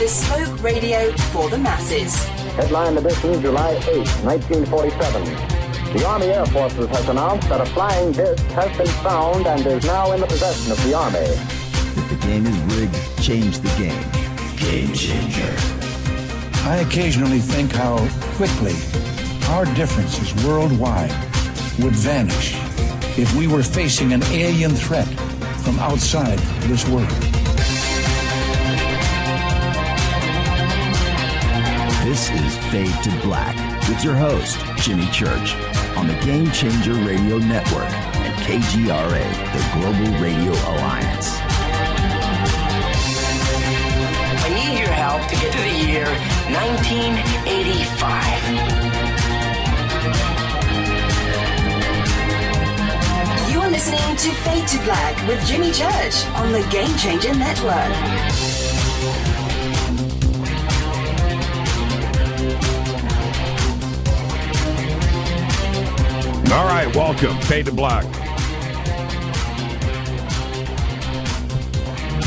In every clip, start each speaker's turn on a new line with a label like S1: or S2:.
S1: bespoke radio for the masses.
S2: Headline edition, July 8, 1947. The Army Air Forces has announced that a flying disc has been found and is now in the possession of the Army.
S3: If the game is rigged, change the game. Game changer.
S4: I occasionally think how quickly our differences worldwide would vanish if we were facing an alien threat from outside this world.
S3: This is Fade to Black with your host, Jimmy Church, on the Game Changer Radio Network and KGRA, the Global Radio Alliance.
S5: I need your help to get to the year 1985.
S1: You are listening to Fade to Black with Jimmy Church on the Game Changer Network.
S6: All right, welcome. Fade to Black.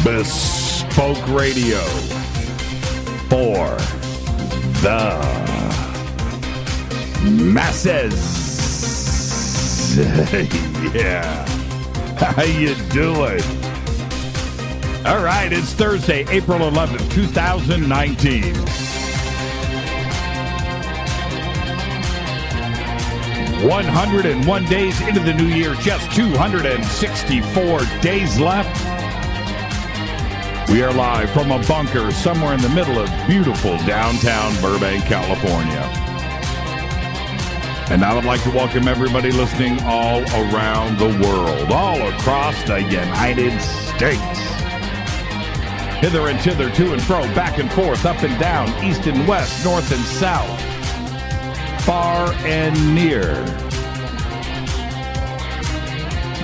S6: Bespoke radio for the masses. Yeah. How you doing? All right, it's Thursday, April 11th, 2019. 101 days into the new year, just 264 days left. We are live from a bunker somewhere in the middle of beautiful downtown Burbank, California. And I would like to welcome everybody listening all around the world, all across the United States. Hither and thither, to and fro, back and forth, up and down, east and west, north and south. Far and near.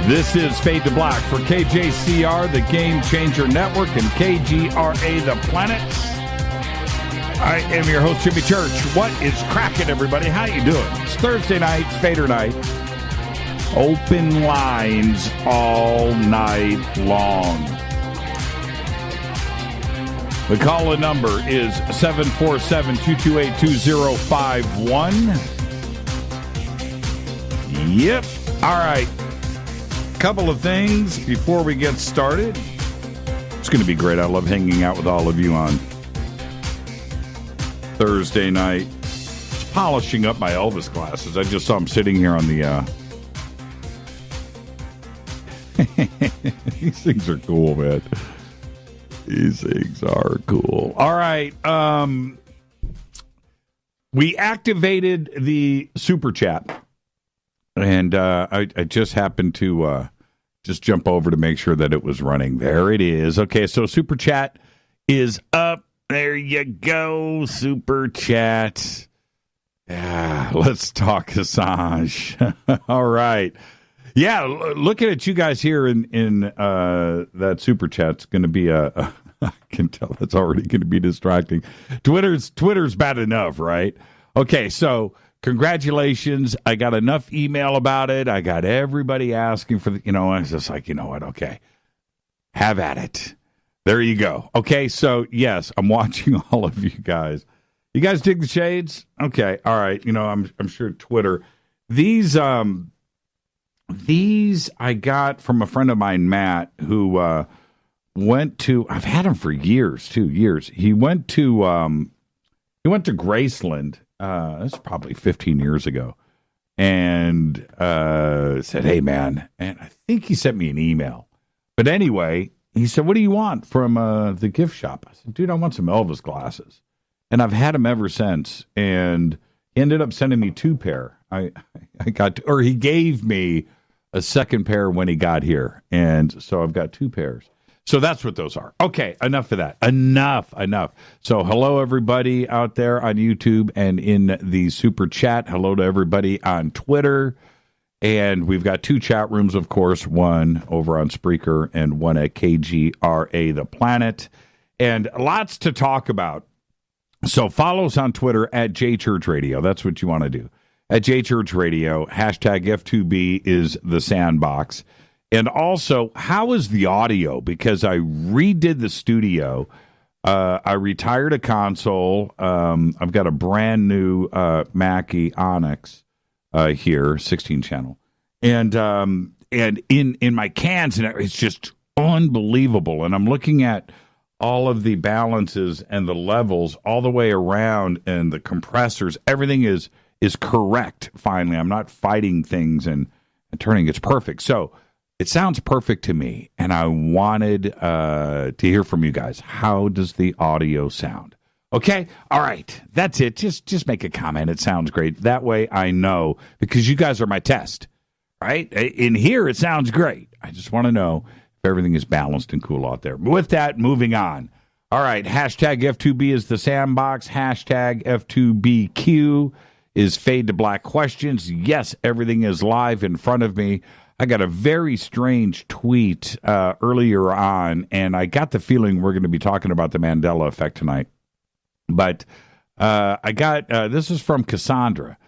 S6: This is Fade to Black for KJCR, the Game Changer Network, and KGRA, the Planet. I am your host, Jimmy Church. What is cracking, everybody? How you doing? It's Thursday night, Fadernight. Open lines all night long. The call-in number is 747-228-2051. Yep. All right. Couple of things before we get started. It's going to be great. I love hanging out with all of you on Thursday night. Just polishing up my Elvis glasses. I just saw him sitting here on the... These things are cool, man. These things are cool. All right. We activated the super chat. And I just happened to just jump over to make sure that it was running. There it is. Okay, so super chat is up. There you go, super chat. Yeah, let's talk Assange. All right. Yeah, looking at you guys here in that super chat's going to be I can tell that's already going to be distracting. Twitter's bad enough, right? Okay, so congratulations. I got enough email about it. I got everybody asking for I was just like, you know what? Okay, have at it. There you go. Okay, so yes, I'm watching all of you guys. You guys dig the shades? Okay, all right. I'm sure Twitter. These I got from a friend of mine, Matt, who went to. I've had him for years, 2 years. He went to Graceland. That's probably 15 years ago, and said, "Hey, man," and I think he sent me an email. But anyway, he said, "What do you want from the gift shop?" I said, "Dude, I want some Elvis glasses," and I've had them ever since. And he ended up sending me 2 pair. I got, or he gave me a second pair when he got here, and so I've got 2 pairs. So that's what those are. Okay, enough of that. Enough. So hello, everybody out there on YouTube and in the super chat. Hello to everybody on Twitter. And we've got 2 chat rooms, of course, one over on Spreaker and one at KGRA, the Planet. And lots to talk about. So follow us on Twitter at JChurchRadio. That's what you want to do. At JChurchRadio, hashtag F2B is the sandbox. And also, how is the audio? Because I redid the studio I retired a console. I've got a brand new Mackie Onyx here, 16 channel, and in my cans, and it's just unbelievable. And I'm looking at all of the balances and the levels all the way around, and the compressors. Everything is correct. Finally, I'm not fighting things and turning. It's perfect. So it sounds perfect to me, and I wanted to hear from you guys. How does the audio sound? Okay, all right, that's it. Just make a comment. It sounds great. That way I know, because you guys are my test, right? In here, it sounds great. I just want to know if everything is balanced and cool out there. But with that, moving on. All right, hashtag F2B is the sandbox. Hashtag F2BQ is Fade to Black questions. Yes, everything is live in front of me. I got a very strange tweet earlier on, and I got the feeling we're going to be talking about the Mandela effect tonight. But I got, this is from Cassandra,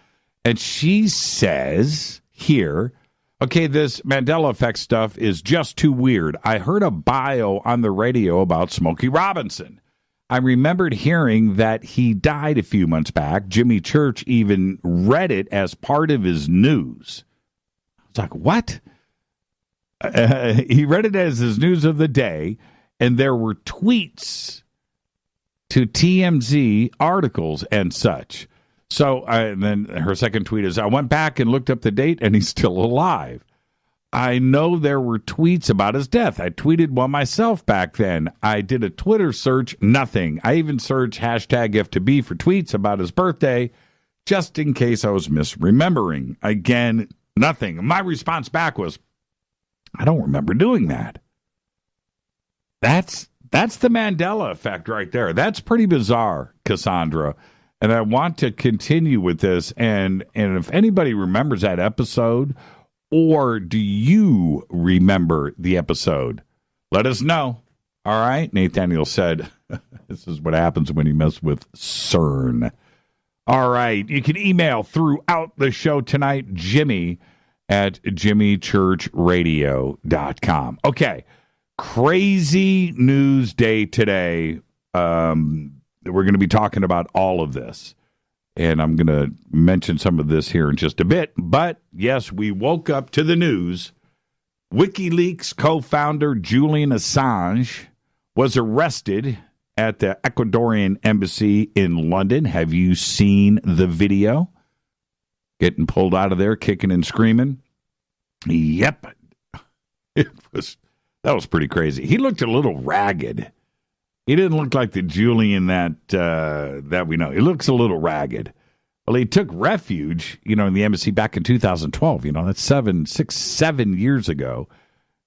S6: and she says here, okay, this Mandela effect stuff is just too weird. I heard a bio on the radio about Smokey Robinson. I remembered hearing that he died a few months back. Jimmy Church even read it as part of his news. I was like, what? He read it as his news of the day, and there were tweets to TMZ articles and such. So and then her second tweet is, I went back and looked up the date, and he's still alive. I know there were tweets about his death. I tweeted one myself back then. I did a Twitter search, nothing. I even searched hashtag F2B for tweets about his birthday, just in case I was misremembering. Again, nothing. My response back was, I don't remember doing that. That's the Mandela effect right there. That's pretty bizarre, Cassandra. And I want to continue with this. And if anybody remembers that episode, or do you remember the episode? Let us know. All right. Nathaniel said, this is what happens when you mess with CERN. All right. You can email throughout the show tonight, Jimmy@jimmychurchradio.com. Okay. Crazy news day today. We're going to be talking about all of this. And I'm going to mention some of this here in just a bit. But, yes, we woke up to the news. WikiLeaks co-founder Julian Assange was arrested at the Ecuadorian embassy in London. Have you seen the video? Getting pulled out of there, kicking and screaming. Yep. That was pretty crazy. He looked a little ragged. He didn't look like the Julian that we know. He looks a little ragged. Well, he took refuge, in the embassy back in 2012. That's 7 years ago.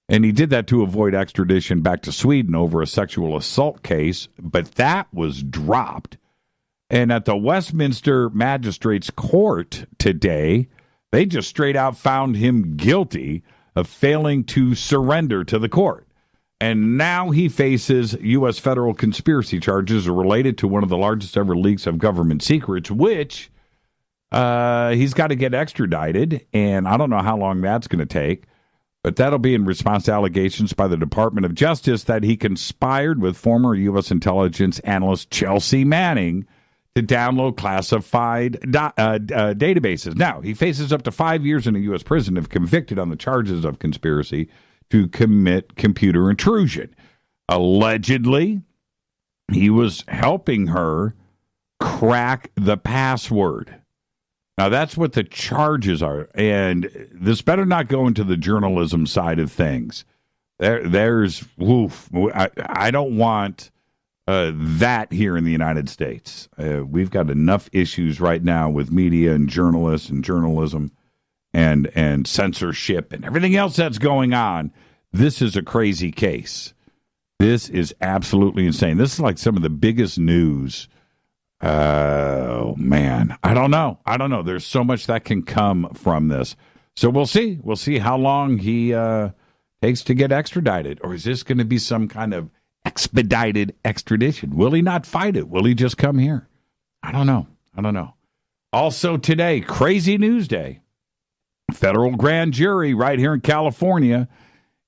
S6: And he did that to avoid extradition back to Sweden over a sexual assault case. But that was dropped. And at the Westminster Magistrates Court today, they just straight out found him guilty of failing to surrender to the court. And now he faces U.S. federal conspiracy charges related to one of the largest ever leaks of government secrets, which he's got to get extradited. And I don't know how long that's going to take, but that'll be in response to allegations by the Department of Justice that he conspired with former U.S. intelligence analyst Chelsea Manning to download classified databases. Now, he faces up to 5 years in a U.S. prison if convicted on the charges of conspiracy to commit computer intrusion. Allegedly, he was helping her crack the password. Now, that's what the charges are. And this better not go into the journalism side of things. There's, I don't want that here in the United States. We've got enough issues right now with media and journalists and journalism and censorship and everything else that's going on. This is a crazy case. This is absolutely insane. This is like some of the biggest news. Oh, man. I don't know. There's so much that can come from this. So we'll see. We'll see how long he takes to get extradited. Or is this going to be some kind of expedited extradition? Will he not fight it? Will he just come here? I don't know. Also today, crazy news day. Federal grand jury right here in California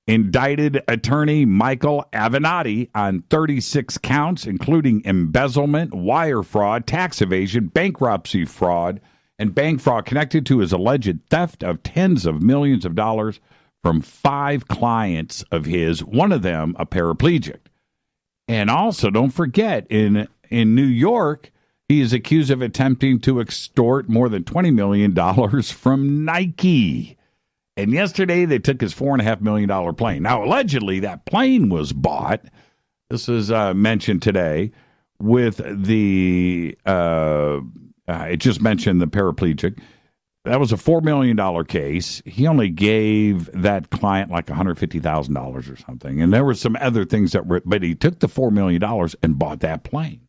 S6: indicted attorney Michael Avenatti on 36 counts, including embezzlement, wire fraud, tax evasion, bankruptcy fraud, and bank fraud connected to his alleged theft of tens of millions of dollars from 5 clients of his, one of them a paraplegic. And also, don't forget, in New York, he is accused of attempting to extort more than $20 million from Nike. And yesterday, they took his $4.5 million plane. Now, allegedly, that plane was bought, this is mentioned today, with the, it just mentioned the paraplegic. That was a $4 million case. He only gave that client like $150,000 or something. And there were some other things that were, but he took the $4 million and bought that plane.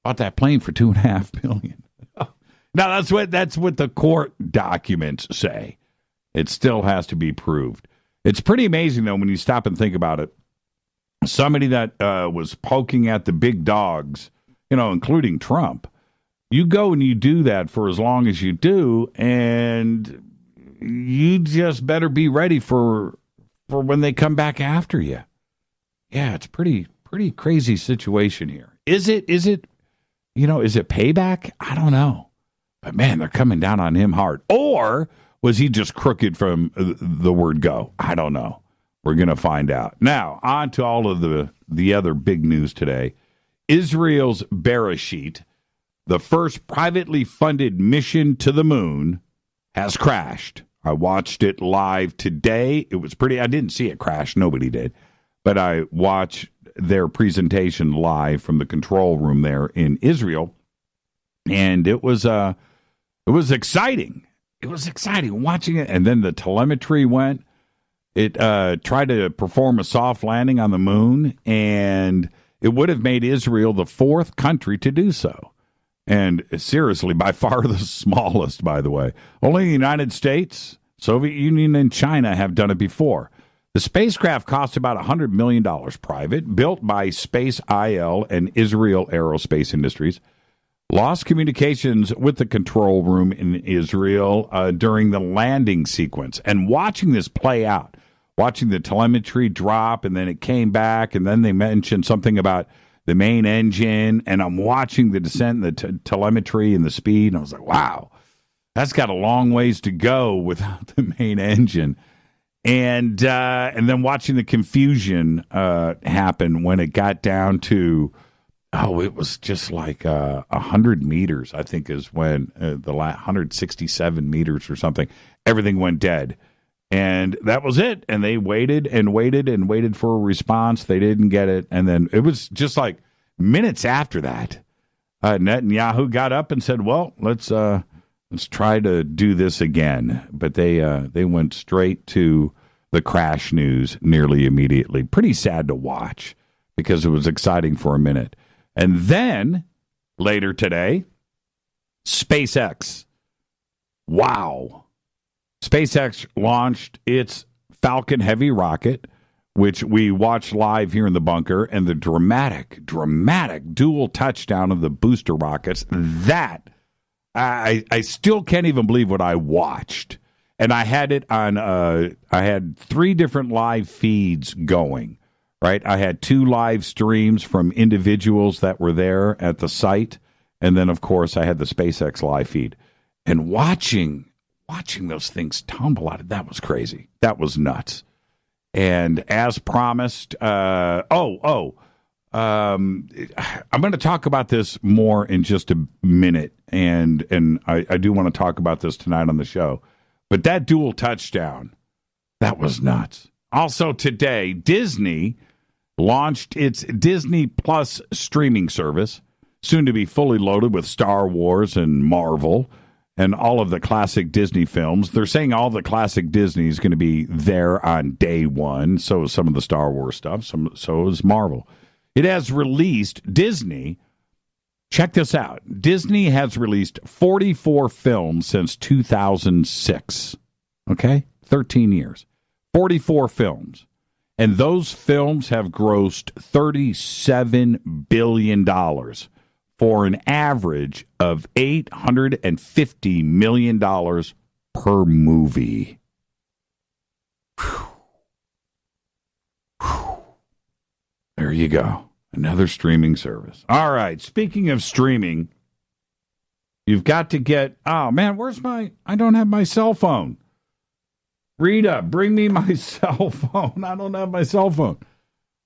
S6: Bought that plane for $2.5 million. Now, that's what the court documents say. It still has to be proved. It's pretty amazing, though, when you stop and think about it. Somebody that was poking at the big dogs, including Trump, you go and you do that for as long as you do, and you just better be ready for when they come back after you. Yeah, it's pretty crazy situation here. Is it is it payback? I don't know. But man, they're coming down on him hard. Or was he just crooked from the word go? I don't know. We're going to find out. Now, on to all of the other big news today. Israel's Bereshit, the first privately funded mission to the moon, has crashed. I watched it live today. It was pretty. I didn't see it crash. Nobody did. But I watched their presentation live from the control room there in Israel. And it was exciting. It was exciting watching it. And then the telemetry went. It tried to perform a soft landing on the moon, and it would have made Israel the 4th country to do so. And seriously, by far the smallest, by the way. Only the United States, Soviet Union, and China have done it before. The spacecraft cost about $100 million private, built by Space IL and Israel Aerospace Industries. Lost communications with the control room in Israel during the landing sequence. And watching this play out, watching the telemetry drop, and then it came back, and then they mentioned something about the main engine, and I'm watching the descent, and the telemetry, and the speed, and I was like, wow, that's got a long ways to go without the main engine. And then watching the confusion happen when it got down to, it was just like 100 meters, I think is when the 167 meters or something, everything went dead. And that was it. And they waited and waited and waited for a response. They didn't get it. And then it was just like minutes after that, Netanyahu got up and said, well, let's try to do this again. But they went straight to the crash news nearly immediately. Pretty sad to watch because it was exciting for a minute. And then later today, SpaceX. Wow. SpaceX launched its Falcon Heavy rocket, which we watched live here in the bunker, and the dramatic dual touchdown of the booster rockets. That, I still can't even believe what I watched. And I had it on, I had 3 different live feeds going, right? I had 2 live streams from individuals that were there at the site. And then, of course, I had the SpaceX live feed. And watching those things tumble out of that was crazy. That was nuts. And as promised, I'm going to talk about this more in just a minute, and I do want to talk about this tonight on the show. But that dual touchdown, that was nuts. Also today, Disney launched its Disney Plus streaming service, soon to be fully loaded with Star Wars and Marvel and all of the classic Disney films. They're saying all the classic Disney is going to be there on day one. So is some of the Star Wars stuff. So is Marvel. It has released, Disney, check this out. Disney has released 44 films since 2006. Okay? 13 years. 44 films. And those films have grossed $37 billion. For an average of $850 million per movie. Whew. there you go. Another streaming service. All right. Speaking of streaming, you've got to get, oh man, I don't have my cell phone. Rita, bring me my cell phone. I don't have my cell phone.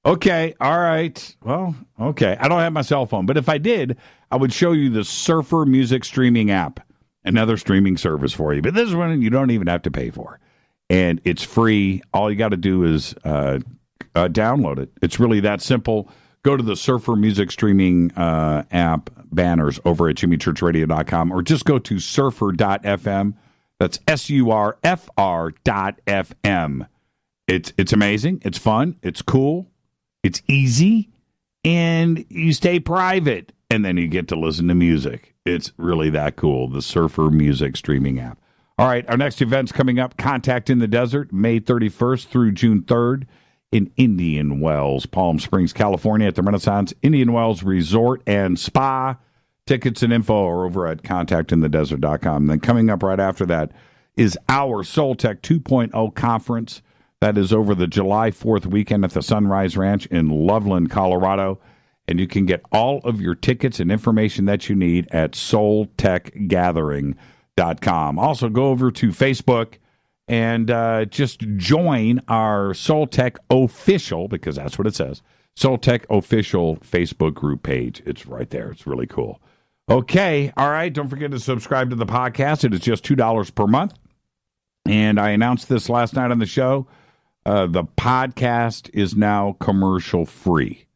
S6: Okay. All right. Well, okay. I don't have my cell phone, but if I did, I would show you the Surfer music streaming app, another streaming service for you. But this one you don't even have to pay for. And it's free. All you got to do is download it. It's really that simple. Go to the Surfer music streaming app banners over at jimmychurchradio.com, or just go to surfer.fm. That's surfr.fm. It's amazing. It's fun. It's cool. It's easy. And you stay private. And then you get to listen to music. It's really that cool. The Surfer music streaming app. All right. Our next event's coming up. Contact in the Desert, May 31st through June 3rd. In Indian Wells, Palm Springs, California, at the Renaissance Indian Wells Resort and Spa. Tickets and info are over at contactinthedesert.com. Then coming up right after that is our Soul Tech 2.0 conference. That is over the July 4th weekend at the Sunrise Ranch in Loveland, Colorado. And you can get all of your tickets and information that you need at soultechgathering.com. Also, go over to Facebook and just join our Soul Tech Official, because that's what it says, Soul Tech Official Facebook group page. It's right there. It's really cool. Okay. All right. Don't forget to subscribe to the podcast. It is just $2 per month. And I announced this last night on the show. The podcast is now commercial free.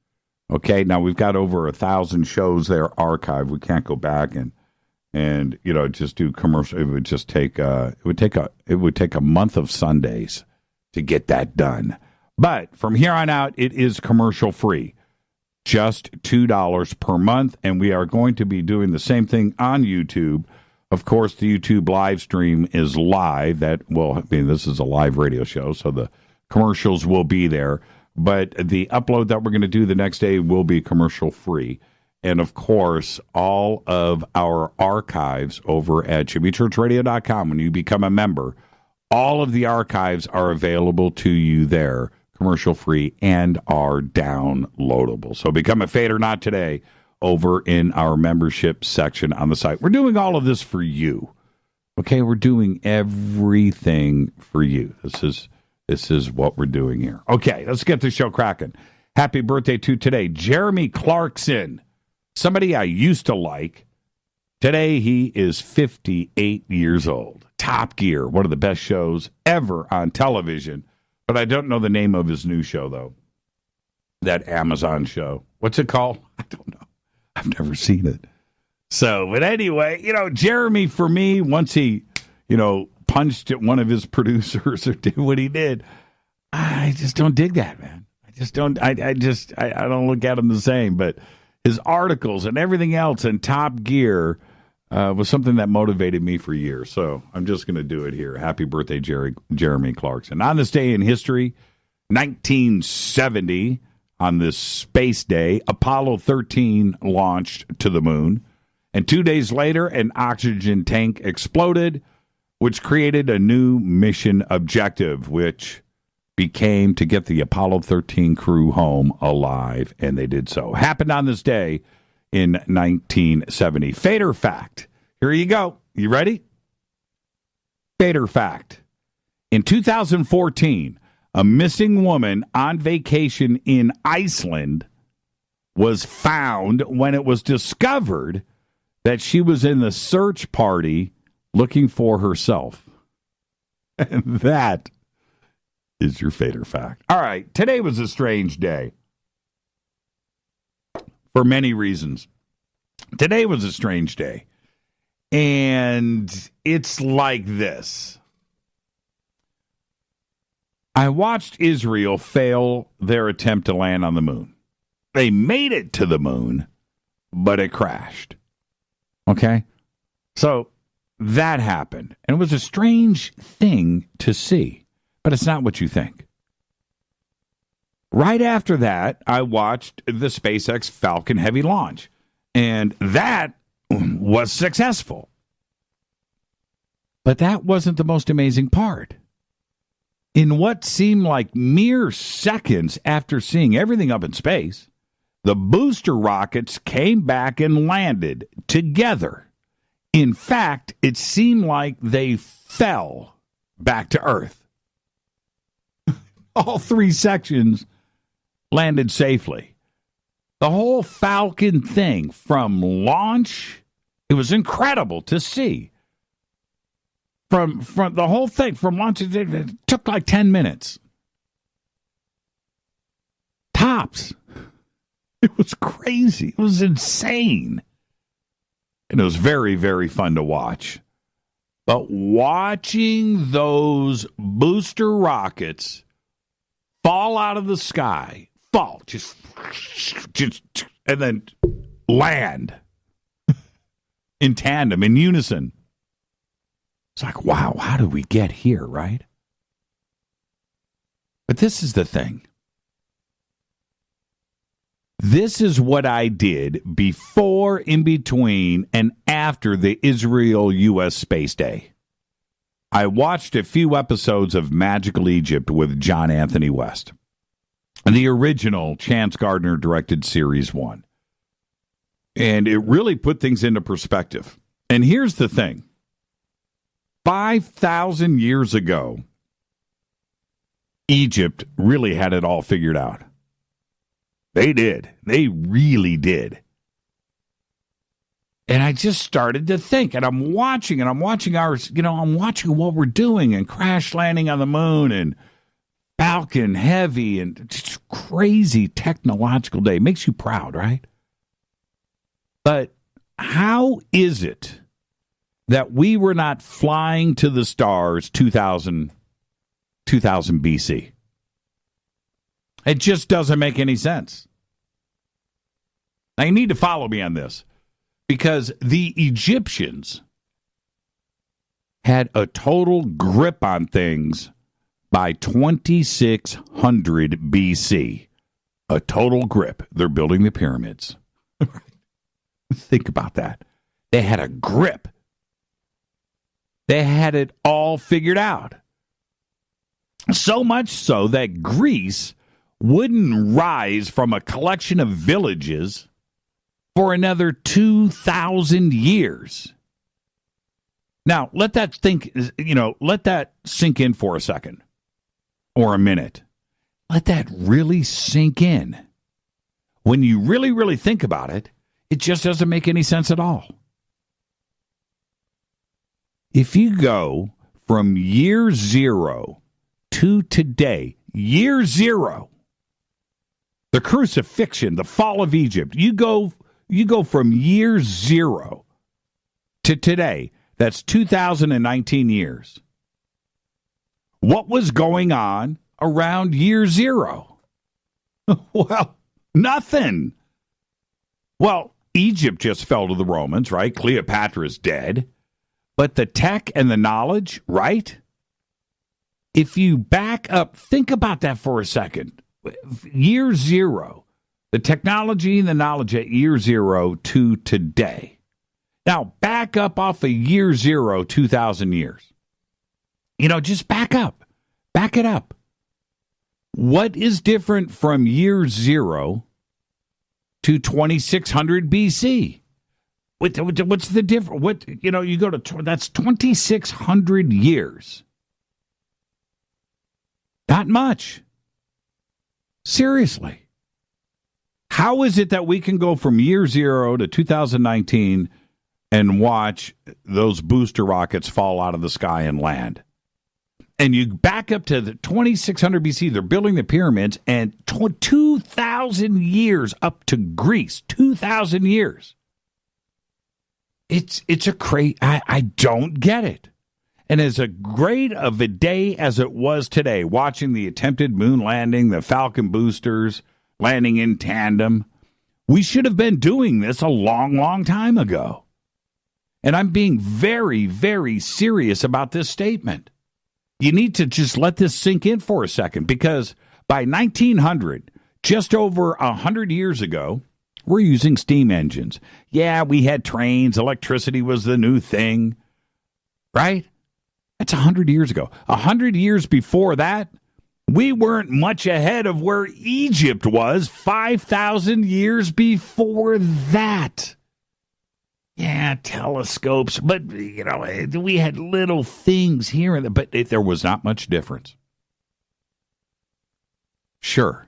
S6: Okay. Now we've got over 1,000 shows there archived. We can't go back and just do commercial. It would just take it would take a month of Sundays to get that done. But from here on out, it is commercial free, just $2 per month, and we are going to be doing the same thing on YouTube. Of course, the YouTube live stream is live. This is a live radio show, so the commercials will be there. But the upload that we're going to do the next day will be commercial free. And, of course, all of our archives over at jimmychurchradio.com, when you become a member, all of the archives are available to you there, commercial-free, and are downloadable. So become a Fadernight today over in our membership section on the site. We're doing all of this for you. Okay, we're doing everything for you. This is what we're doing here. Okay, let's get the show cracking. Happy birthday to today, Jeremy Clarkson. Somebody I used to like. Today, he is 58 years old. Top Gear, one of the best shows ever on television. But I don't know the name of his new show, though. That Amazon show. What's it called? I don't know. I've never seen it. So, but anyway, Jeremy, for me, once he, punched at one of his producers or did what he did, I just don't dig that, man. I don't look at him the same, but his articles and everything else in Top Gear was something that motivated me for years. So I'm just going to do it here. Happy birthday, Jeremy Clarkson. On this day in history, 1970, on this space day, Apollo 13 launched to the moon. And 2 days later, an oxygen tank exploded, which created a new mission objective, which became to get the Apollo 13 crew home alive, and they did so. Happened on this day in 1970. Fader fact. Here you go. You ready? Fader fact. In 2014, a missing woman on vacation in Iceland was found when it was discovered that she was in the search party looking for herself. And that is your Fader fact. All right, today was a strange day for many reasons. Today was a strange day, and it's like this. I watched Israel fail their attempt to land on the moon. They made it to the moon, but it crashed. Okay? So that happened, and it was a strange thing to see. But it's not what you think. Right after that, I watched the SpaceX Falcon Heavy launch, and that was successful. But that wasn't the most amazing part. In what seemed like mere seconds after seeing everything up in space, the booster rockets came back and landed together. In fact, it seemed like they fell back to Earth. All three sections landed safely. The whole Falcon thing from launch, it was incredible to see. From the whole thing, from launch, it took like 10 minutes. Tops. It was crazy. It was insane. And it was very, very fun to watch. But watching those booster rockets fall out of the sky, just and then land in tandem, in unison. It's like, wow, how did we get here, right? But this is the thing. This is what I did before, in between, and after the Israel-U.S. Space Day. I watched a few episodes of Magical Egypt with John Anthony West, the original Chance Gardner-directed Series 1. And it really put things into perspective. And here's the thing. 5,000 years ago, Egypt really had it all figured out. They did. They really did. And I just started to think, and I'm watching ours, I'm watching what we're doing and crash landing on the moon and Falcon Heavy and just crazy technological day. Makes you proud, right? But how is it that we were not flying to the stars 2000 BC? It just doesn't make any sense. Now, you need to follow me on this, because the Egyptians had a total grip on things by 2600 BC. A total grip. They're building the pyramids. Think about that. They had a grip. They had it all figured out. So much so that Greece wouldn't rise from a collection of villages for another 2,000 years. Now, let that sink in for a second or a minute. Let that really sink in. When you really, really think about it, it just doesn't make any sense at all. If you go from year zero to today, year zero, the crucifixion, the fall of Egypt, you go from year zero to today. That's 2019 years. What was going on around year zero? Well, nothing. Well, Egypt just fell to the Romans, right? Cleopatra's dead. But the tech and the knowledge, right? If you back up, think about that for a second. Year zero, the technology and the knowledge at year zero to today. Now, back up off of year zero, 2,000 years. Just back up. Back it up. What is different from year zero to 2600 BC? What's the difference? You go to, that's 2,600 years. Not much. Seriously. How is it that we can go from year zero to 2019 and watch those booster rockets fall out of the sky and land? And you back up to the 2600 BC, they're building the pyramids, and 2,000 years up to Greece. 2,000 years. It's a crazy, I don't get it. And as a great of a day as it was today, watching the attempted moon landing, the Falcon boosters landing in tandem, we should have been doing this a long, long time ago. And I'm being very, very serious about this statement. You need to just let this sink in for a second, because by 1900, just over 100 years ago, we're using steam engines. Yeah, we had trains. Electricity was the new thing, right? That's 100 years ago. 100 years before that, we weren't much ahead of where Egypt was 5,000 years before that. Yeah, telescopes, but, we had little things here and there, but there was not much difference. Sure,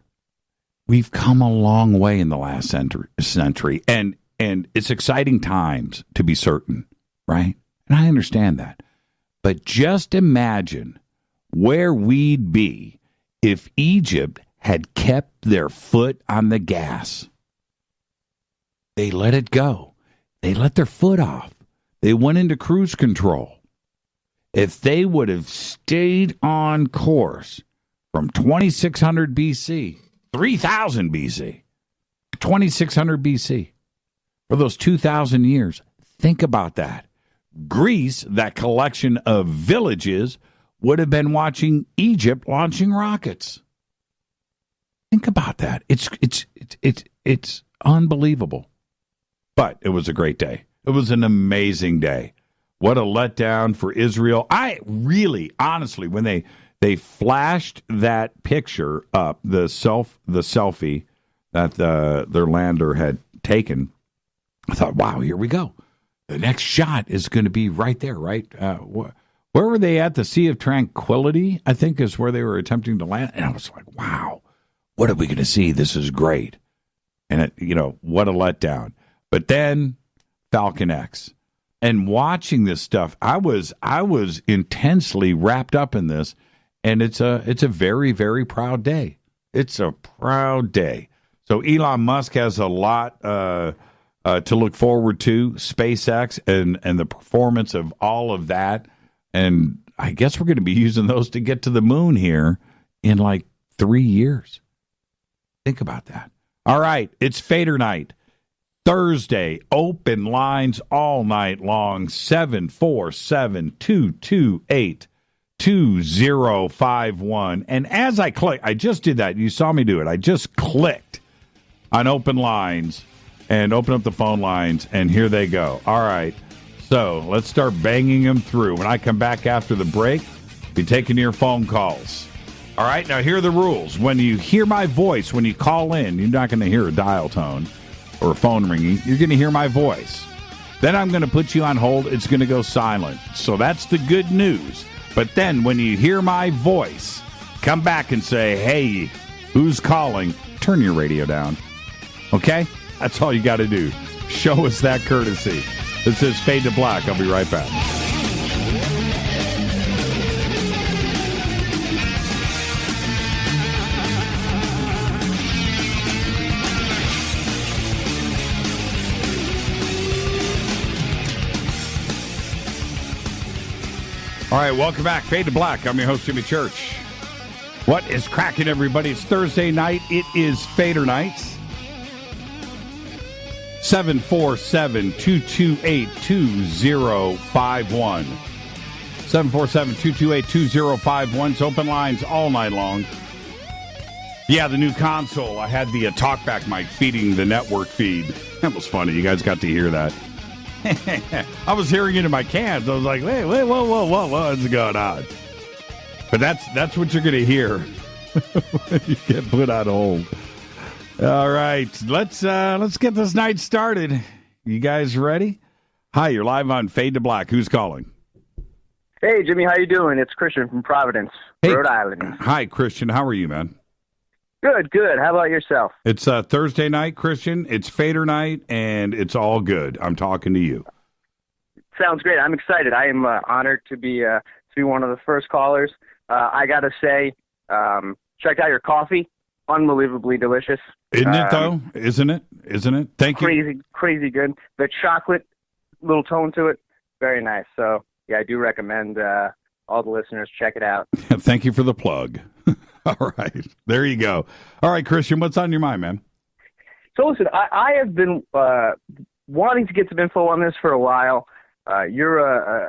S6: we've come a long way in the last century, and it's exciting times, to be certain, right? And I understand that. But just imagine where we'd be if Egypt had kept their foot on the gas. They let it go. They let their foot off. They went into cruise control. If they would have stayed on course from 2600 BC, 3000 BC, 2600 BC, for those 2,000 years, think about that. Greece, that collection of villages, would have been watching Egypt launching rockets. Think about that. It's unbelievable. But it was a great day. It was an amazing day. What a letdown for Israel. I really, honestly, when they flashed that picture up, the selfie that their lander had taken, I thought, wow, here we go. The next shot is going to be right there, right? Where were they at? The Sea of Tranquility, I think, is where they were attempting to land. And I was like, wow, what are we going to see? This is great. And, what a letdown. But then Falcon X. And watching this stuff, I was intensely wrapped up in this. And it's a very, very proud day. It's a proud day. So Elon Musk has a lot to look forward to, SpaceX and the performance of all of that. And I guess we're going to be using those to get to the moon here in like 3 years. Think about that. All right, it's Fadernight. Thursday, open lines all night long, 747-228-2051. And as I click, I just did that. You saw me do it. I just clicked on open lines and open up the phone lines, and here they go. All right, so let's start banging them through. When I come back after the break, be taking your phone calls. All right, now here are the rules. When you hear my voice, when you call in, you're not going to hear a dial tone or a phone ringing. You're going to hear my voice. Then I'm going to put you on hold. It's going to go silent. So that's the good news. But then when you hear my voice, come back and say, hey, who's calling? Turn your radio down. Okay? That's all you got to do. Show us that courtesy. This is Fade to Black. I'll be right back. All right, welcome back. Fade to Black. I'm your host, Jimmy Church. What is cracking, everybody? It's Thursday night. It is Fadernight. 747-228-2051. 747-228-2051. It's open lines all night long. Yeah, the new console. I had the talkback mic feeding the network feed. That was funny. You guys got to hear that. I was hearing it in my cans. I was like, wait, whoa, what's going on? But that's what you're going to hear when you get put on hold. All right, let's get this night started. You guys ready? Hi, you're live on Fade to Black. Who's calling?
S7: Hey, Jimmy, how you doing? It's Christian from Providence, Rhode Island.
S6: Hi, Christian. How are you, man?
S7: Good. How about yourself?
S6: It's Thursday night, Christian. It's Fader night, and it's all good. I'm talking to you.
S7: Sounds great. I'm excited. I am honored to be one of the first callers. I got to say, check out your coffee. Unbelievably delicious.
S6: Isn't it, though? Isn't it? Thank you.
S7: Crazy good. The chocolate, little tone to it, very nice. So, yeah, I do recommend all the listeners check it out.
S6: Thank you for the plug. All right. There you go. All right, Christian, what's on your mind, man?
S7: So, listen, I have been wanting to get some info on this for a while. You're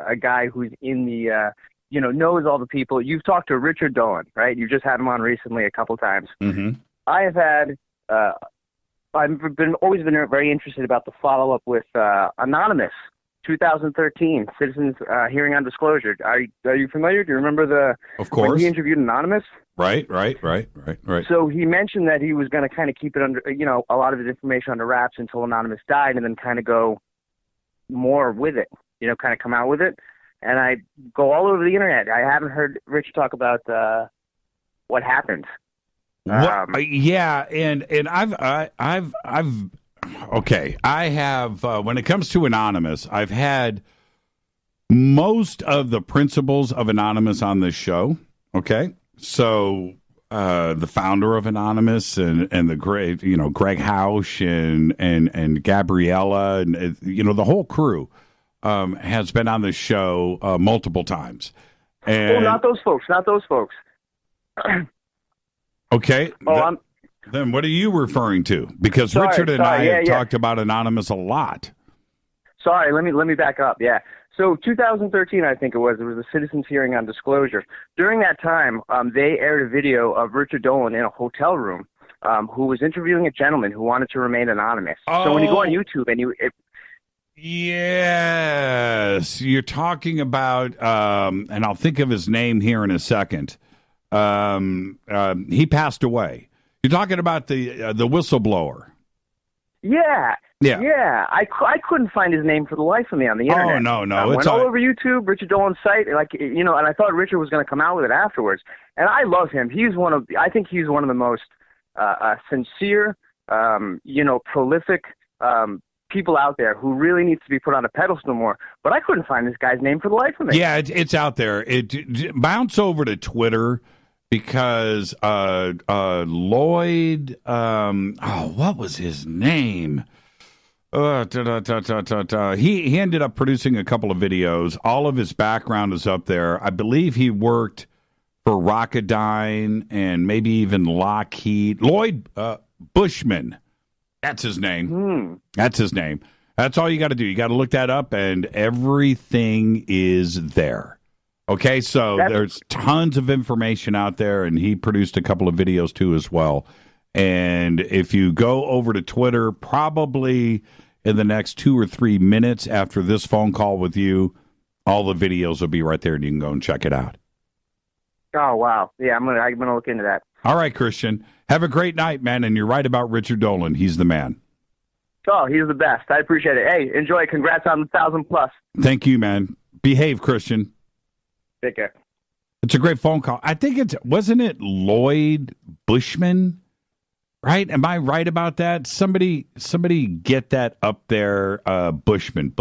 S7: a guy who's in the, knows all the people. You've talked to Richard Dolan, right? You just had him on recently a couple times.
S6: Mm-hmm.
S7: I have had, I've always been very interested about the follow-up with Anonymous 2013 Citizens Hearing on Disclosure. Are you familiar? Do you remember
S6: Of course.
S7: when he interviewed Anonymous?
S6: Right.
S7: So he mentioned that he was going to kind of keep it under, a lot of his information under wraps until Anonymous died, and then kind of go more with it, kind of come out with it. And I go all over the internet. I haven't heard Rich talk about what happened.
S6: Yeah, and I've okay. I have when it comes to Anonymous, I've had most of the principles of Anonymous on this show. Okay, so the founder of Anonymous and the great, Greg Hausch and Gabriella and the whole crew has been on the show multiple times. And,
S7: not those folks.
S6: Okay. Then what are you referring to? Because Richard and I have talked about Anonymous a lot.
S7: Sorry, let me back up. Yeah. So 2013, I think it was a citizens hearing on disclosure. During that time, they aired a video of Richard Dolan in a hotel room who was interviewing a gentleman who wanted to remain anonymous. So when you go on YouTube and
S6: Yes, you're talking about, and I'll think of his name here in a second. He passed away. You're talking about the whistleblower.
S7: Yeah. I couldn't find his name for the life of me on the internet.
S6: Oh, no.
S7: I went all over YouTube, Richard Dolan's site, and I thought Richard was going to come out with it afterwards. And I love him. I think he's one of the most sincere, prolific people out there who really needs to be put on a pedestal more. But I couldn't find this guy's name for the life of me.
S6: Yeah, it's out there. Bounce over to Twitter because Lloyd, what was his name? He ended up producing a couple of videos. All of his background is up there. I believe he worked for Rocketdyne and maybe even Lockheed. Lloyd Bushman. That's his name. That's his name. That's all you got to do. You got to look that up, and everything is there. Okay, so there's tons of information out there, and he produced a couple of videos too as well. And if you go over to Twitter, probably in the next 2 or 3 minutes after this phone call with you, all the videos will be right there, and you can go and check it out.
S7: Oh, wow. Yeah, I'm gonna look into that.
S6: All right, Christian. Have a great night, man. And you're right about Richard Dolan. He's the man.
S7: Oh, he's the best. I appreciate it. Hey, enjoy. Congrats on the 1,000+.
S6: Thank you, man. Behave, Christian.
S7: Take care.
S6: It's a great phone call. I think wasn't it Lloyd Bushman? Right? Am I right about that? Somebody get that up there. Bushman.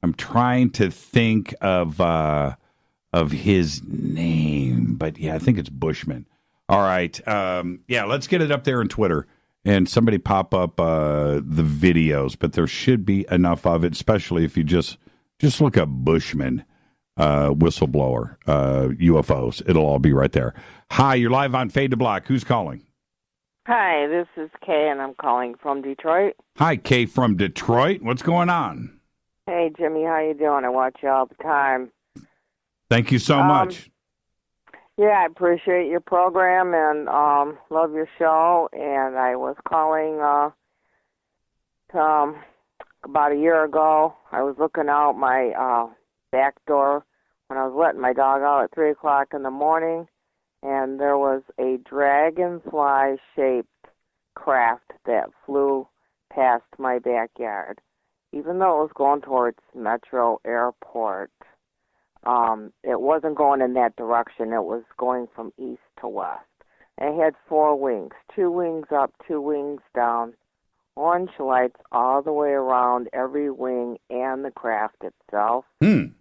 S6: I'm trying to think of his name, but yeah, I think it's Bushman. All right. Let's get it up there on Twitter and somebody pop up the videos, but there should be enough of it, especially if you just look up Bushman, whistleblower, UFOs. It'll all be right there. Hi, you're live on Fade to Black. Who's calling?
S8: Hi, this is Kay, and I'm calling from Detroit.
S6: Hi, Kay from Detroit. What's going on?
S8: Hey, Jimmy, how you doing? I watch you all the time.
S6: Thank you so much.
S8: Yeah, I appreciate your program and love your show. And I was calling about a year ago. I was looking out my back door when I was letting my dog out at 3 o'clock in the morning, and there was a dragonfly-shaped craft that flew past my backyard. Even though it was going towards Metro Airport, it wasn't going in that direction. It was going from east to west. And it had 4 wings, 2 wings up, 2 wings down, orange lights all the way around every wing and the craft itself. And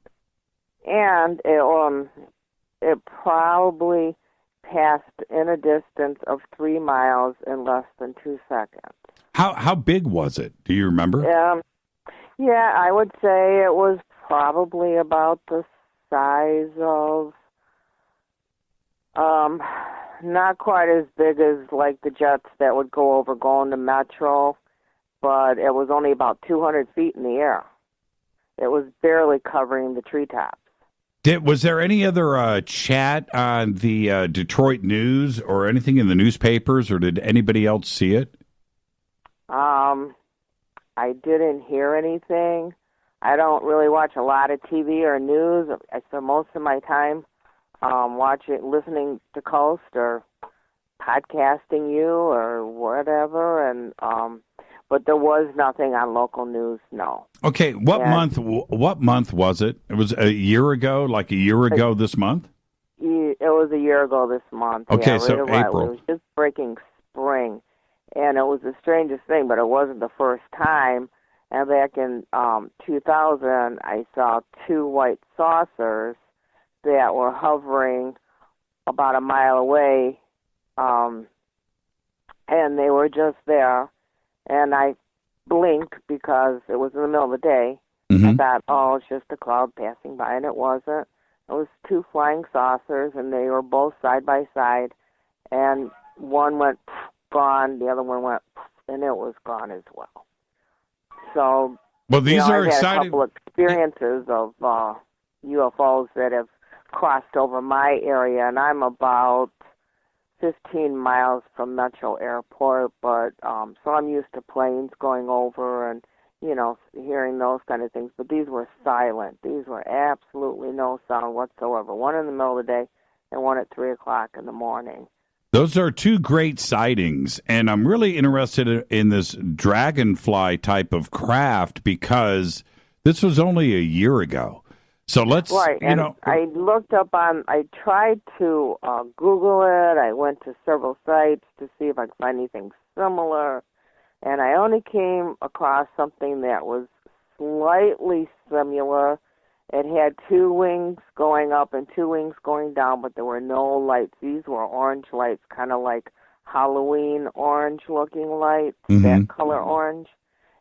S8: it probably passed in a distance of 3 miles in less than 2 seconds.
S6: How big was it? Do you remember?
S8: Yeah, I would say it was probably about the size of, not quite as big as like the jets that would go over going to Metro, but it was only about 200 feet in the air. It was barely covering the treetops.
S6: Was there any other chat on the Detroit news or anything in the newspapers, or did anybody else see it?
S8: I didn't hear anything. I don't really watch a lot of TV or news. I spend most of my time listening to Coast or podcasting you or whatever, and but there was nothing on local news. No.
S6: Okay, what month was it? It was a year ago, like a year ago this month?
S8: It was a year ago this month.
S6: Okay,
S8: yeah,
S6: so
S8: right.
S6: April.
S8: It was just breaking spring, and it was the strangest thing, but it wasn't the first time. And back in 2000, I saw 2 white saucers that were hovering about a mile away, and they were just there. And I blinked because it was in the middle of the day.
S6: Mm-hmm.
S8: I thought, oh, it's just a cloud passing by, and it wasn't. It was 2 flying saucers, and they were both side by side. And one went gone, the other one went, and it was gone as well. So,
S6: well, these are
S8: I've had
S6: exciting.
S8: a couple of experiences of UFOs that have crossed over my area, and I'm about 15 miles from Metro Airport, but so I'm used to planes going over and, hearing those kind of things. But these were silent. These were absolutely no sound whatsoever. One in the middle of the day and one at 3 o'clock in the morning.
S6: Those are 2 great sightings, and I'm really interested in this dragonfly type of craft because this was only a year ago. So let's,
S8: right. And I looked up I tried to Google it. I went to several sites to see if I could find anything similar, and I only came across something that was slightly similar. It had 2 wings going up and 2 wings going down, but there were no lights. These were orange lights, kind of like Halloween orange-looking lights, that color orange.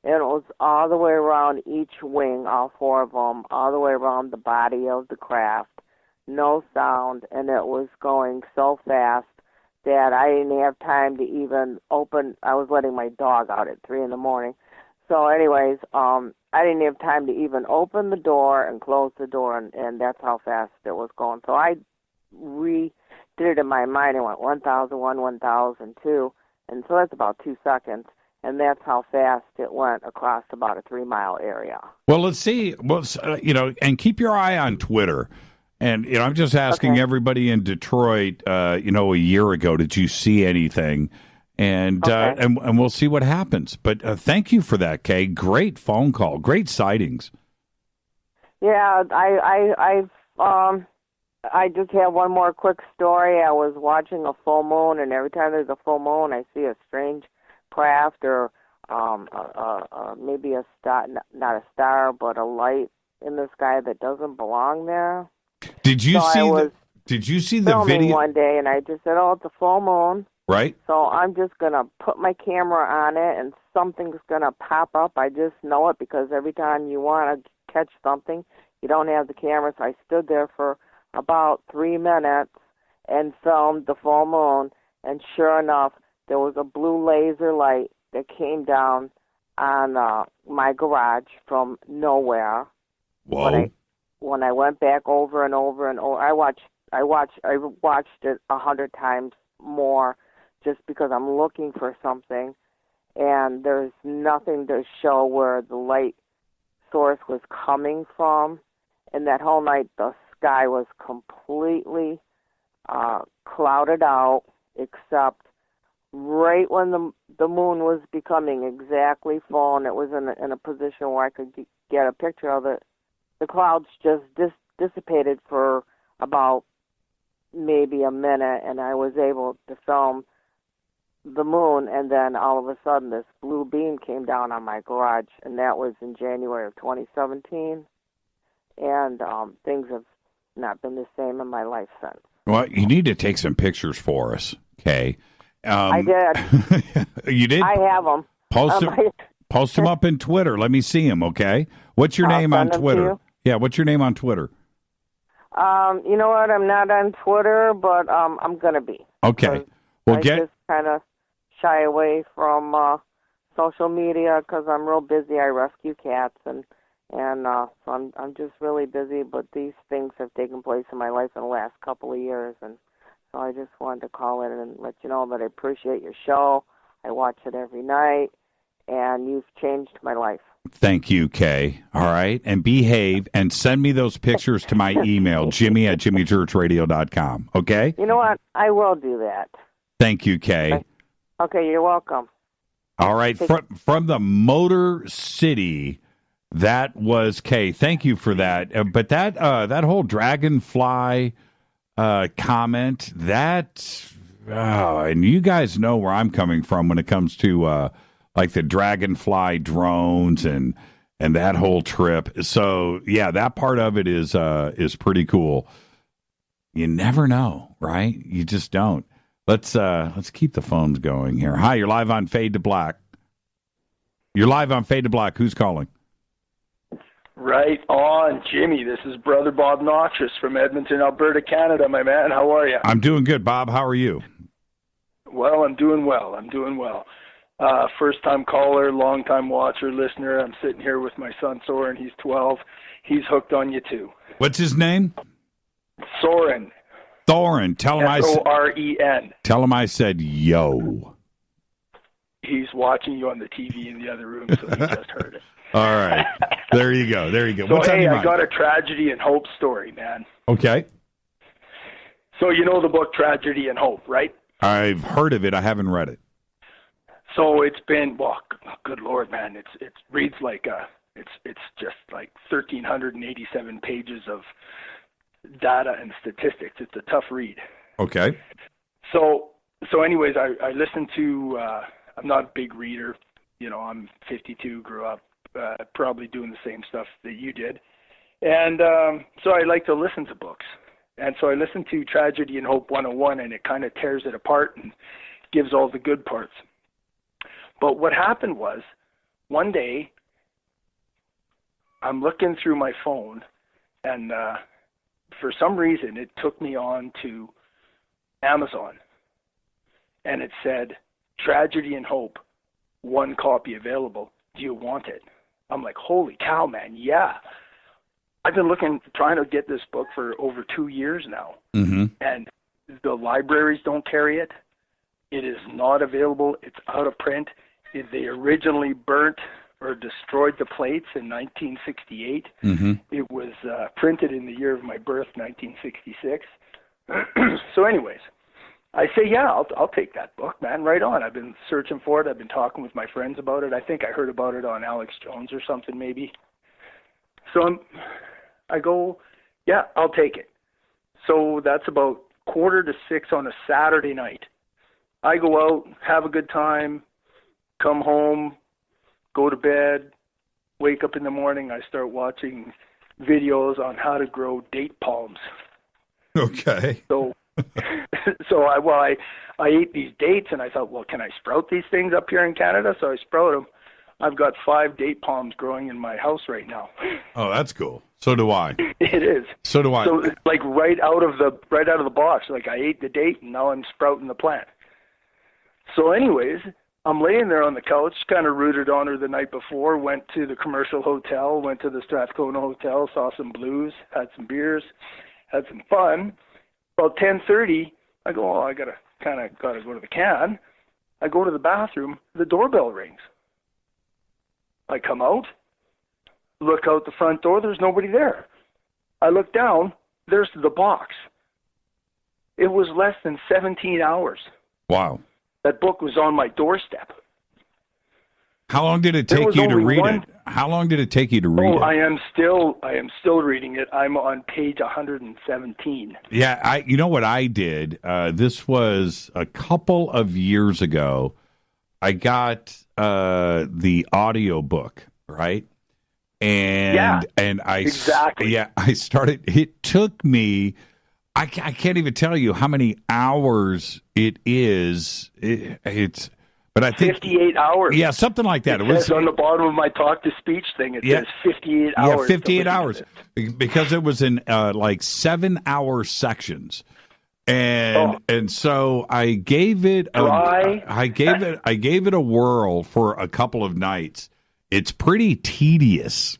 S8: And it was all the way around each wing, all 4 of them, all the way around the body of the craft. No sound, and it was going so fast that I didn't have time to even open. I was letting my dog out at 3 in the morning. So anyways, I didn't have time to even open the door and close the door, and that's how fast it was going. So I redid it in my mind. I went 1,001, 1,002, and so that's about 2 seconds. And that's how fast it went across about a 3-mile area.
S6: Well, let's see. Well, and keep your eye on Twitter. And I'm just asking everybody in Detroit. A year ago, did you see anything? And and we'll see what happens. But thank you for that, Kay. Great phone call. Great sightings.
S8: Yeah, I just have one more quick story. I was watching a full moon, and every time there's a full moon, I see a strange craft or maybe a star, not a star, but a light in the sky that doesn't belong there.
S6: Did you see the video
S8: one day? And I just said, "Oh, it's a full moon."
S6: Right.
S8: So I'm just going to put my camera on it, and something's going to pop up. I just know it because every time you want to catch something, you don't have the camera. So I stood there for about 3 minutes and filmed the full moon, and sure enough, there was a blue laser light that came down on my garage from nowhere.
S6: Whoa.
S8: When I went back over and over and over, I watched it 100 times more, just because I'm looking for something, and there's nothing to show where the light source was coming from. And that whole night, the sky was completely clouded out, except right when the moon was becoming exactly full, and it was in a position where I could get a picture of it. The clouds just dissipated for about maybe a minute, and I was able to film the moon, and then all of a sudden this blue beam came down on my garage, and that was in January of 2017, and things have not been the same in my life since.
S6: Well, you need to take some pictures for us, Kay.
S8: I did.
S6: You did?
S8: I have them.
S6: Post them up in Twitter. Let me see them, okay? What's your name on Twitter? Yeah, what's your name on Twitter?
S8: You know what? I'm not on Twitter, but I'm going to be.
S6: Okay. Well,
S8: I just kind of shy away from social media because I'm real busy. I rescue cats, and so I'm just really busy. But these things have taken place in my life in the last couple of years, and so I just wanted to call in and let you know that I appreciate your show. I watch it every night, and you've changed my life.
S6: Thank you, Kay. All right. And behave and send me those pictures to my email, jimmy@jimmychurchradio.com. Okay?
S8: You know what? I will do that.
S6: Thank you, Kay.
S8: Okay, you're welcome.
S6: All right. From the Motor City, that was Kay. Thank you for that. But that whole dragonfly comment, and you guys know where I'm coming from when it comes to like the dragonfly drones and that whole trip. So yeah, that part of it is pretty cool. You never know, right? You just don't. Let's keep the phones going here. Hi, you're live on Fade to Black. You're live on Fade to Black. Who's calling?
S9: Right on, Jimmy. This is Brother Bob Noxious from Edmonton, Alberta, Canada, my man. How are you?
S6: I'm doing good, Bob. How are you?
S9: Well, I'm doing well. First-time caller, long-time watcher, listener. I'm sitting here with my son, Soren. He's 12. He's hooked on you, too.
S6: What's his name?
S9: Soren.
S6: Thorin. Tell him
S9: Soren.
S6: Tell him I said yo.
S9: He's watching you on the TV in the other room, so he just heard it.
S6: All right. There you go.
S9: So,
S6: What's on your mind?
S9: I got a tragedy and hope story, man.
S6: Okay.
S9: So you know the book Tragedy and Hope, right?
S6: I've heard of it. I haven't read it.
S9: So it's been, good Lord, man, it reads like it's just like 1,387 pages of data and statistics. It's a tough read.
S6: Okay.
S9: So anyways, I listened to. I'm not a big reader. You know, I'm 52, grew up probably doing the same stuff that you did, and so I like to listen to books. And so I listened to Tragedy and Hope 101, and it kind of tears it apart and gives all the good parts. But what happened was, one day, I'm looking through my phone, and for some reason, it took me on to Amazon. And it said, Tragedy and Hope, 1 copy available. Do you want it? I'm like, holy cow, man, yeah. I've been trying to get this book for over 2 years now.
S6: Mm-hmm.
S9: And the libraries don't carry it. It is not available. It's out of print. They originally burnt or destroyed the plates in 1968.
S6: Mm-hmm.
S9: It was printed in the year of my birth, 1966. So anyways, I say, yeah, I'll take that book, man, right on. I've been searching for it. I've been talking with my friends about it. I think I heard about it on Alex Jones or something maybe. So I go, yeah, I'll take it. So that's about 5:45 on a Saturday night. I go out, have a good time, come home, go to bed, wake up in the morning, I start watching videos on how to grow date palms.
S6: Okay.
S9: So I ate these dates, and I thought, well, can I sprout these things up here in Canada? So I sprout them. I've got 5 date palms growing in my house right now.
S6: Oh, that's cool. So do I.
S9: It is.
S6: So do I.
S9: So it's like right out of the box. Like I ate the date, and now I'm sprouting the plant. So anyways, I'm laying there on the couch, kind of rooted on her the night before, went to the commercial hotel, went to the Strathcona Hotel, saw some blues, had some beers, had some fun. About 10:30, I go, I gotta go to the can. I go to the bathroom, the doorbell rings. I come out, look out the front door, there's nobody there. I look down, there's the box. It was less than 17 hours.
S6: Wow.
S9: That book was on my doorstep.
S6: How long did it take you to read it? How long did it take you to read it?
S9: I am still reading it. I'm on page 117.
S6: Yeah, you know what I did? This was a couple of years ago. I got the audio book, right? And I started. It took me. I can't even tell you how many hours it is. But I think
S9: 58 hours.
S6: Yeah, something like that.
S9: It says on the bottom of my talk-to-speech thing, it says 58 hours.
S6: Yeah, 58 hours. Because it was in like 7-hour sections. And so I gave it I gave it a whirl for a couple of nights. It's pretty tedious.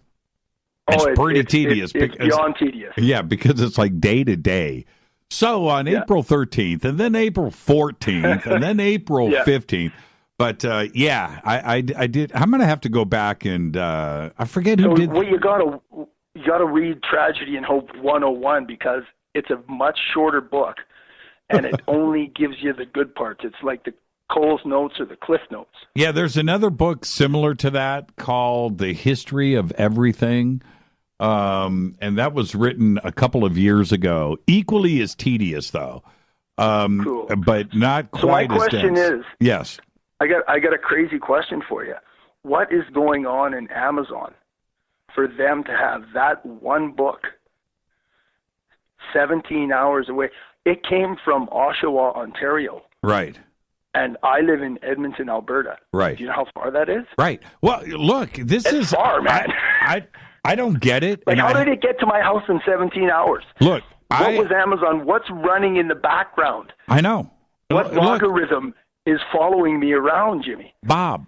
S6: It's pretty tedious.
S9: It's beyond tedious.
S6: Yeah, because it's like day to day. So on April 13th, and then April 14th, and then April 15th, But yeah, I did. I'm going to have to go back and I forget who did.
S9: Well, you gotta read Tragedy and Hope 101 because it's a much shorter book, and it only gives you the good parts. It's like the Cole's Notes or the Cliff Notes.
S6: Yeah, there's another book similar to that called The History of Everything. And that was written a couple of years ago. Equally as tedious, though.
S9: Cool.
S6: But not quite as dense.
S9: So my question is,
S6: yes,
S9: I got a crazy question for you. What is going on in Amazon for them to have that one book 17 hours away? It came from Oshawa, Ontario.
S6: Right.
S9: And I live in Edmonton, Alberta.
S6: Right.
S9: Do you know how far that is?
S6: Right. Well, look, this is
S9: far, man.
S6: I don't get it.
S9: Like, how did it get to my house in 17 hours?
S6: Look,
S9: what was Amazon? What's running in the background?
S6: I know.
S9: What logarithm is following me around, Jimmy?
S6: Bob.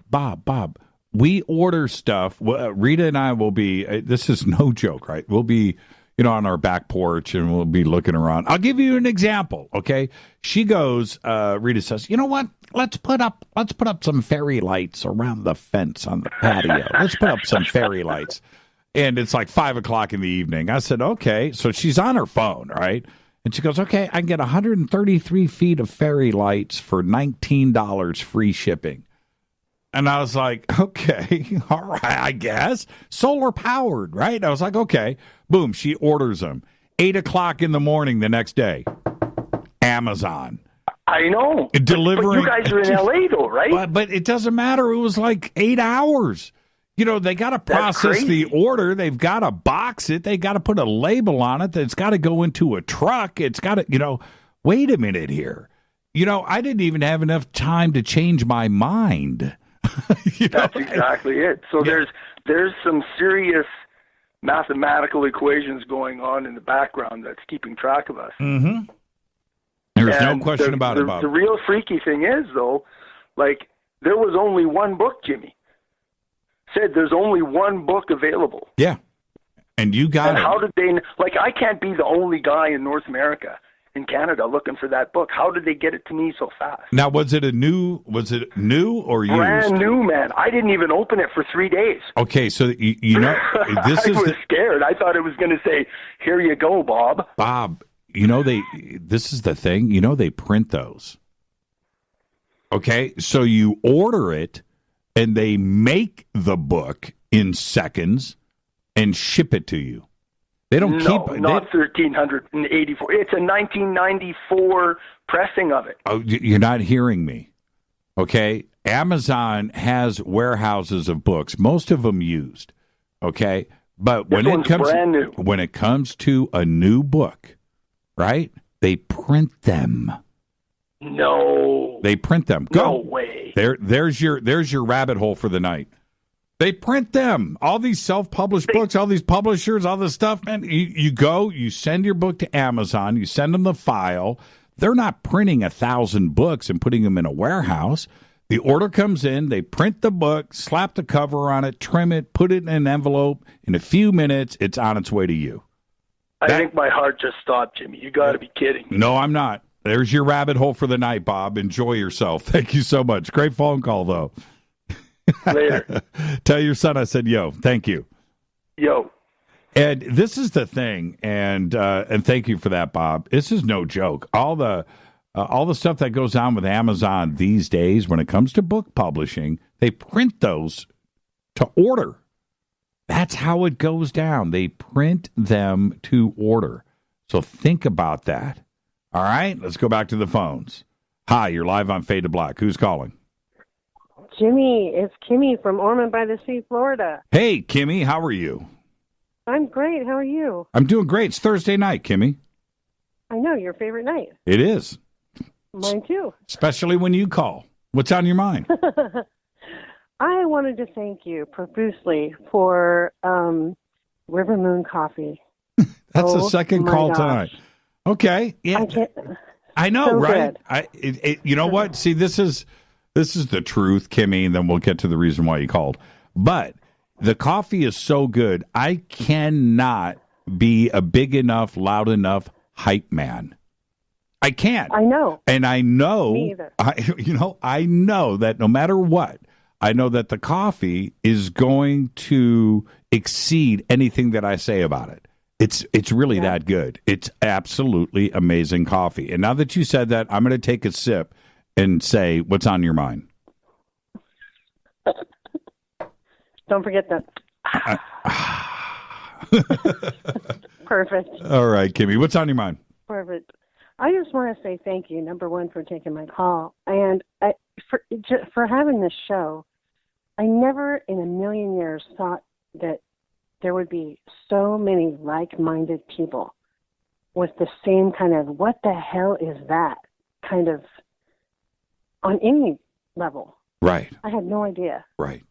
S6: We order stuff. Rita and I will be. This is no joke, right? We'll be, on our back porch and we'll be looking around. I'll give you an example. Okay, she goes. Rita says, "You know what? Let's put up some fairy lights around the fence on the patio. Let's put up some fairy lights." And it's like 5:00 in the evening. I said, "Okay." So she's on her phone, right? And she goes, "Okay, I can get 133 feet of fairy lights for $19 free shipping." And I was like, "Okay, all right, I guess. Solar powered, right?" I was like, "Okay." Boom, she orders them. 8:00 in the morning the next day. Amazon.
S9: I know.
S6: Delivering.
S9: But you guys are in LA though, right?
S6: But it doesn't matter. It was like 8 hours. They got to process the order. They've got to box it. They got to put a label on it. It's got to go into a truck. It's got to, wait a minute here. I didn't even have enough time to change my mind.
S9: That's exactly it. So there's some serious mathematical equations going on in the background that's keeping track of us.
S6: Mm-hmm. There's no question about it, Bob.
S9: The real freaky thing is, though, like, there was only one book, Jimmy. Said there's only one book available.
S6: Yeah. And you got it.
S9: How did they, I can't be the only guy in North America, in Canada, looking for that book. How did they get it to me so fast?
S6: Now, was it new or used?
S9: Brand new, man. I didn't even open it for 3 days.
S6: Okay, so this
S9: I was scared. I thought it was going to say, "Here you go, Bob."
S6: Bob, this is the thing. They print those. Okay, so you order it, and they make the book in seconds and ship it to you. They don't keep it.
S9: Not 1384. It's a 1994 pressing of it.
S6: Oh, you're not hearing me. Okay, Amazon has warehouses of books, most of them used. Okay, but when it comes to a new book, right? They print them.
S9: No.
S6: They print them. Go.
S9: No way.
S6: There's your rabbit hole for the night. They print them. All these self-published books, all these publishers, all this stuff, man. You send your book to Amazon, you send them the file. They're not printing 1,000 books and putting them in a warehouse. The order comes in, they print the book, slap the cover on it, trim it, put it in an envelope. In a few minutes, it's on its way to you.
S9: I think my heart just stopped, Jimmy. You got to be kidding me.
S6: No, I'm not. There's your rabbit hole for the night, Bob. Enjoy yourself. Thank you so much. Great phone call, though.
S9: Later.
S6: Tell your son I said, yo, thank you.
S9: Yo.
S6: And this is the thing, and thank you for that, Bob. This is no joke. All the stuff that goes on with Amazon these days when it comes to book publishing, they print those to order. That's how it goes down. They print them to order. So think about that. All right, let's go back to the phones. Hi, you're live on Fade to Black. Who's calling?
S10: Jimmy, it's Kimmy from Ormond by the Sea, Florida.
S6: Hey, Kimmy, how are you?
S10: I'm great. How are you?
S6: I'm doing great. It's Thursday night, Kimmy.
S10: I know, your favorite night.
S6: It is.
S10: Mine too.
S6: Especially when you call. What's on your mind?
S10: I wanted to thank you profusely for River Moon Coffee.
S6: That's the second call tonight. Okay. Yeah. I know,
S10: so
S6: right? You know what? See, this is the truth, Kimmy, and then we'll get to the reason why you called. But the coffee is so good, I cannot be a big enough, loud enough hype man. I can't.
S10: I know.
S6: And I know,
S10: Me either.
S6: I know that no matter what, I know that the coffee is going to exceed anything that I say about it. It's really that good. It's absolutely amazing coffee. And now that you said that, I'm going to take a sip and say, what's on your mind?
S10: Don't forget that. Perfect.
S6: All right, Kimmy, what's on your mind?
S10: Perfect. I just want to say thank you, number one, for taking my call, and for having this show. I never in a million years thought that there would be so many like-minded people with the same kind of, what the hell is that, kind of, on any level.
S6: Right.
S10: I had no idea.
S6: Right.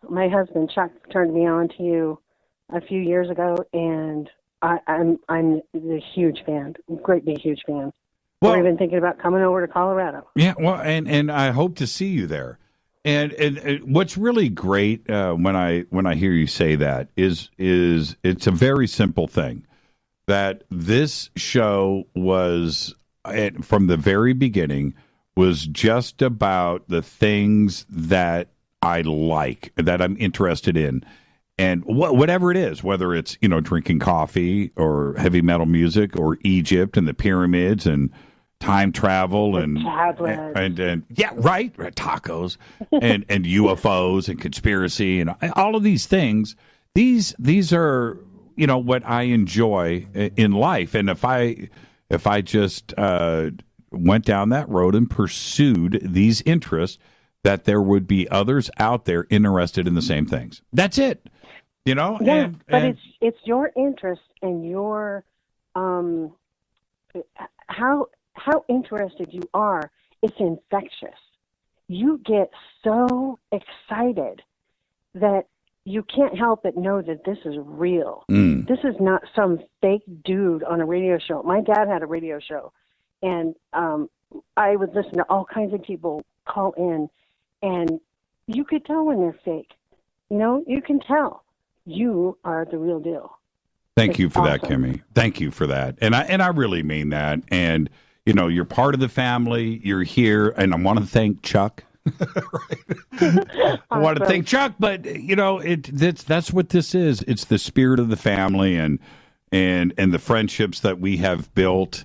S10: My husband, Chuck, turned me on to you a few years ago, and I'm a huge fan, great big huge fan.
S6: Well,
S10: we're even thinking about coming over to Colorado.
S6: Yeah, well, and I hope to see you there. And what's really great when I hear you say that is it's a very simple thing, that this show was from the very beginning was just about the things that I like, that I'm interested in. And whatever it is, whether it's, drinking coffee or heavy metal music or Egypt and the pyramids and time travel and yeah, right, tacos and UFOs and conspiracy and all of these things. These are, what I enjoy in life. And if I just went down that road and pursued these interests, that there would be others out there interested in the same things. That's it.
S10: Yeah, but it's your interest and your how interested you are. It's infectious. You get so excited that you can't help but know that this is real. This is not some fake dude on a radio show. My dad had a radio show, and I would listen to all kinds of people call in, and you could tell when they're fake. You can tell. You are the real deal.
S6: Thank you for that, Kimmy. Thank you for that. And I really mean that. And, you're part of the family. You're here. And I want to thank Chuck. I want to thank Chuck. But, that's what this is. It's the spirit of the family and the friendships that we have built.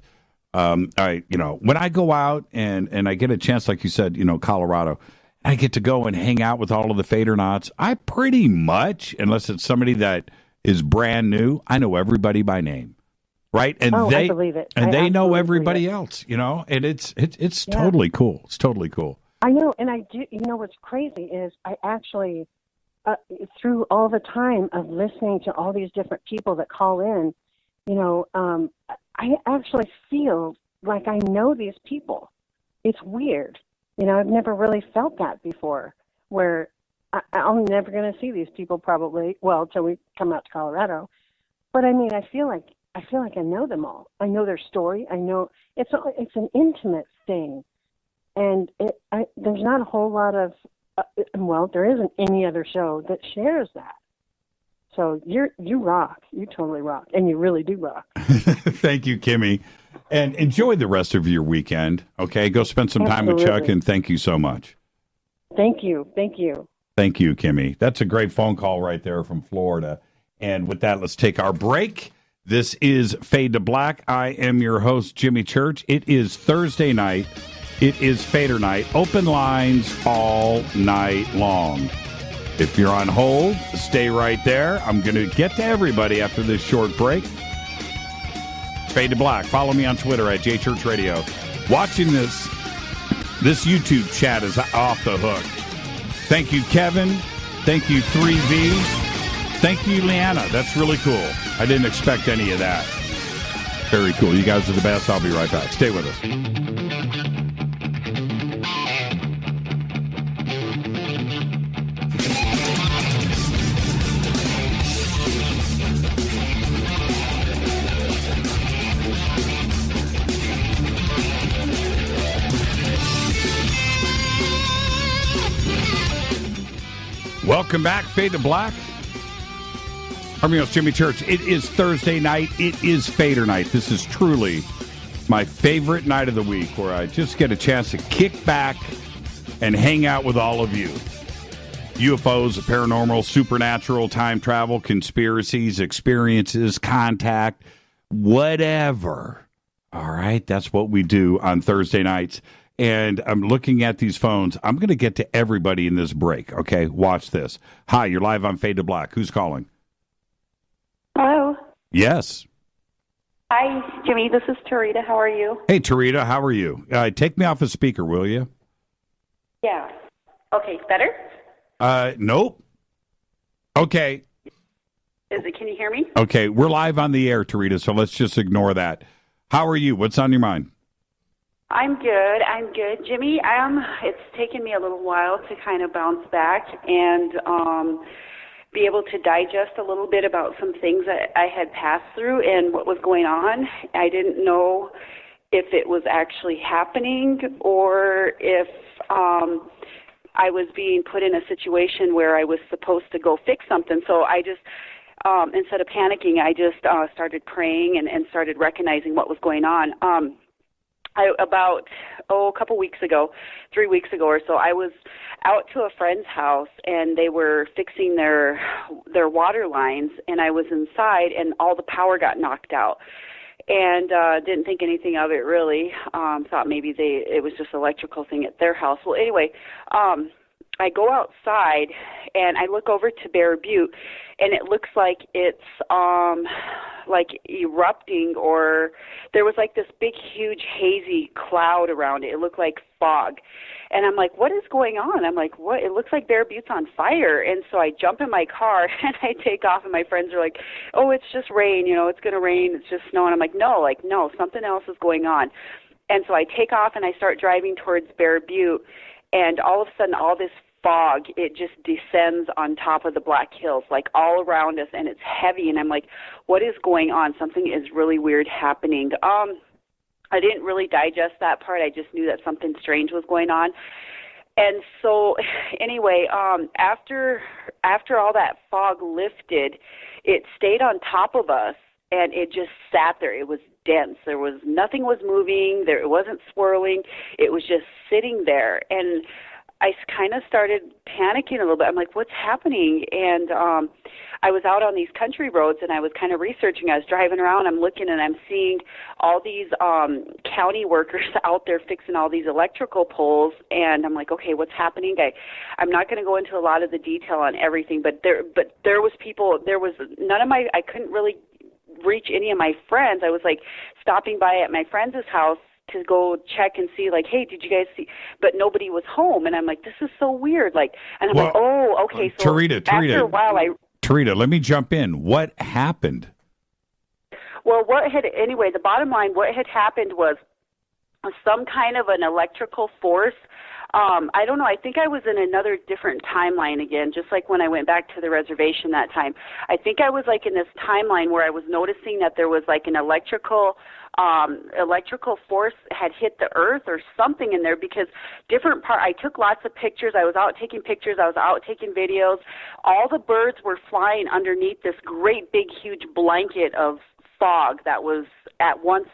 S6: When I go out and I get a chance, like you said, Colorado, I get to go and hang out with all of the Fadernauts. I pretty much, unless it's somebody that is brand new, I know everybody by name, right? And
S10: I believe it.
S6: And they know everybody else, and it's totally cool. It's totally cool.
S10: I know, and I do. What's crazy is I actually, through all the time of listening to all these different people that call in, I actually feel like I know these people. It's weird. I've never really felt that before, where I'm never going to see these people probably, till we come out to Colorado. But I mean, I feel like I know them all. I know their story. I know it's an intimate thing, and there's not a whole lot of, there isn't any other show that shares that. So you rock. You totally rock, and you really do rock.
S6: Thank you, Kimmy. And enjoy the rest of your weekend, okay? Go spend some time with Chuck, and thank you so much.
S10: Thank you. Thank you.
S6: Thank you, Kimmy. That's a great phone call right there from Florida. And with that, let's take our break. This is Fade to Black. I am your host, Jimmy Church. It is Thursday night. It is Fadernight. Open lines all night long. If you're on hold, stay right there. I'm going to get to everybody after this short break. Fade to Black. Follow me on Twitter at JChurchRadio. Watching this YouTube chat is off the hook. Thank you, Kevin. Thank you, 3V. Thank you, Leanna. That's really cool. I didn't expect any of that. Very cool. You guys are the best. I'll be right back. Stay with us. Welcome back, Fade to Black. Armio's Jimmy Church. It is Thursday night. It is Fadernight. This is truly my favorite night of the week where I just get a chance to kick back and hang out with all of you. UFOs, paranormal, supernatural, time travel, conspiracies, experiences, contact, whatever. All right, that's what we do on Thursday nights. And I'm looking at these phones. I'm going to get to everybody in this break, okay? Watch this. Hi, you're live on Fade to Black. Who's calling?
S11: Hello.
S6: Yes.
S11: Hi, Jimmy. This is Terita. How are you?
S6: Hey, Terita. How are you? Take me off a speaker, will you?
S11: Yeah. Okay. Better?
S6: Nope. Okay.
S11: Can you hear me?
S6: Okay. We're live on the air, Terita, so let's just ignore that. How are you? What's on your mind?
S11: I'm good. Jimmy, it's taken me a little while to kind of bounce back and be able to digest a little bit about some things that I had passed through and what was going on. I didn't know if it was actually happening or if I was being put in a situation where I was supposed to go fix something. So I just, instead of panicking, I just started praying and started recognizing what was going on. A couple weeks ago, 3 weeks ago or so, I was out to a friend's house and they were fixing their water lines, and I was inside and all the power got knocked out. And didn't think anything of it really. Thought maybe it was just an electrical thing at their house. Well, anyway, I go outside and I look over to Bear Butte, and it looks like it's like erupting, or there was like this big, huge, hazy cloud around it. It looked like fog. And I'm like, what is going on? I'm like, what? It looks like Bear Butte's on fire. And so I jump in my car and I take off, and my friends are like, oh, it's just rain, it's going to rain, it's just snow. And I'm like, no, something else is going on. And so I take off and I start driving towards Bear Butte, and all of a sudden all this fog, it just descends on top of the Black Hills, like all around us, and it's heavy. And I'm like, what is going on? Something is really weird happening. I didn't really digest that part. I just knew that something strange was going on. And so anyway, after all that fog lifted, it stayed on top of us, and it just sat there. It was dense. Nothing was moving. It wasn't swirling. It was just sitting there. And I kind of started panicking a little bit. I'm like, what's happening? And I was out on these country roads, and I was kind of researching. I was driving around. I'm looking, and I'm seeing all these county workers out there fixing all these electrical poles. And I'm like, okay, what's happening? I'm not going to go into a lot of the detail on everything, but there was people. There was none of my. I couldn't really reach any of my friends. I was like stopping by at my friend's house to go check and see, like, hey, did you guys see? But nobody was home, and I'm like, this is so weird. Like, and I'm like, oh, okay. So after a while,
S6: Terita, let me jump in. What happened?
S11: Well, the bottom line, what had happened was some kind of an electrical force. I don't know. I think I was in another different timeline again, just like when I went back to the reservation that time. I think I was like in this timeline where I was noticing that there was like an electrical force had hit the earth or something in there, because I took lots of pictures. I was out taking pictures. I was out taking videos. All the birds were flying underneath this great big huge blanket of fog that was at once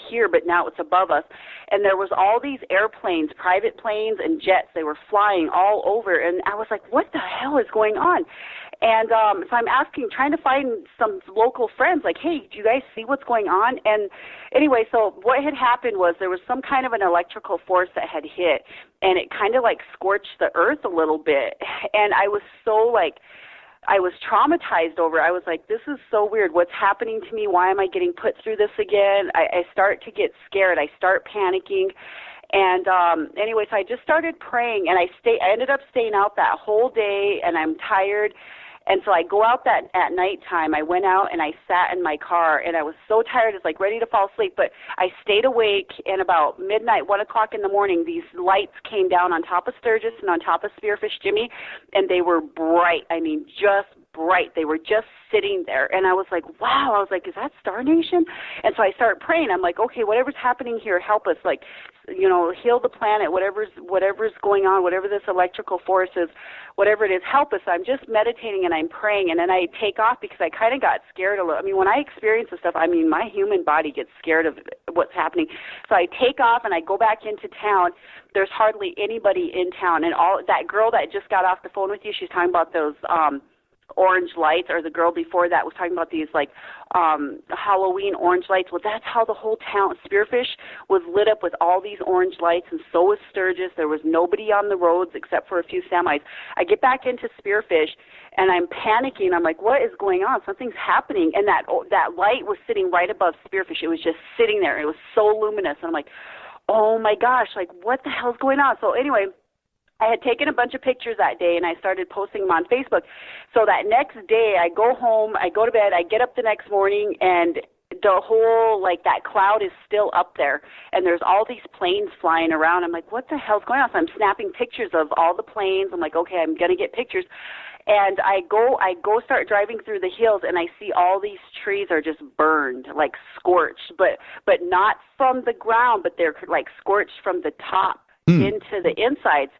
S11: here, but now it's above us. And there was all these airplanes, private planes and jets. They were flying all over, and I was like, what the hell is going on? And so I'm trying to find some local friends, like, hey, do you guys see what's going on? And anyway, so what had happened was there was some kind of an electrical force that had hit, and it kind of like scorched the earth a little bit. And I was I was traumatized over it. I was like, this is so weird. What's happening to me? Why am I getting put through this again? I start to get scared. I start panicking. And anyway, so I just started praying, and I ended up staying out that whole day, and I'm tired. And so I go out at nighttime. I went out and I sat in my car, and I was so tired, it's like ready to fall asleep. But I stayed awake, and about midnight, 1 o'clock in the morning, these lights came down on top of Sturgis and on top of Spearfish Jimmy, and they were bright. I mean, just bright. They were just sitting there. And I was like, wow. I was like, is that Star Nation? And so I started praying. I'm like, okay, whatever's happening here, help us. Like, you know, heal the planet, whatever's going on, whatever this electrical force is, whatever it is, help us. I'm just meditating and I'm praying, and then I take off because I kind of got scared a little. I mean, when I experience this stuff, I mean, my human body gets scared of what's happening. So I take off and I go back into town. There's hardly anybody in town, and all that girl that just got off the phone with you, she's talking about those orange lights, or the girl before that was talking about these like Halloween orange lights. Well, that's how the whole town, Spearfish, was lit up with all these orange lights, and so was Sturgis. There was nobody on the roads except for a few semis. I get back into Spearfish, and I'm panicking. I'm like, what is going on? Something's happening. And that light was sitting right above Spearfish. It was just sitting there. It was so luminous. And I'm like, oh my gosh, like what the hell's going on? So anyway, I had taken a bunch of pictures that day, and I started posting them on Facebook. So that next day, I go home, I go to bed, I get up the next morning, and the whole, like, that cloud is still up there, and there's all these planes flying around. I'm like, what the hell's going on? So I'm snapping pictures of all the planes. I'm like, okay, I'm going to get pictures. And I go start driving through the hills, and I see all these trees are just burned, like scorched, but not from the ground, but they're like scorched from the top into the insides.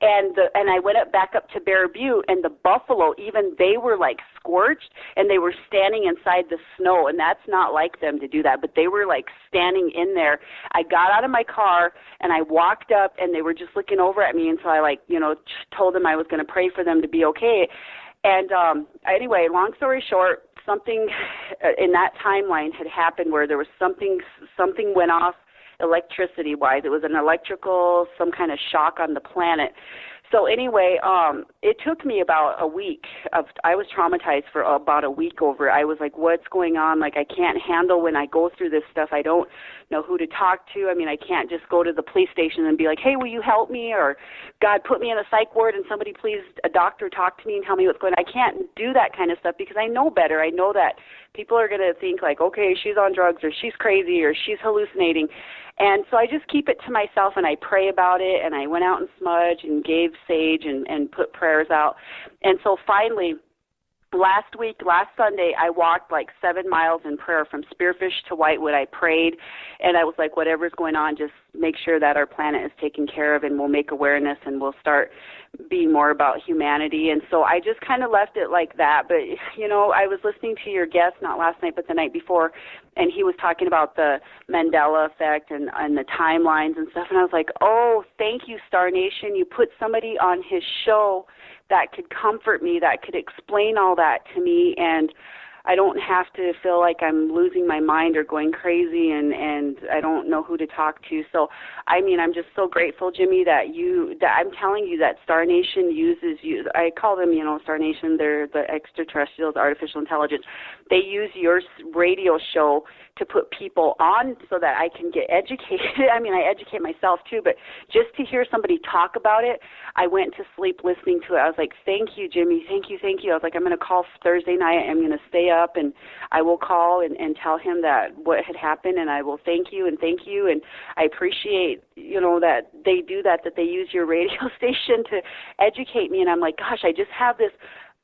S11: And I went back up to Bear Butte, and the buffalo, even they were like scorched, and they were standing inside the snow, and that's not like them to do that, but they were like standing in there. I got out of my car, and I walked up, and they were just looking over at me, and so I told them I was going to pray for them to be okay. And anyway, long story short, something in that timeline had happened where there was something went off electricity-wise. It was an electrical, some kind of shock on the planet. So anyway, it took me about a week I was traumatized for about a week over it. I was like, what's going on? Like, I can't handle when I go through this stuff. I don't know who to talk to. I mean, I can't just go to the police station and be like, hey, will you help me? Or, God, put me in a psych ward and somebody please, a doctor, talk to me and tell me what's going on. I can't do that kind of stuff because I know better. I know that people are going to think like, okay, she's on drugs, or she's crazy, or she's hallucinating. And so I just keep it to myself, and I pray about it, and I went out and smudged and gave sage and put prayers out. And so finally, last Sunday, I walked like 7 miles in prayer from Spearfish to Whitewood. I prayed, and I was like, whatever's going on, just make sure that our planet is taken care of, and we'll make awareness, and we'll start being more about humanity. And so I just kind of left it like that. But, you know, I was listening to your guest, not last night, but the night before, and he was talking about the Mandela effect and the timelines and stuff. And I was like, oh, thank you, Star Nation. You put somebody on his show that could comfort me, that could explain all that to me, and I don't have to feel like I'm losing my mind or going crazy and I don't know who to talk to. So, I mean, I'm just so grateful, Jimmy, that I'm telling you that Star Nation uses you. I call them, Star Nation, they're the extraterrestrials, artificial intelligence. They use your radio show to put people on so that I can get educated. I mean, I educate myself too, but just to hear somebody talk about it, I went to sleep listening to it. I was like, thank you, Jimmy, thank you. I was like, I'm going to call Thursday night. I'm going to stay up, and I will call and tell him that what had happened, and I will thank you, and I appreciate, that they do that they use your radio station to educate me. And I'm like, gosh, I just have this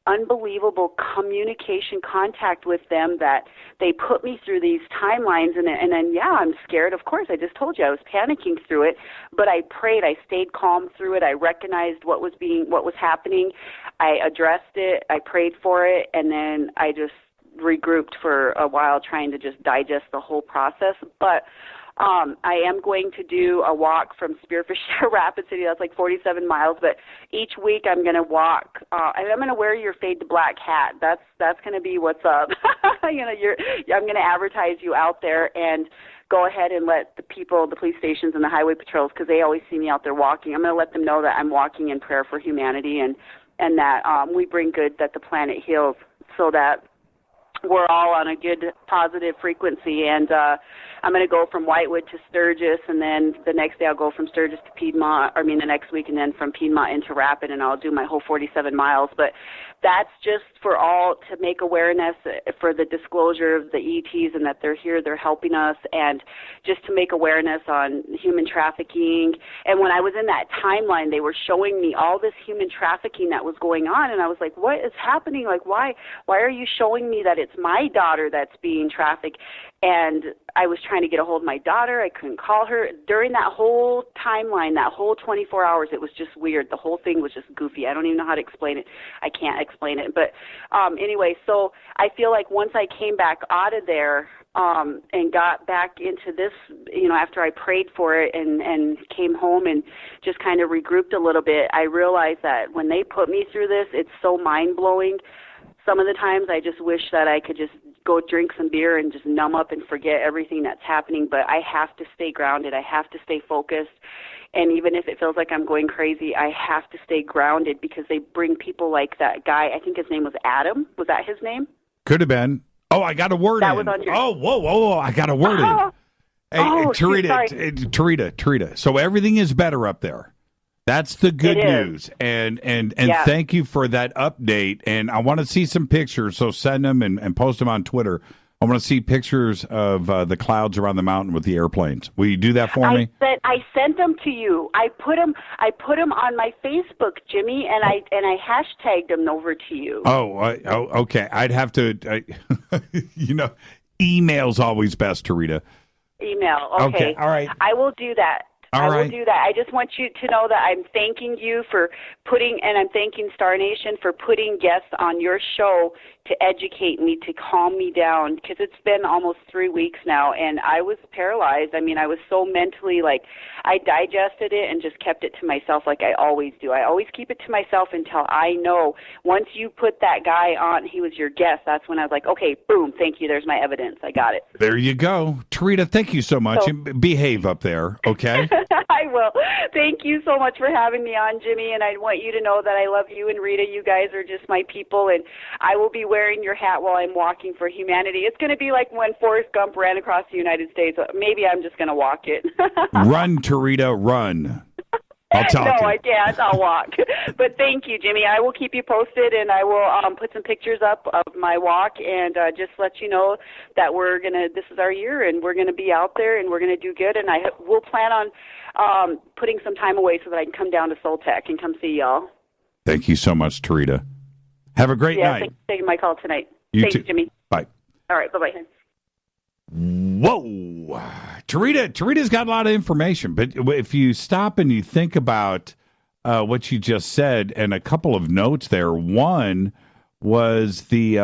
S11: unbelievable communication contact with them that they put me through these timelines, and then I'm scared, of course. I just told you I was panicking through it, but I prayed, I stayed calm through it. I recognized what was happening. I addressed it, I prayed for it, and then I just regrouped for a while trying to just digest the whole process. But I am going to do a walk from Spearfish to Rapid City. That's like 47 miles. But each week I'm going to walk. And I'm going to wear your Fade to Black hat. That's going to be what's up. I'm going to advertise you out there and go ahead and let the people, the police stations and the highway patrols, because they always see me out there walking. I'm going to let them know that I'm walking in prayer for humanity and that we bring good, that the planet heals, so that we're all on a good positive frequency, and I'm going to go from Whitewood to Sturgis, and then the next day I'll go from Sturgis to Piedmont, the next week, and then from Piedmont into Rapid, and I'll do my whole 47 miles. But that's just for all to make awareness for the disclosure of the ETs and that they're here, they're helping us, and just to make awareness on human trafficking. And when I was in that timeline, they were showing me all this human trafficking that was going on, and I was like, what is happening? Like, why are you showing me that it's my daughter that's being trafficked? And I was trying to get a hold of my daughter. I couldn't call her. During that whole timeline, that whole 24 hours, it was just weird. The whole thing was just goofy. I don't even know how to explain it. I can't explain it. But anyway, so I feel like once I came back out of there and got back into this, after I prayed for it and came home and just kind of regrouped a little bit, I realized that when they put me through this, it's so mind-blowing. Some of the times I just wish that I could just go drink some beer and just numb up and forget everything that's happening, but I have to stay grounded. I have to stay focused. And even if it feels like I'm going crazy, I have to stay grounded because they bring people like that guy. I think his name was Adam. Was that his name?
S6: Could have been. Oh, I got a word
S11: that
S6: in.
S11: Was on your...
S6: Oh, whoa. I got a word in. Hey, Terita. So everything is better up there. That's the good news, and yeah. Thank you for that update. And I want to see some pictures, so send them and post them on Twitter. I want to see pictures of the clouds around the mountain with the airplanes. Will you do that for me?
S11: I sent them to you. I put them on my Facebook, Jimmy, and I hashtagged them over to you.
S6: Okay. I'd have to. Email's always best, Terita.
S11: Email. Okay.
S6: All right.
S11: I will do that. I will do that. I just want you to know that I'm thanking you for and I'm thanking Star Nation for putting guests on your show to educate me, to calm me down, because it's been almost 3 weeks now, and I was paralyzed. I was so mentally, I digested it and just kept it to myself like I always do. I always keep it to myself until I know. Once you put that guy on, he was your guest, that's when I was like, okay, boom, thank you, there's my evidence. I got it.
S6: There you go. Terita, thank you so much. Behave up there, okay?
S11: I will. Thank you so much for having me on, Jimmy, and I want you to know that I love you and Rita. You guys are just my people, and I will be wearing your hat while I'm walking for humanity. It's going to be like when Forrest Gump ran across the United States. Maybe I'm just going to walk it.
S6: Run, Terita, run. I'll talk to you.
S11: No, I can't. I'll walk. But thank you, Jimmy. I will keep you posted, and I will put some pictures up of my walk and just let you know that this is our year, and we're going to be out there, and we're going to do good, and we'll plan on putting some time away so that I can come down to Soltech and come see y'all. Thank
S6: you so much, Terita. Have a great night.
S11: Thanks for taking my call tonight.
S6: Thanks,
S11: Jimmy.
S6: Bye.
S11: All right, bye-bye.
S6: Whoa. Terita's got a lot of information, but if you stop and you think about what you just said, and a couple of notes there. One was the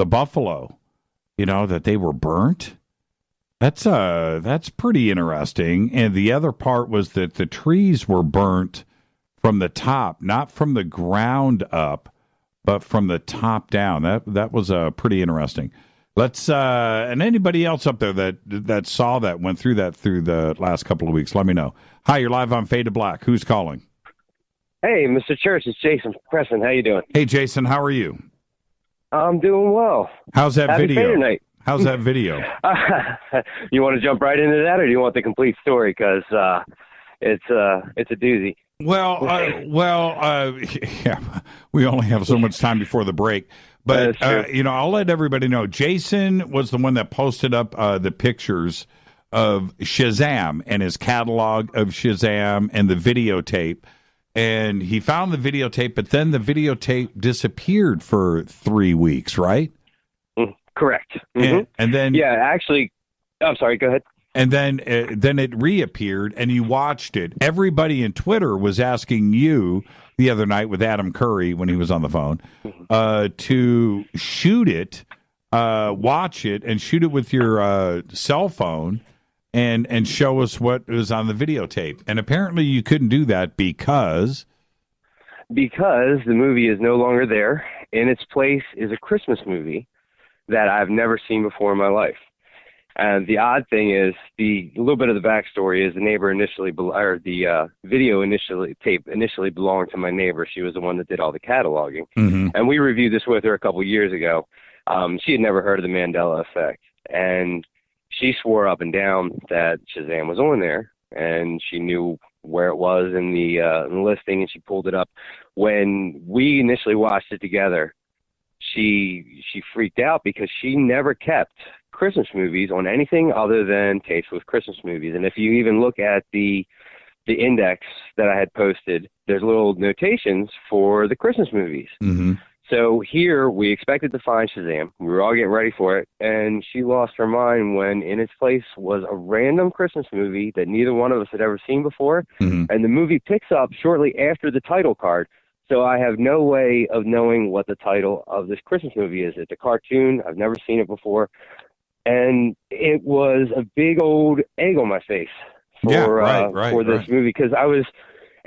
S6: buffalo, that they were burnt. That's pretty interesting. And the other part was that the trees were burnt from the top, not from the ground up, but from the top down. That was pretty interesting. Let's and anybody else up there that saw that, went through that through the last couple of weeks, let me know. Hi, you're live on Fade to Black. Who's calling?
S12: Hey, Mr. Church, it's Jason Preston. How you doing?
S6: Hey, Jason, how are you?
S12: I'm doing well.
S6: How's that
S12: Happy
S6: video?
S12: Fadernight.
S6: How's that video?
S12: You want to jump right into that, or do you want the complete story? Because it's a doozy.
S6: Well, yeah, we only have so much time before the break. But, I'll let everybody know. Jason was the one that posted up the pictures of Shazam and his catalog of Shazam and the videotape. And he found the videotape, but then the videotape disappeared for 3 weeks, right?
S12: Correct. Mm-hmm.
S6: And then...
S12: Yeah, actually... I'm sorry, go ahead.
S6: And then it reappeared, and you watched it. Everybody in Twitter was asking you the other night with Adam Curry when he was on the phone to shoot it, watch it, and shoot it with your cell phone and show us what was on the videotape. And apparently you couldn't do that because
S12: the movie is no longer there. In its place is a Christmas movie that I've never seen before in my life. And the odd thing is, a little bit of the backstory is the neighbor tape initially belonged to my neighbor. She was the one that did all the cataloging.
S6: Mm-hmm.
S12: And we reviewed this with her a couple years ago. She had never heard of the Mandela effect. And she swore up and down that Shazam was on there, and she knew where it was in the listing, and she pulled it up. When we initially watched it together, she freaked out because she never kept Christmas movies on anything other than tapes with Christmas movies. And if you even look at the index that I had posted, there's little notations for the Christmas movies.
S6: Mm-hmm.
S12: So here we expected to find Shazam. We were all getting ready for it, and she lost her mind when in its place was a random Christmas movie that neither one of us had ever seen before.
S6: Mm-hmm.
S12: And the movie picks up shortly after the title card. So I have no way of knowing what the title of this Christmas movie is. It's a cartoon. I've never seen it before. And it was a big old egg on my face for this movie, because I was...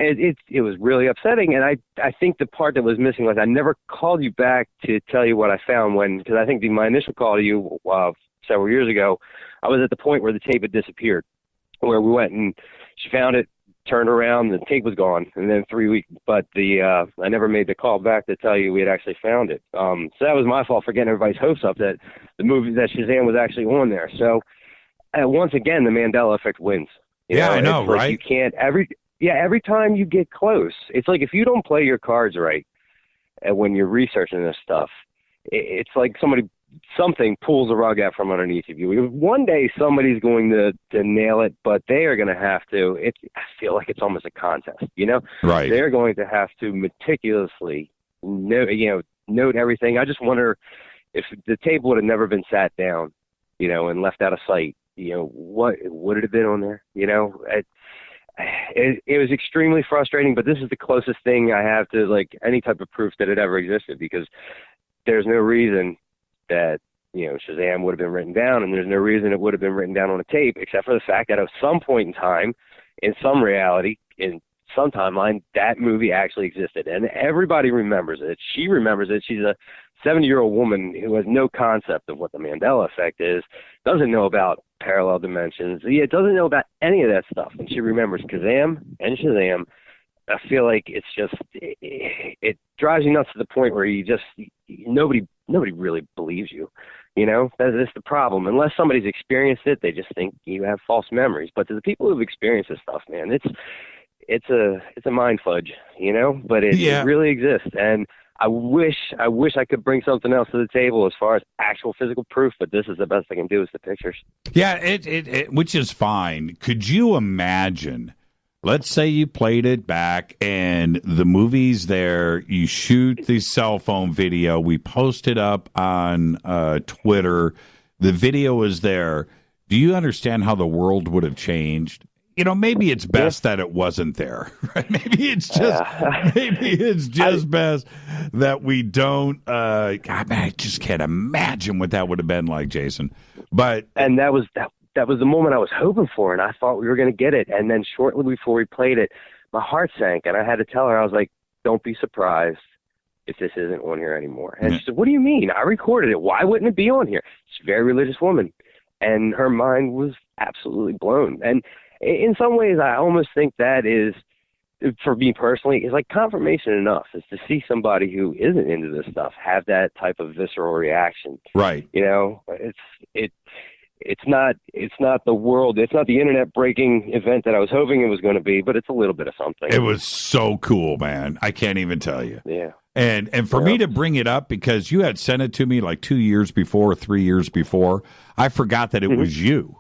S12: It was really upsetting, and I think the part that was missing was I never called you back to tell you what I found because I think my initial call to you several years ago, I was at the point where the tape had disappeared, where we went and she found it, turned around, the tape was gone, and then 3 weeks, but I never made the call back to tell you we had actually found it. So that was my fault for getting everybody's hopes up that the movie, that Shazam was actually on there. So once again, the Mandela effect wins.
S6: I know,
S12: like
S6: right?
S12: You can't every time you get close, it's like if you don't play your cards right when you're researching this stuff, it's like something pulls the rug out from underneath of you. One day somebody's going to nail it, but they are going to have to. I feel like it's almost a contest,
S6: Right.
S12: They're going to have to meticulously note everything. I just wonder if the tape would have never been sat down, and left out of sight. What would it have been on there? It was extremely frustrating, but this is the closest thing I have to like any type of proof that it ever existed, because there's no reason that Shazam would have been written down, and there's no reason it would have been written down on a tape, except for the fact that at some point in time, in some reality, in some timeline, that movie actually existed, and everybody remembers it. She remembers it. She's a 70-year-old woman who has no concept of what the Mandela effect is, doesn't know about parallel dimensions, doesn't know about any of that stuff, and she remembers Kazam and Shazam. I feel like it's just it drives you nuts to the point where nobody really believes you. That's the problem. Unless somebody's experienced it, they just think you have false memories. But to the people who've experienced this stuff, man, it's a mind fudge, But it really exists, and I wish I could bring something else to the table as far as actual physical proof, but this is the best I can do is the pictures.
S6: Yeah, it which is fine. Could you imagine? Let's say you played it back and the movie's there. You shoot the cell phone video. We post it up on Twitter. The video is there. Do you understand how the world would have changed? Maybe it's best that it wasn't there. Right? Maybe it's just best that we don't. God, man, I just can't imagine what that would have been like, Jason.
S12: And that was the moment I was hoping for, and I thought we were going to get it. And then shortly before we played it, my heart sank, and I had to tell her, I was like, "Don't be surprised if this isn't on here anymore." And she said, "What do you mean? I recorded it. Why wouldn't it be on here?" She's a very religious woman, and her mind was absolutely blown. And in some ways, I almost think that is, for me personally, is like confirmation enough, is to see somebody who isn't into this stuff have that type of visceral reaction.
S6: Right.
S12: It's not the world, it's not the internet breaking event that I was hoping it was going to be, but it's a little bit of something.
S6: It was so cool, man. I can't even tell you.
S12: Yeah.
S6: And for me to bring it up, because you had sent it to me like 2 years before, 3 years before, I forgot that it was you.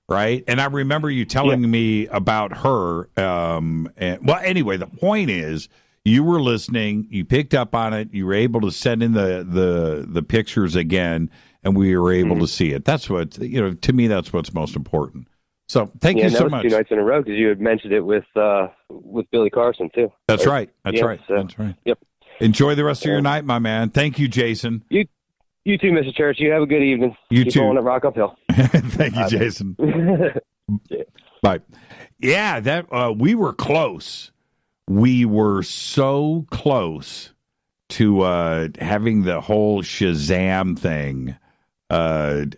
S6: Right. And I remember you telling me about her. Anyway, the point is you were listening, you picked up on it, you were able to send in the pictures again, and we were able to see it. That's what, to me, that's what's most important. So thank you so much.
S12: 2 nights in a row, because you had mentioned it with Billy Carson, too.
S6: That's right. That's right.
S12: So,
S6: that's right.
S12: Yep.
S6: Enjoy the rest of your night, my man. Thank you, Jason.
S12: You too, Mr. Church. You have a good evening.
S6: Keep
S12: too. Keep rock uphill.
S6: Thank you, Jason. Bye. Yeah, that we were close. We were so close to having the whole Shazam thing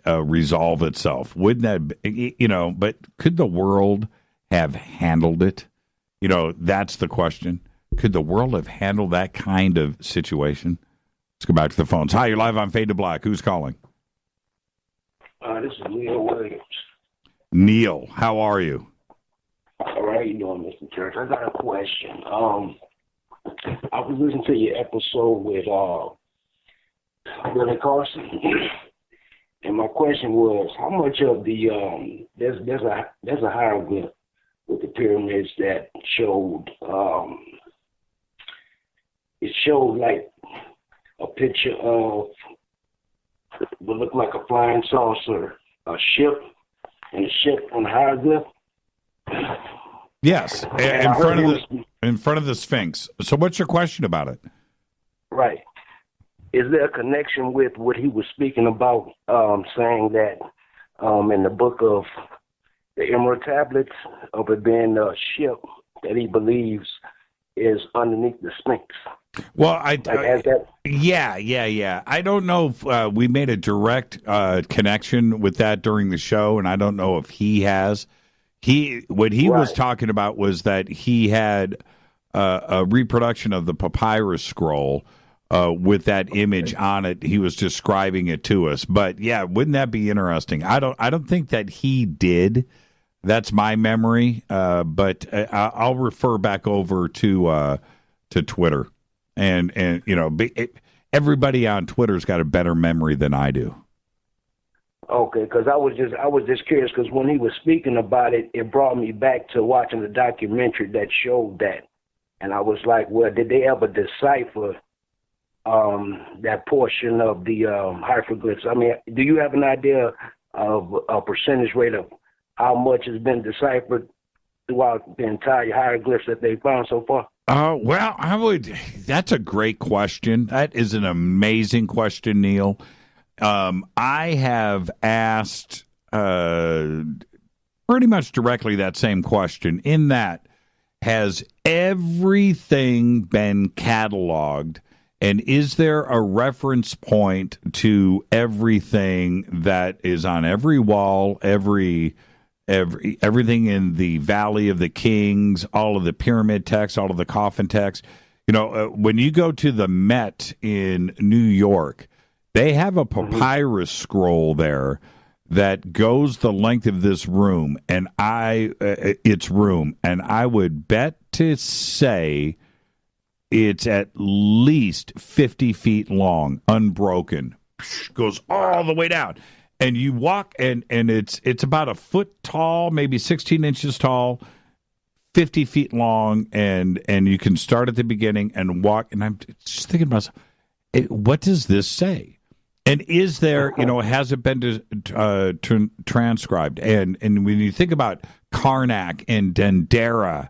S6: resolve itself. Wouldn't that, but could the world have handled it? That's the question. Could the world have handled that kind of situation? Let's go back to the phones. Hi, you're live on Fade to Black. Who's calling?
S13: This is Neil Williams.
S6: Neil, how are you?
S13: All right, you doing, Mr. Church? I got a question. I was listening to your episode with Billy Carson, and my question was, how much of the there's a hieroglyph with the pyramids that showed it showed like a picture of what looked like a flying saucer, a ship, and a ship on the hieroglyph.
S6: Yes, in front of the Sphinx. So, what's your question about it?
S13: Right. Is there a connection with what he was speaking about, saying that in the book of the Emerald Tablets of it being a ship that he believes is underneath the Sphinx?
S6: Well, yeah. I don't know if we made a direct connection with that during the show, and I don't know if he has. What he was talking about was that he had a reproduction of the papyrus scroll with that image on it. He was describing it to us, but yeah, wouldn't that be interesting? I don't think that he did. That's my memory, but I'll refer back over to Twitter. And you know, everybody on Twitter's got a better memory than I do.
S13: Okay, because I was just curious, because when he was speaking about it, it brought me back to watching the documentary that showed that, and I was like, well, did they ever decipher that portion of the hieroglyphs? I mean, do you have an idea of a percentage rate of how much has been deciphered throughout the entire hieroglyphs that they found so far?
S6: Well, that's a great question. That is an amazing question, Neil. I have asked pretty much directly that same question, in that, has everything been cataloged, and is there a reference point to everything that is on every wall, everything in the Valley of the Kings, all of the pyramid texts, all of the coffin texts? You know, when you go to the Met in New York, they have a papyrus scroll there that goes the length of this room, and I would bet to say it's at least 50 feet long, unbroken, goes all the way down. And you walk, and it's about a foot tall, maybe 16 inches tall, 50 feet long, and you can start at the beginning and walk. And I'm just thinking to myself, what does this say? And is there, has it been transcribed? And when you think about Karnak and Dendera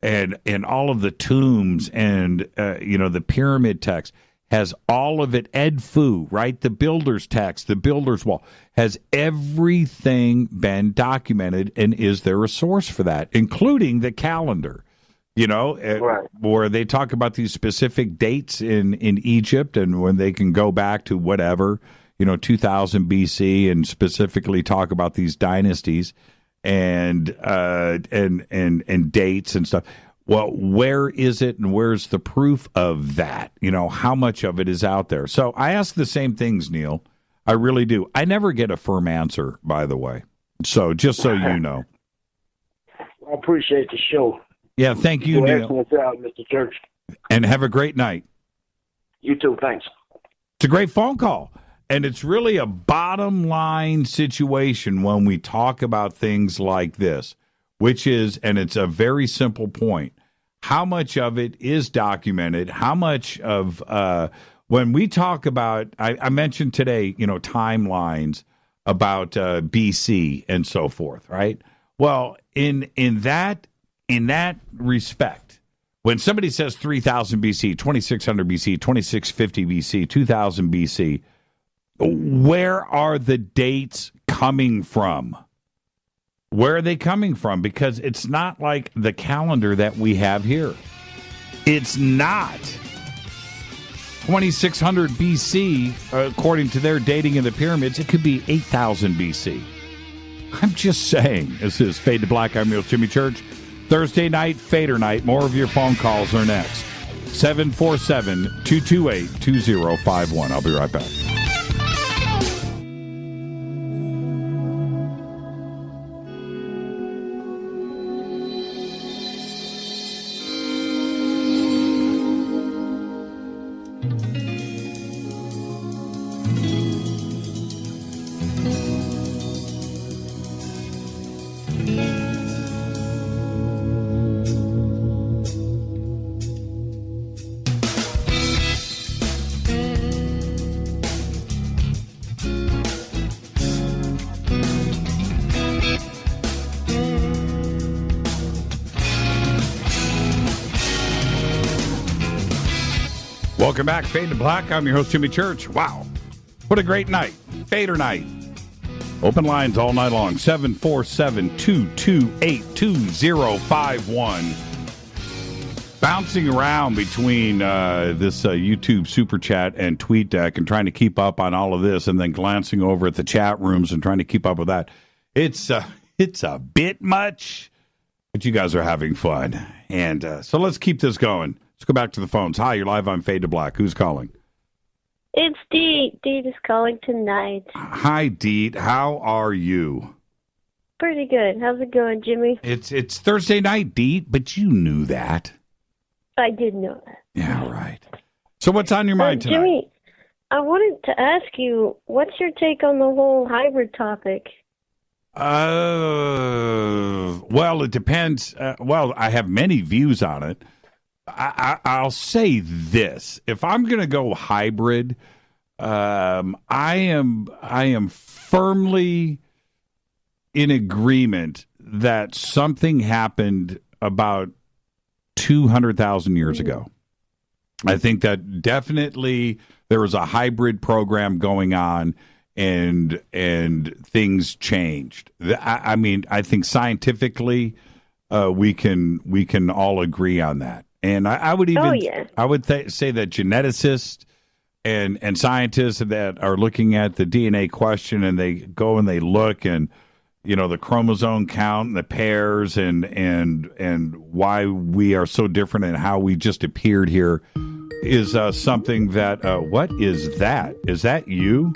S6: and all of the tombs and, the pyramid text, has all of it, Edfu, right? The builder's text, the builder's wall. Has everything been documented, and is there a source for that, including the calendar? Where they talk about these specific dates in Egypt, and when they can go back to whatever, 2000 BC, and specifically talk about these dynasties and dates and stuff. Well, where is it, and where's the proof of that? How much of it is out there? So I ask the same things, Neil. I really do. I never get a firm answer, by the way. So just so you know.
S13: I appreciate the show.
S6: Yeah, thank you, Neil.
S13: Excellent job, Mr. Church.
S6: And have a great night.
S13: You too, thanks.
S6: It's a great phone call. And it's really a bottom line situation when we talk about things like this, which is, and it's a very simple point, how much of it is documented, how much of, when we talk about, I mentioned today, timelines about BC and so forth, right? Well, in that respect, when somebody says 3000 BC, 2600 BC, 2650 BC, 2000 BC, where are the dates coming from? Where are they coming from? Because it's not like the calendar that we have here. It's not 2600 BC, according to their dating of the pyramids. It could be 8000 BC. I'm just saying. This is Fade to Black. I'm your Jimmy Church. Thursday night, Fadernight. More of your phone calls are next. 747-228-2051. I'll be right back. Welcome back, Fade to Black. I'm your host, Jimmy Church. Wow. What a great night. Fadernight. Open lines all night long. 747-228-2051. Bouncing around between this YouTube Super Chat and TweetDeck and trying to keep up on all of this and then glancing over at the chat rooms and trying to keep up with that. It's a bit much, but you guys are having fun. And so let's keep this going. Let's go back to the phones. Hi, you're live on Fade to Black. Who's calling?
S14: It's Deet. Deet is calling tonight.
S6: Hi, Deet. How are you?
S14: Pretty good. How's it going, Jimmy?
S6: It's Thursday night, Deet, but you knew that.
S14: I did know that.
S6: Yeah, right. So what's on your mind tonight?
S14: Jimmy, I wanted to ask you, what's your take on the whole hybrid topic?
S6: Well, it depends. I have many views on it. I'll say this: if I'm going to go hybrid, I am firmly in agreement that something happened about 200,000 years ago. I think that definitely there was a hybrid program going on, and things changed. I mean, I think scientifically, we can all agree on that. And I would even say that geneticists and scientists that are looking at the DNA question, and they go and they look and, you know, the chromosome count and the pairs and why we are so different and how we just appeared here is something that what is that? Is that you?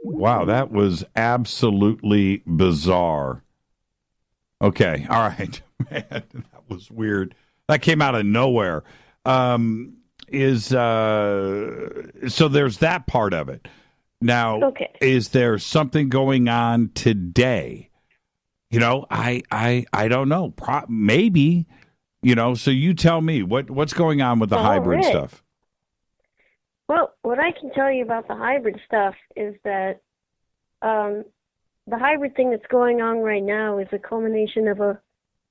S6: Wow, that was absolutely bizarre. Okay, all right. Man, that was weird. That came out of nowhere. So there's that part of it. Now, Is there something going on today? You know, I don't know. Maybe, you know, so you tell me what's going on with the hybrid stuff.
S14: Well, what I can tell you about the hybrid stuff is that the hybrid thing that's going on right now is a culmination of a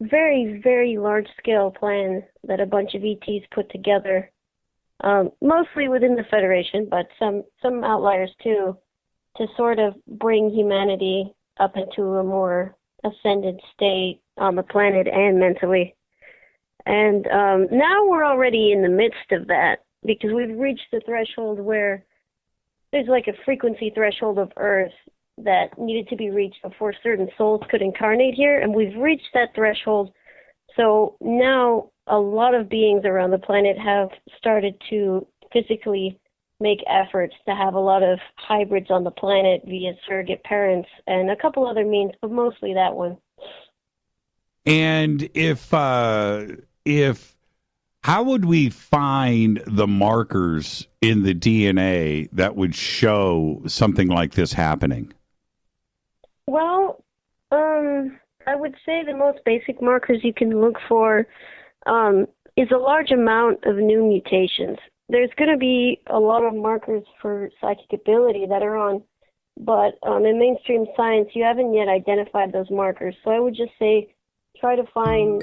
S14: very, very large-scale plan that a bunch of ETs put together, mostly within the Federation, but some outliers too, to sort of bring humanity up into a more ascended state on the planet and mentally. And now we're already in the midst of that, because we've reached the threshold where there's like a frequency threshold of Earth that needed to be reached before certain souls could incarnate here, and we've reached that threshold. So now a lot of beings around the planet have started to physically make efforts to have a lot of hybrids on the planet via surrogate parents and a couple other means, but mostly that one.
S6: And if how would we find the markers in the DNA that would show something like this happening?
S14: Well, I would say the most basic markers you can look for is a large amount of new mutations. There's going to be a lot of markers for psychic ability that are on, but in mainstream science, you haven't yet identified those markers. So I would just say try to find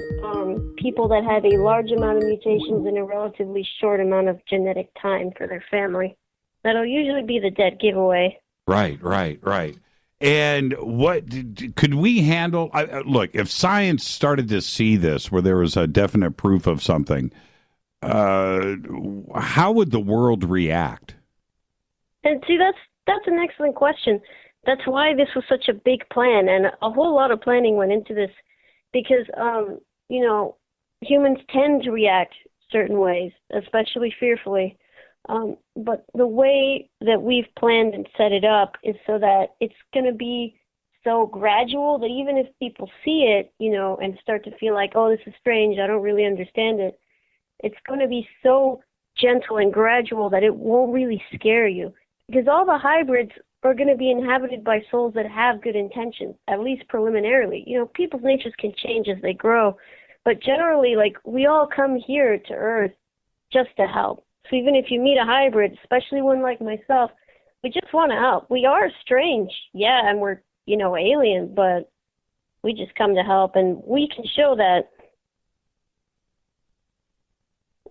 S14: people that have a large amount of mutations in a relatively short amount of genetic time for their family. That'll usually be the dead giveaway.
S6: Right. And what could we handle? Look, if science started to see this, where there was a definite proof of something, how would the world react?
S14: And see, that's an excellent question. That's why this was such a big plan, and a whole lot of planning went into this, because you know, humans tend to react certain ways, especially fearfully. But the way that we've planned and set it up is so that it's going to be so gradual that even if people see it, you know, and start to feel like, oh, this is strange, I don't really understand it, it's going to be so gentle and gradual that it won't really scare you. Because all the hybrids are going to be inhabited by souls that have good intentions, at least preliminarily. You know, people's natures can change as they grow, but generally, like, we all come here to Earth just to help. So even if you meet a hybrid, especially one like myself, we just want to help. We are strange, yeah, and we're, you know, alien, but we just come to help, and we can show that.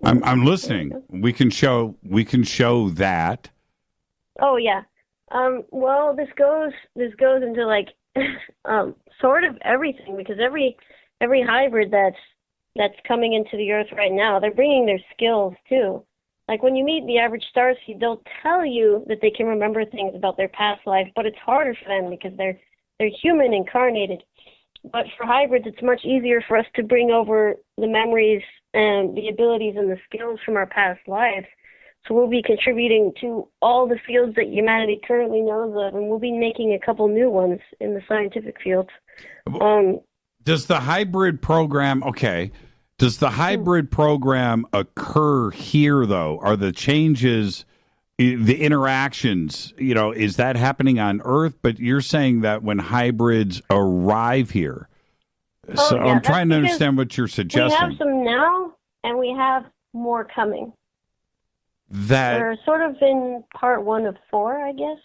S6: I'm listening. We can show that.
S14: Oh yeah. Well, this goes into like sort of everything, because every hybrid that's coming into the Earth right now, they're bringing their skills too. Like when you meet the average starseed, they'll tell you that they can remember things about their past life, but it's harder for them because they're human incarnated. But for hybrids, it's much easier for us to bring over the memories and the abilities and the skills from our past lives. So we'll be contributing to all the fields that humanity currently knows of, and we'll be making a couple new ones in the scientific fields.
S6: Does the hybrid program, does the hybrid program occur here, though? Are the changes, the interactions, is that happening on Earth? But you're saying that when hybrids arrive here. So
S14: yeah,
S6: I'm trying to understand what you're suggesting.
S14: We have some now, and we have more coming. We're sort of in part 1 of 4, I guess.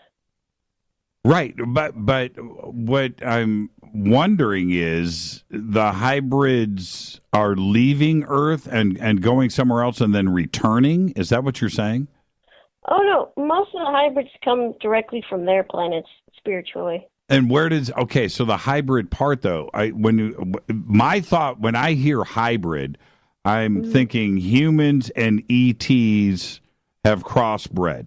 S6: Right, but what I'm wondering is the hybrids are leaving Earth and going somewhere else and then returning? Is that what you're saying?
S14: Oh, no. Most of the hybrids come directly from their planets spiritually.
S6: And where so the hybrid part, though, my thought, when I hear hybrid, I'm thinking humans and ETs have crossbred.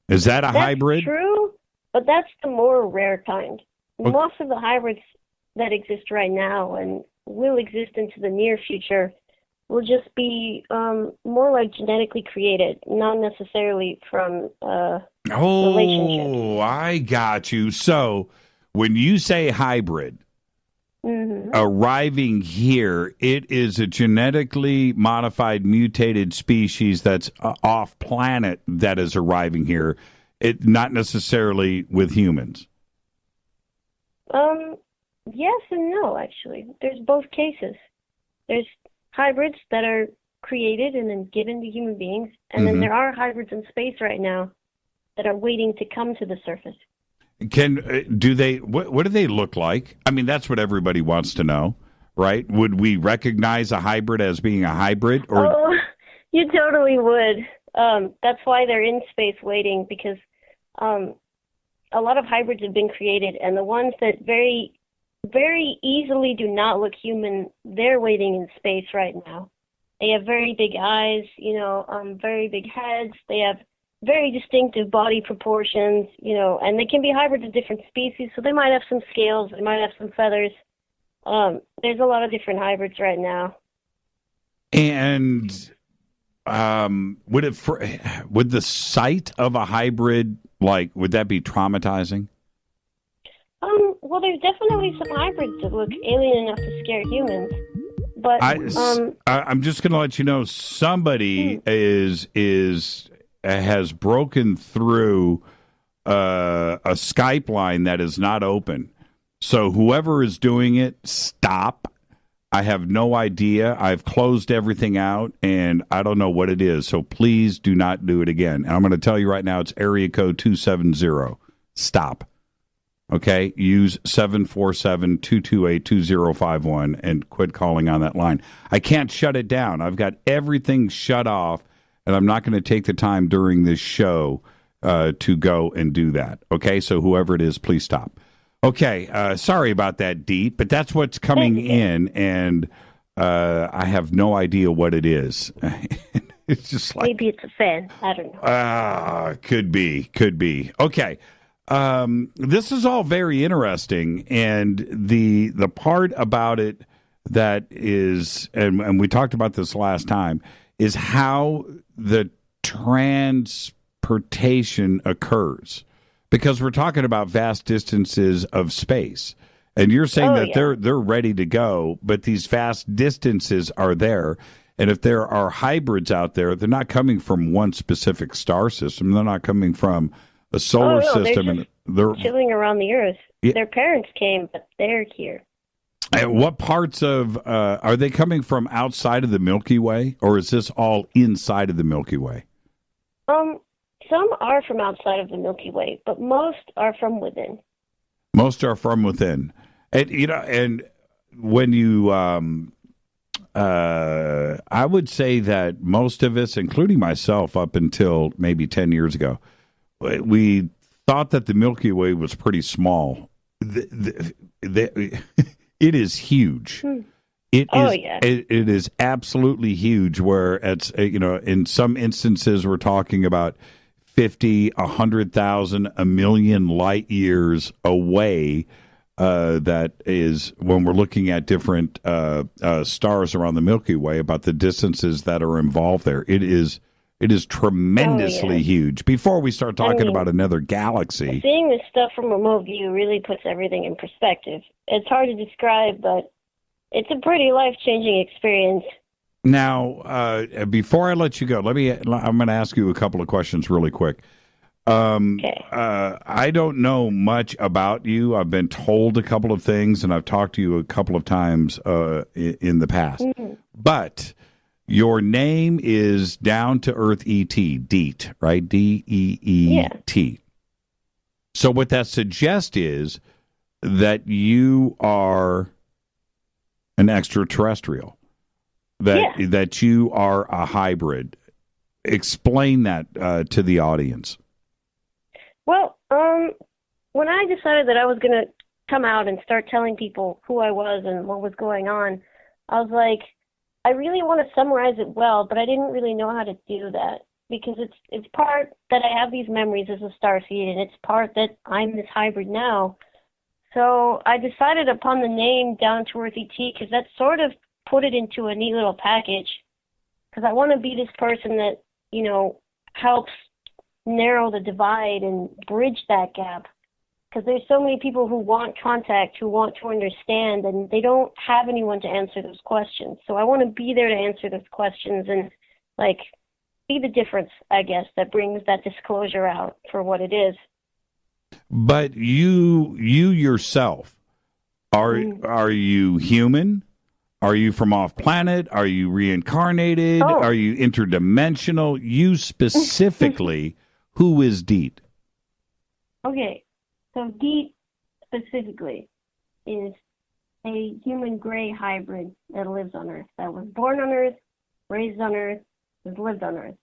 S6: Is that a hybrid?
S14: That's true, but that's the more rare kind. Okay. Most of the hybrids that exist right now and will exist into the near future will just be more like genetically created, not necessarily from relationships.
S6: Oh, I got you. So when you say hybrid, arriving here, it is a genetically modified, mutated species that's off planet that is arriving here. It not necessarily with humans.
S14: Yes and no, actually. There's both cases. There's hybrids that are created and then given to human beings, and then there are hybrids in space right now that are waiting to come to the surface.
S6: What do they look like? I mean, that's what everybody wants to know, right? Would we recognize a hybrid as being a hybrid?
S14: Oh, you totally would. That's why they're in space waiting, because a lot of hybrids have been created, and the ones that very, very easily do not look human, they're waiting in space right now. They have very big eyes, very big heads. They have very distinctive body proportions, and they can be hybrids of different species, so they might have some scales, they might have some feathers. There's a lot of different hybrids right now.
S6: And would the sight of a hybrid, would that be traumatizing?
S14: Well, there's definitely some hybrids that look alien enough to scare humans. But
S6: I'm just going to let you know, somebody has broken through a Skype line that is not open. So whoever is doing it, stop. I have no idea. I've closed everything out, and I don't know what it is. So please do not do it again. And I'm going to tell you right now, it's area code 270. Stop. Okay? Use 747-228-2051 and quit calling on that line. I can't shut it down. I've got everything shut off, and I'm not going to take the time during this show to go and do that. Okay? So whoever it is, please stop. Okay, sorry about that, Deet, but that's what's coming in, and I have no idea what it is. It's just like...
S14: Maybe it's a fan. I don't know.
S6: Could be. Okay, this is all very interesting, and the part about it that is, and we talked about this last time, is how the transportation occurs. Because we're talking about vast distances of space. And you're saying they're ready to go, but these vast distances are there. And if there are hybrids out there, they're not coming from one specific star system. They're not coming from a solar system.
S14: They're chilling around the Earth. Yeah. Their parents came, but they're here.
S6: And what parts of, are they coming from outside of the Milky Way? Or is this all inside of the Milky Way?
S14: Some are from outside of the Milky Way, but most are from within.
S6: Most are from within. And, and when you, I would say that most of us, including myself, up until maybe 10 years ago, we thought that the Milky Way was pretty small. It is huge. It is absolutely huge. Where it's in some instances we're talking about 50, 100,000, a million light years away. That is when we're looking at different stars around the Milky Way, about the distances that are involved there. It is tremendously huge. Before we start talking about another galaxy.
S14: Seeing this stuff from a remote view really puts everything in perspective. It's hard to describe, but it's a pretty life-changing experience.
S6: Now, before I let you go, I'm going to ask you a couple of questions really quick. I don't know much about you. I've been told a couple of things, and I've talked to you a couple of times in the past. Mm-hmm. But your name is Down to Earth E.T., Deet, right? D-E-E-T. Yeah. So what that suggests is that you are an extraterrestrial, that you are a hybrid. Explain that to the audience.
S14: Well, when I decided that I was going to come out and start telling people who I was and what was going on, I was like, I really want to summarize it well, but I didn't really know how to do that, because it's part that I have these memories as a starseed, and it's part that I'm this hybrid now. So I decided upon the name Down to Earth ET, because that sort of put it into a neat little package, because I want to be this person that, helps narrow the divide and bridge that gap, because there's so many people who want contact, who want to understand, and they don't have anyone to answer those questions. So I want to be there to answer those questions and be the difference, I guess, that brings that disclosure out for what it is.
S6: But you yourself, are you human? Are you from off planet? Are you reincarnated?
S14: Oh.
S6: Are you interdimensional? You specifically, who is Deet?
S14: Okay, so Deet specifically is a human gray hybrid that lives on Earth, that was born on Earth, raised on Earth, has lived on Earth.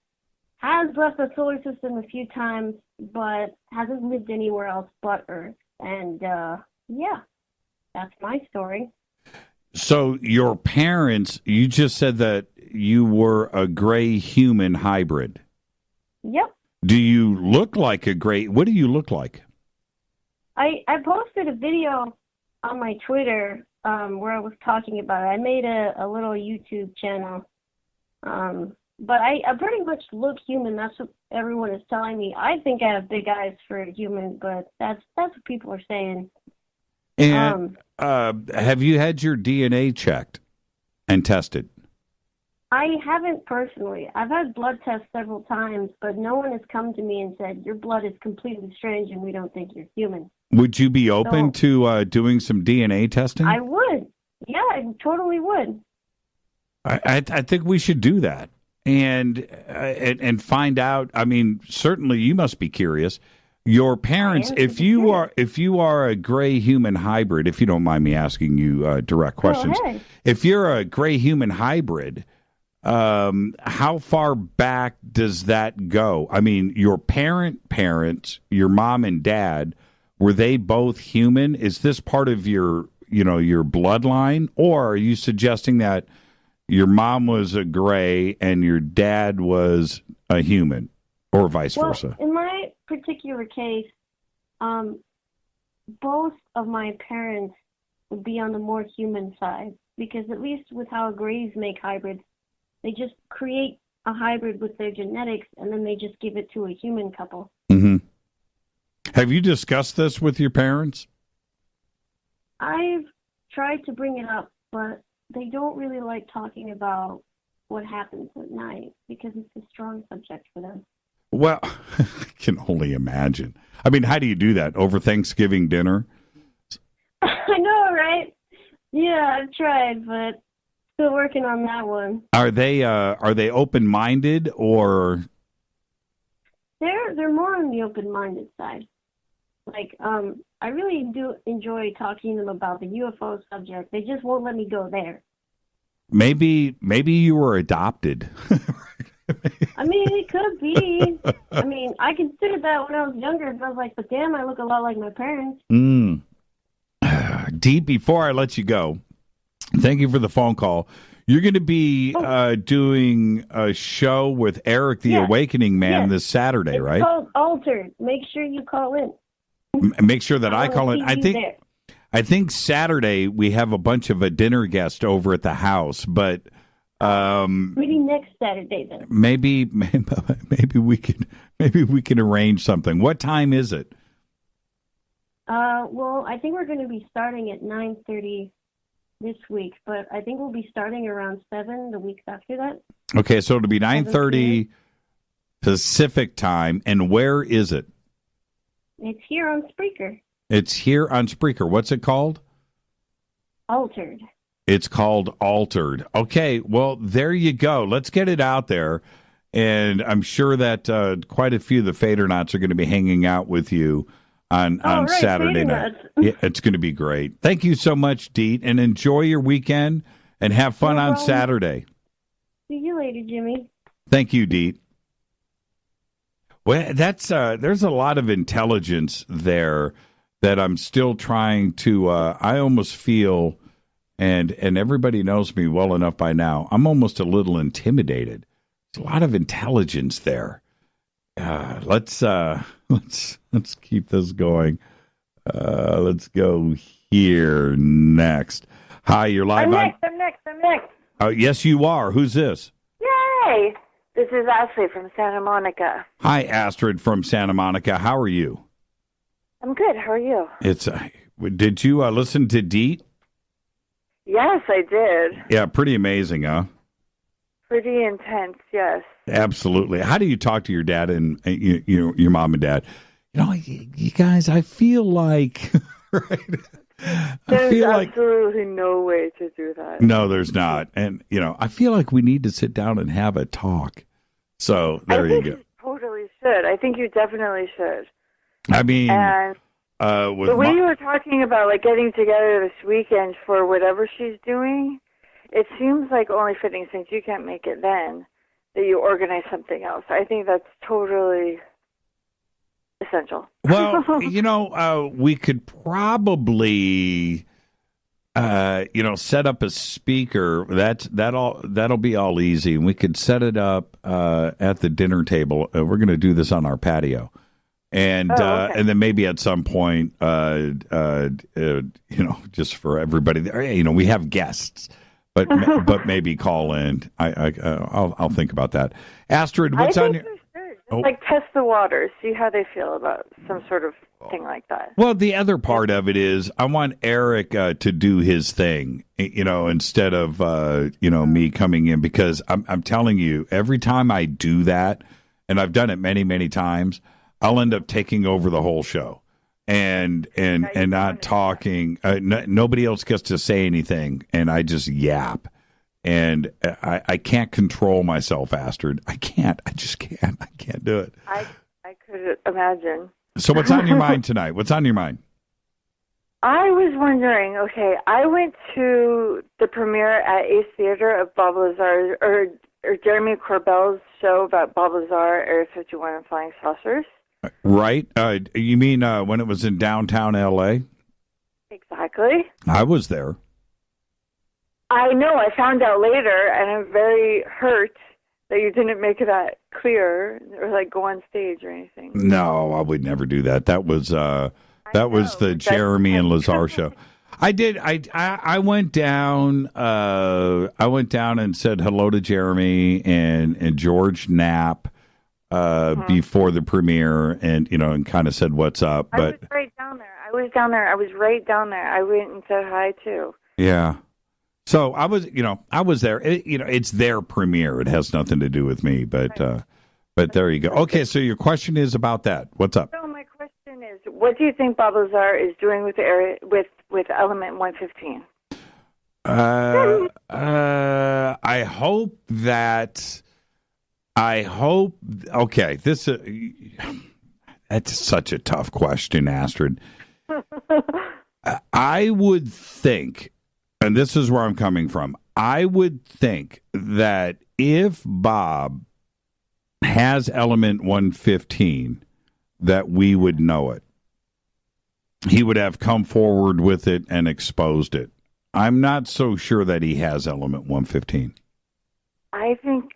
S14: Has left the solar system a few times, but hasn't lived anywhere else but Earth. And, that's my story.
S6: So your parents, you just said that you were a gray human hybrid.
S14: Yep.
S6: Do you look like a gray? What do you look like?
S14: I posted a video on my Twitter where I was talking about it. I made a little YouTube channel. But I pretty much look human. That's what everyone is telling me. I think I have big eyes for a human, but that's what people are saying.
S6: And have you had your DNA checked and tested?
S14: I haven't personally. I've had blood tests several times, but no one has come to me and said, your blood is completely strange and we don't think you're human.
S6: Would you be open to doing some DNA testing?
S14: I would. Yeah, I totally would.
S6: I think we should do that and find out. I mean, certainly you must be curious. Your parents, if you are a gray human hybrid, if you don't mind me asking you direct questions, if you're a gray human hybrid, how far back does that go? I mean, your parents, your mom and dad, were they both human? Is this part of your bloodline, or are you suggesting that your mom was a gray and your dad was a human, or vice versa?
S14: In my particular case, both of my parents would be on the more human side, because at least with how grays make hybrids, they just create a hybrid with their genetics and then they just give it to a human couple.
S6: Mm-hmm. Have you discussed this with your parents?
S14: I've tried to bring it up, but they don't really like talking about what happens at night because it's a strong subject for them.
S6: Well, I can only imagine. I mean, how do you do that? Over Thanksgiving dinner?
S14: I know, right? Yeah, I've tried, but still working on that one.
S6: Are they open-minded, or?
S14: They're more on the open-minded side. I really do enjoy talking to them about the UFO subject. They just won't let me go there.
S6: Maybe you were adopted.
S14: I mean, it could be. I mean, I considered that when I was younger. I was like, but damn, I look a lot like my parents.
S6: Dee, before I let you go, thank you for the phone call. You're going to be doing a show with Eric the Awakening Man this Saturday, right?
S14: It's called Altered. Make sure you call in.
S6: Make sure that I call in. I think Saturday we have a bunch of a dinner guest over at the house, but
S14: maybe next Saturday then.
S6: Maybe we can arrange something. What time is it?
S14: Well, I think we're going to be starting at 9:30 this week, but I think we'll be starting around 7 the week after that.
S6: Okay, so it'll be 9:30 Pacific time, and where is it?
S14: It's here on Spreaker.
S6: It's here on Spreaker. What's it called?
S14: Altered.
S6: It's called Altered. Okay, well, there you go. Let's get it out there. And I'm sure that quite a few of the Fadernauts are going to be hanging out with you on Saturday night. Yeah, it's going to be great. Thank you so much, Deet, and enjoy your weekend and have fun on Saturday.
S14: See you later, Jimmy.
S6: Thank you, Deet. Well, that's there's a lot of intelligence there that I'm still trying to. I almost feel, and everybody knows me well enough by now, I'm almost a little intimidated. There's a lot of intelligence there. Let's keep this going. Let's go here next. Hi, you're live.
S15: I'm next.
S6: Yes, you are. Who's this?
S15: Yay! This is Ashley from Santa Monica.
S6: Hi, Astrid from Santa Monica. How are you?
S15: I'm good. How are you?
S6: Did you listen to Deet?
S15: Yes, I did.
S6: Yeah, pretty amazing, huh?
S15: Pretty intense, yes.
S6: Absolutely. How do you talk to your dad and your mom and dad? You know, you guys, I feel like... right?
S15: There's absolutely no way to do that.
S6: No, there's not. And, I feel like we need to sit down and have a talk. So there you go.
S15: You totally should. I think you definitely should.
S6: I mean...
S15: And the way you were talking about, like, getting together this weekend for whatever she's doing, it seems like only fitting, since you can't make it then, that you organize something else. I think that's totally essential.
S6: Well, we could probably, set up a speaker. That'll be all easy, and we could set it up at the dinner table. We're going to do this on our patio, and and then maybe at some point, just for everybody there, we have guests. But maybe call in. I'll think about that. Astrid, what's on your?
S15: Like test the waters, see how they feel about some sort of thing like that.
S6: Well, the other part of it is I want Eric to do his thing, instead of me coming in, because I'm telling you, every time I do that, and I've done it many, many times, I'll end up taking over the whole show. And not talking. Nobody else gets to say anything, and I just yap. And I can't control myself, Astrid. I can't. I just can't. I can't do it.
S15: I could imagine.
S6: So what's on your mind tonight? What's on your mind?
S15: I was wondering, okay, I went to the premiere at Ace Theater of Bob Lazar's, or Jeremy Corbell's show about Bob Lazar, Area 51 and Flying Saucers.
S6: Right. You mean when it was in downtown L.A.?
S15: Exactly.
S6: I was there.
S15: I know. I found out later, and I'm very hurt that you didn't make that clear or like go on stage or anything.
S6: No, I would never do that. That was the Jeremy and Lazar show. I did. I went down. I went down and said hello to Jeremy and George Knapp. Before the premiere, and and kind of said what's up. But
S15: I was right down there. I was right down there. I went and said hi too.
S6: Yeah. So I was there. It's their premiere. It has nothing to do with me. But there you go. Okay. So your question is about that. What's up?
S15: So my question is, what do you think Bob Lazar is doing with the area with Element 115?
S6: I hope that. Okay, that's such a tough question, Astrid. I would think, and this is where I'm coming from, I would think that if Bob has element 115, that we would know it. He would have come forward with it and exposed it. I'm not so sure that he has element 115.
S15: I think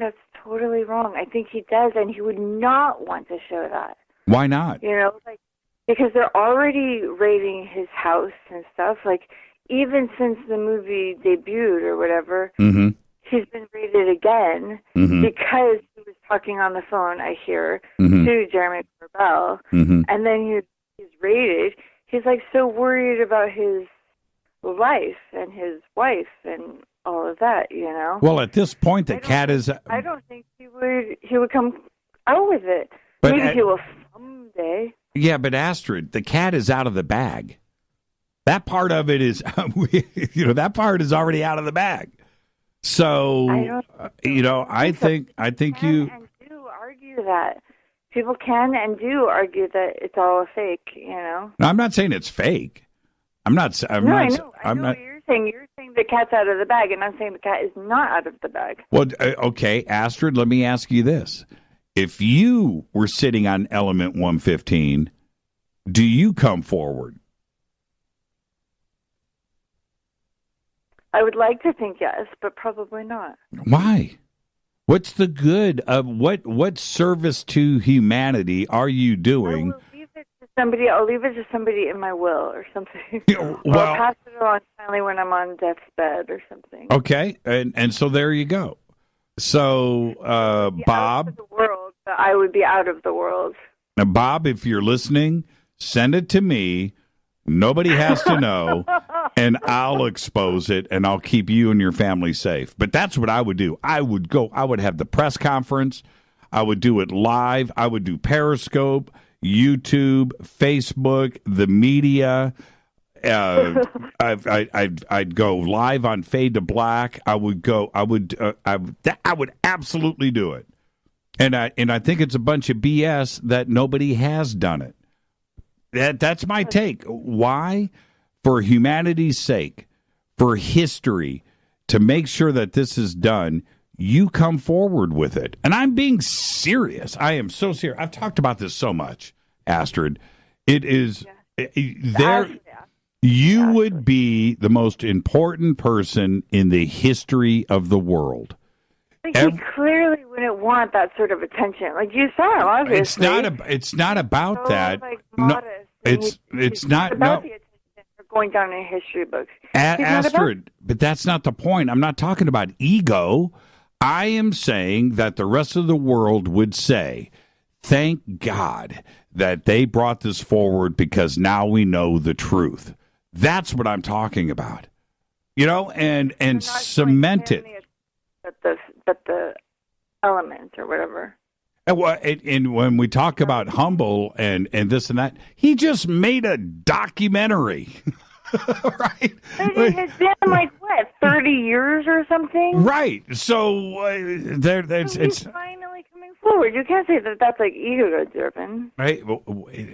S15: that's totally wrong. I think he does, and he would not want to show that.
S6: Why not?
S15: You know, like, because they're already raiding his house and stuff. Like, even since the movie debuted or whatever,
S6: Mm-hmm.
S15: he's been raided again
S6: Mhm.
S15: because he was talking on the phone, I hear,
S6: Mhm.
S15: to Jeremy Corbell.
S6: Mhm.
S15: And then he's raided. He's, like, so worried about his life and his wife and all of that, you know?
S6: Well, at this point, the cat is...
S15: I don't think he would come out with it.
S6: But
S15: Maybe
S6: at-
S15: he will someday.
S6: Yeah, but Astrid, the cat is out of the bag. That part of it is, that part is already out of the bag. So, I think you...
S15: And do argue that. People can and do argue that it's all a fake, you know?
S6: No, I'm not saying it's fake. I know
S15: what you're saying. You're saying the cat's out of the bag, and I'm saying the cat is not out of the bag.
S6: Well, okay, Astrid, let me ask you this. If you were sitting on element 115, do you come forward?
S15: I would like to think yes, but probably not.
S6: Why? What's the good of what service to humanity are you doing?
S15: I'll leave it to somebody in my will or something.
S6: Well,
S15: or I'll pass it on finally when I'm on death's bed or something.
S6: Okay, and so there you go. So, Bob,
S15: Out of the world, but I would be out of the world.
S6: now, Bob, if you're listening, send it to me. Nobody has to know, and I'll expose it, and I'll keep you and your family safe. But that's what I would do. I would have the press conference. I would do it live. I would do Periscope, YouTube, Facebook, the media. I'd go live on Fade to Black. I would absolutely do it. And I think it's a bunch of BS that nobody has done it. That's my take. Why? For humanity's sake, for history, to make sure that this is done, you come forward with it. And I'm being serious. I am so serious. I've talked about this so much, Astrid. It is there. You would be the most important person in the history of the world.
S15: Like he clearly wouldn't want that sort of attention. Like you saw him, obviously.
S6: It's not about
S15: so,
S6: that.
S15: Like,
S6: No, it's not
S15: about
S6: no.
S15: the attention for going down in history books.
S6: Astrid, but that's not the point. I'm not talking about ego. I am saying that the rest of the world would say, thank God that they brought this forward because now we know the truth. That's what I'm talking about. And cement it.
S15: But the element or whatever.
S6: And when we talk about humble and this and that, he just made a documentary. Right?
S15: But it has been like, 30 years or something?
S6: Right. So it's
S15: finally coming forward. You can't say that that's like ego-driven.
S6: Right. Well,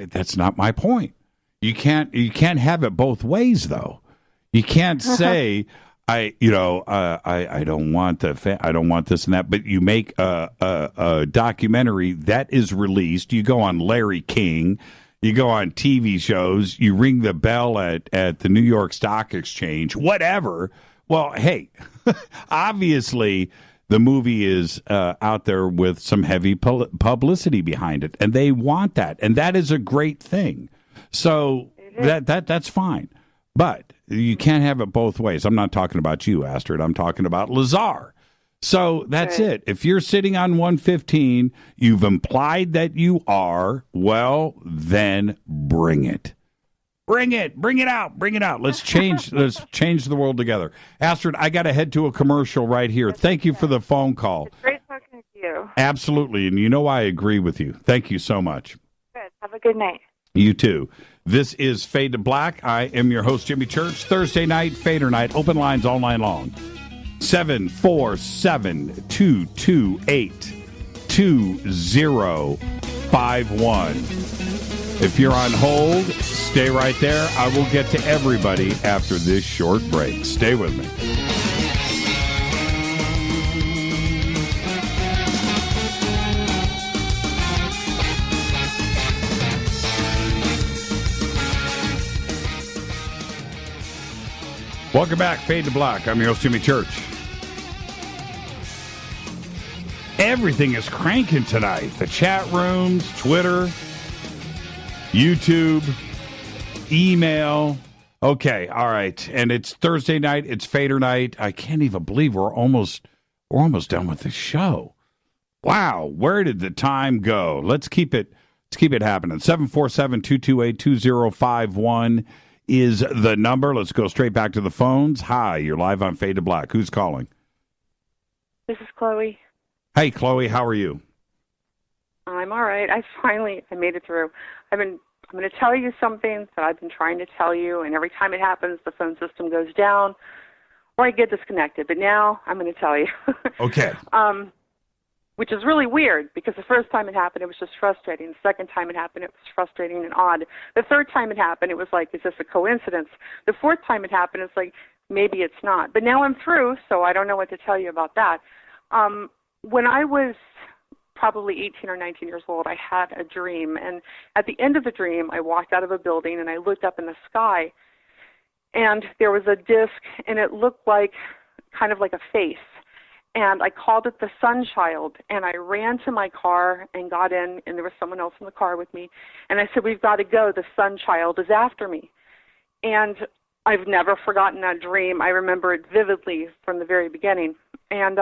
S6: that's not my point. You can't have it both ways, though. You can't say I don't want I don't want this and that, but you make a documentary that is released. You go on Larry King, you go on TV shows, you ring the bell at the New York Stock Exchange, whatever. Well, hey, obviously the movie is out there with some heavy publicity behind it, and they want that, and that is a great thing. So that's fine, but you can't have it both ways. I'm not talking about you, Astrid. I'm talking about Lazar. So that's it. If you're sitting on 115, you've implied that you are, well, then bring it. Bring it. Bring it out. Bring it out. Let's change the world together. Astrid, I got to head to a commercial right here. Thank you for the phone call.
S15: It's great talking to you.
S6: Absolutely. And you know I agree with you. Thank you so much.
S15: Good. Have a good night.
S6: You too. This is Fade to Black. I am your host, Jimmy Church. Thursday night, Fadernight. Open lines all night long. 747-228-2051. If you're on hold, stay right there. I will get to everybody after this short break. Stay with me. Welcome back, Fade to Black. I'm your host, Jimmy Church. Everything is cranking tonight. The chat rooms, Twitter, YouTube, email. Okay, all right. And it's Thursday night. It's Fadernight. I can't even believe we're almost done with the show. Wow, where did the time go? Let's keep it happening. 747-228-2051 is the number. Let's go straight back to the phones. Hi, you're live on Fade to Black. Who's calling?
S16: This is Chloe.
S6: Hey, Chloe, how are you?
S16: I'm all right. I made it through. I'm going to tell you something that I've been trying to tell you, and every time it happens, the phone system goes down or I get disconnected. But now I'm going to tell you.
S6: Okay.
S16: Which is really weird because the first time it happened, it was just frustrating. The second time it happened, it was frustrating and odd. The third time it happened, it was like, is this a coincidence? The fourth time it happened, it's like, maybe it's not. But now I'm through, so I don't know what to tell you about that. When I was probably 18 or 19 years old, I had a dream. And at the end of the dream, I walked out of a building and I looked up in the sky. And there was a disc, and it looked like kind of like a face. And I called it the Sun Child, and I ran to my car and got in, and there was someone else in the car with me. And I said, we've got to go. The Sun Child is after me. And I've never forgotten that dream. I remember it vividly from the very beginning. And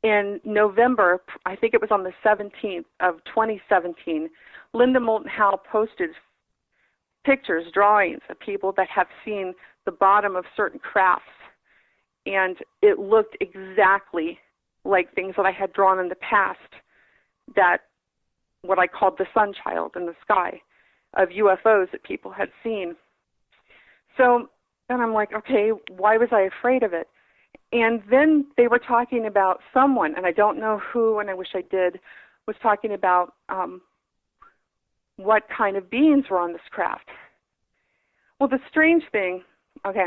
S16: in November, I think it was on the 17th of 2017, Linda Moulton Howe posted pictures, drawings of people that have seen the bottom of certain crafts. And it looked exactly like things that I had drawn in the past, that what I called the Sun Child in the sky, of UFOs that people had seen. So then I'm like, okay, why was I afraid of it? And then they were talking about someone, and I don't know who, and I wish I did, was talking about what kind of beings were on this craft. Well, the strange thing, okay,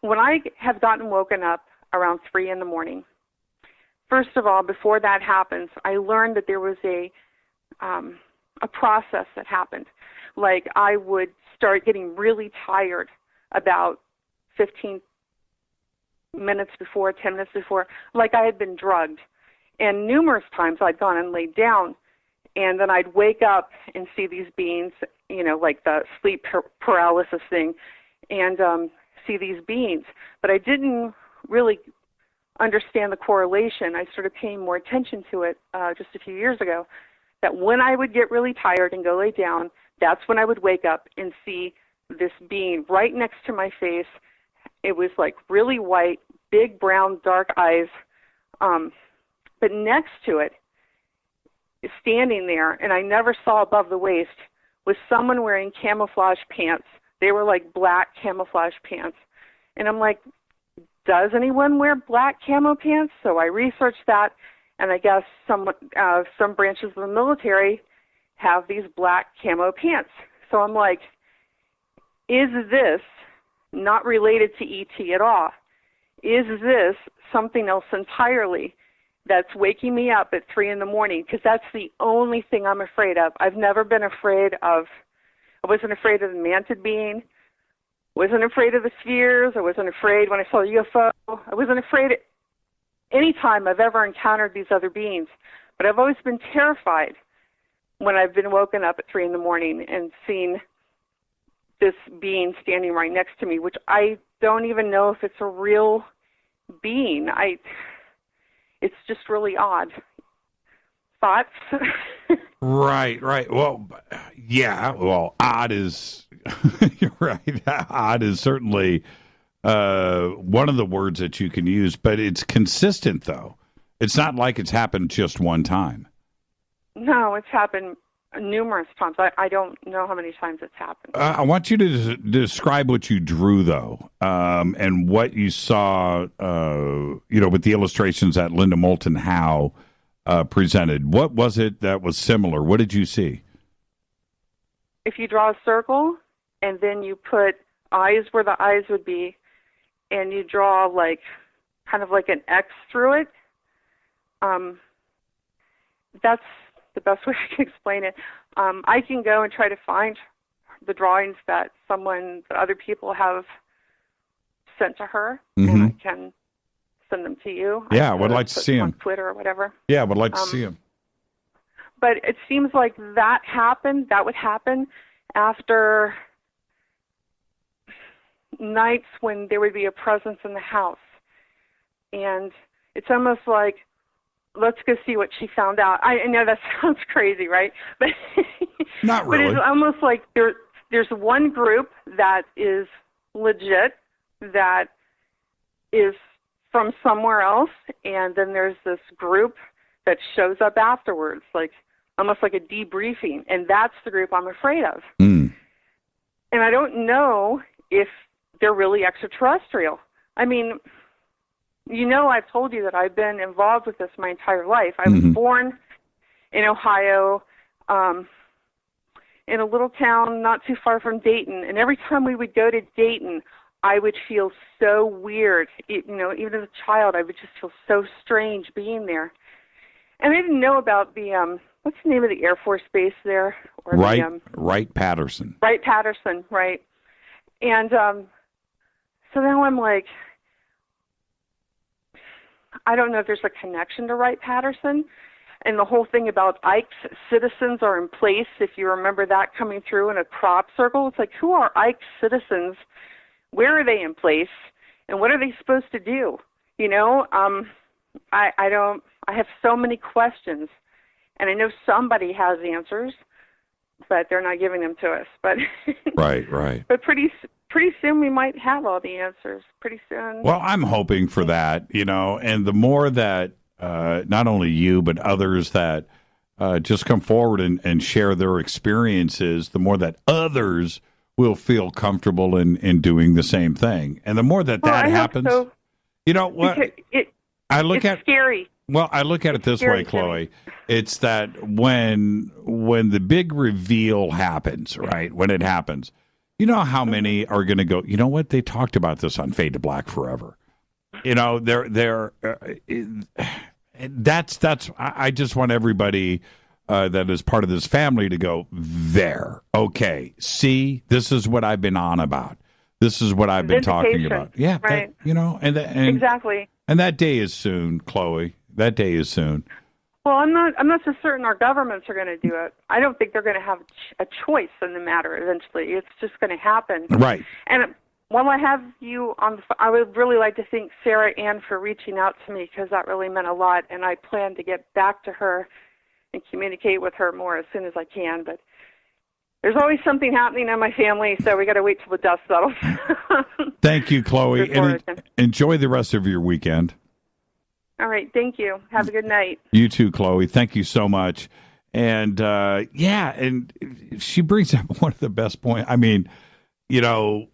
S16: when I have gotten woken up around 3 in the morning, first of all, before that happens, I learned that there was a process that happened. Like I would start getting really tired about 15 minutes before, 10 minutes before, like I had been drugged. And numerous times I'd gone and laid down, and then I'd wake up and see these beings, you know, like the sleep paralysis thing, and see these beings. But I didn't really understand the correlation. I started paying more attention to it just a few years ago, that when I would get really tired and go lay down, that's when I would wake up and see this being right next to my face. It was like really white, big brown, dark eyes. But next to it, standing there, and I never saw above the waist, was someone wearing camouflage pants. They were like black camouflage pants. And I'm like, does anyone wear black camo pants? So I researched that, and I guess some branches of the military have these black camo pants. So I'm like, is this not related to ET at all? Is this something else entirely that's waking me up at 3 in the morning? Because that's the only thing I'm afraid of. I've never been afraid of, I wasn't afraid of the mantid being, wasn't afraid of the spheres, I wasn't afraid when I saw a UFO, I wasn't afraid any time I've ever encountered these other beings. But I've always been terrified when I've been woken up at 3 in the morning and seen this being standing right next to me, which I don't even know if it's a real being. It's just really odd. Thoughts?
S6: Right. Well, yeah. Well, odd is you're right. Odd is certainly one of the words that you can use, but it's consistent though. It's not like it's happened just one time.
S16: No, it's happened numerous times. I don't know how many times it's happened.
S6: I want you to describe what you drew, though, and what you saw, with the illustrations that Linda Moulton Howe presented. What was it that was similar? What did you see?
S16: If you draw a circle, and then you put eyes where the eyes would be, and you draw kind of like an X through it, that's the best way I can explain it. I can go and try to find the drawings that other people have sent to her,
S6: Mm-hmm.
S16: and I can send them to you.
S6: Yeah, I would like to see them
S16: on Twitter or whatever.
S6: Yeah, I would like to see them.
S16: But it seems like that would happen after nights when there would be a presence in the house. And it's almost like, let's go see what she found out. I know that sounds crazy, right? But
S6: not really.
S16: But it's almost like there's one group that is legit, that is from somewhere else, and then there's this group that shows up afterwards, like almost like a debriefing, and that's the group I'm afraid of.
S6: Mm.
S16: And I don't know if they're really extraterrestrial. I mean, I've told you that I've been involved with this my entire life. I was born in Ohio, in a little town not too far from Dayton, and every time we would go to Dayton, I would feel so weird. Even as a child, I would just feel so strange being there. And I didn't know about the, what's the name of the Air Force base there? Or
S6: Wright-Patterson.
S16: Wright-Patterson, right. And so now I'm like, I don't know if there's a connection to Wright-Patterson. And the whole thing about Ike's citizens are in place, if you remember that coming through in a crop circle. It's like, who are Ike's citizens? Where are they in place? And what are they supposed to do? I have so many questions. And I know somebody has answers, but they're not giving them to us. But
S6: Right.
S16: But pretty soon we might have all the answers. Pretty soon.
S6: Well, I'm hoping for that, and the more that not only you, but others that just come forward and share their experiences, the more that others will feel comfortable in doing the same thing. And the more that happens,
S16: so.
S6: What?
S16: It's scary.
S6: Well, I look at it this way, Chloe. It's that when the big reveal happens, right? When it happens, you know how many are going to go, you know what? They talked about this on Fade to Black forever. That's I just want everybody that is part of this family to go there. Okay, see, this is what I've been on about. This is what I've been talking about. Yeah,
S16: right.
S6: And
S16: exactly.
S6: And that day is soon, Chloe. That day is soon.
S16: Well, I'm not so certain our governments are going to do it. I don't think they're going to have a choice in the matter eventually. It's just going to happen.
S6: Right.
S16: And while I have you on the phone, I would really like to thank Sarah Ann for reaching out to me, because that really meant a lot, and I plan to get back to her and communicate with her more as soon as I can. But there's always something happening in my family, so we got to wait till the dust settles.
S6: Thank you, Chloe, and enjoy the rest of your weekend.
S16: All right, thank you. Have a good night.
S6: You too, Chloe. Thank you so much. And and she brings up one of the best points. I mean, it's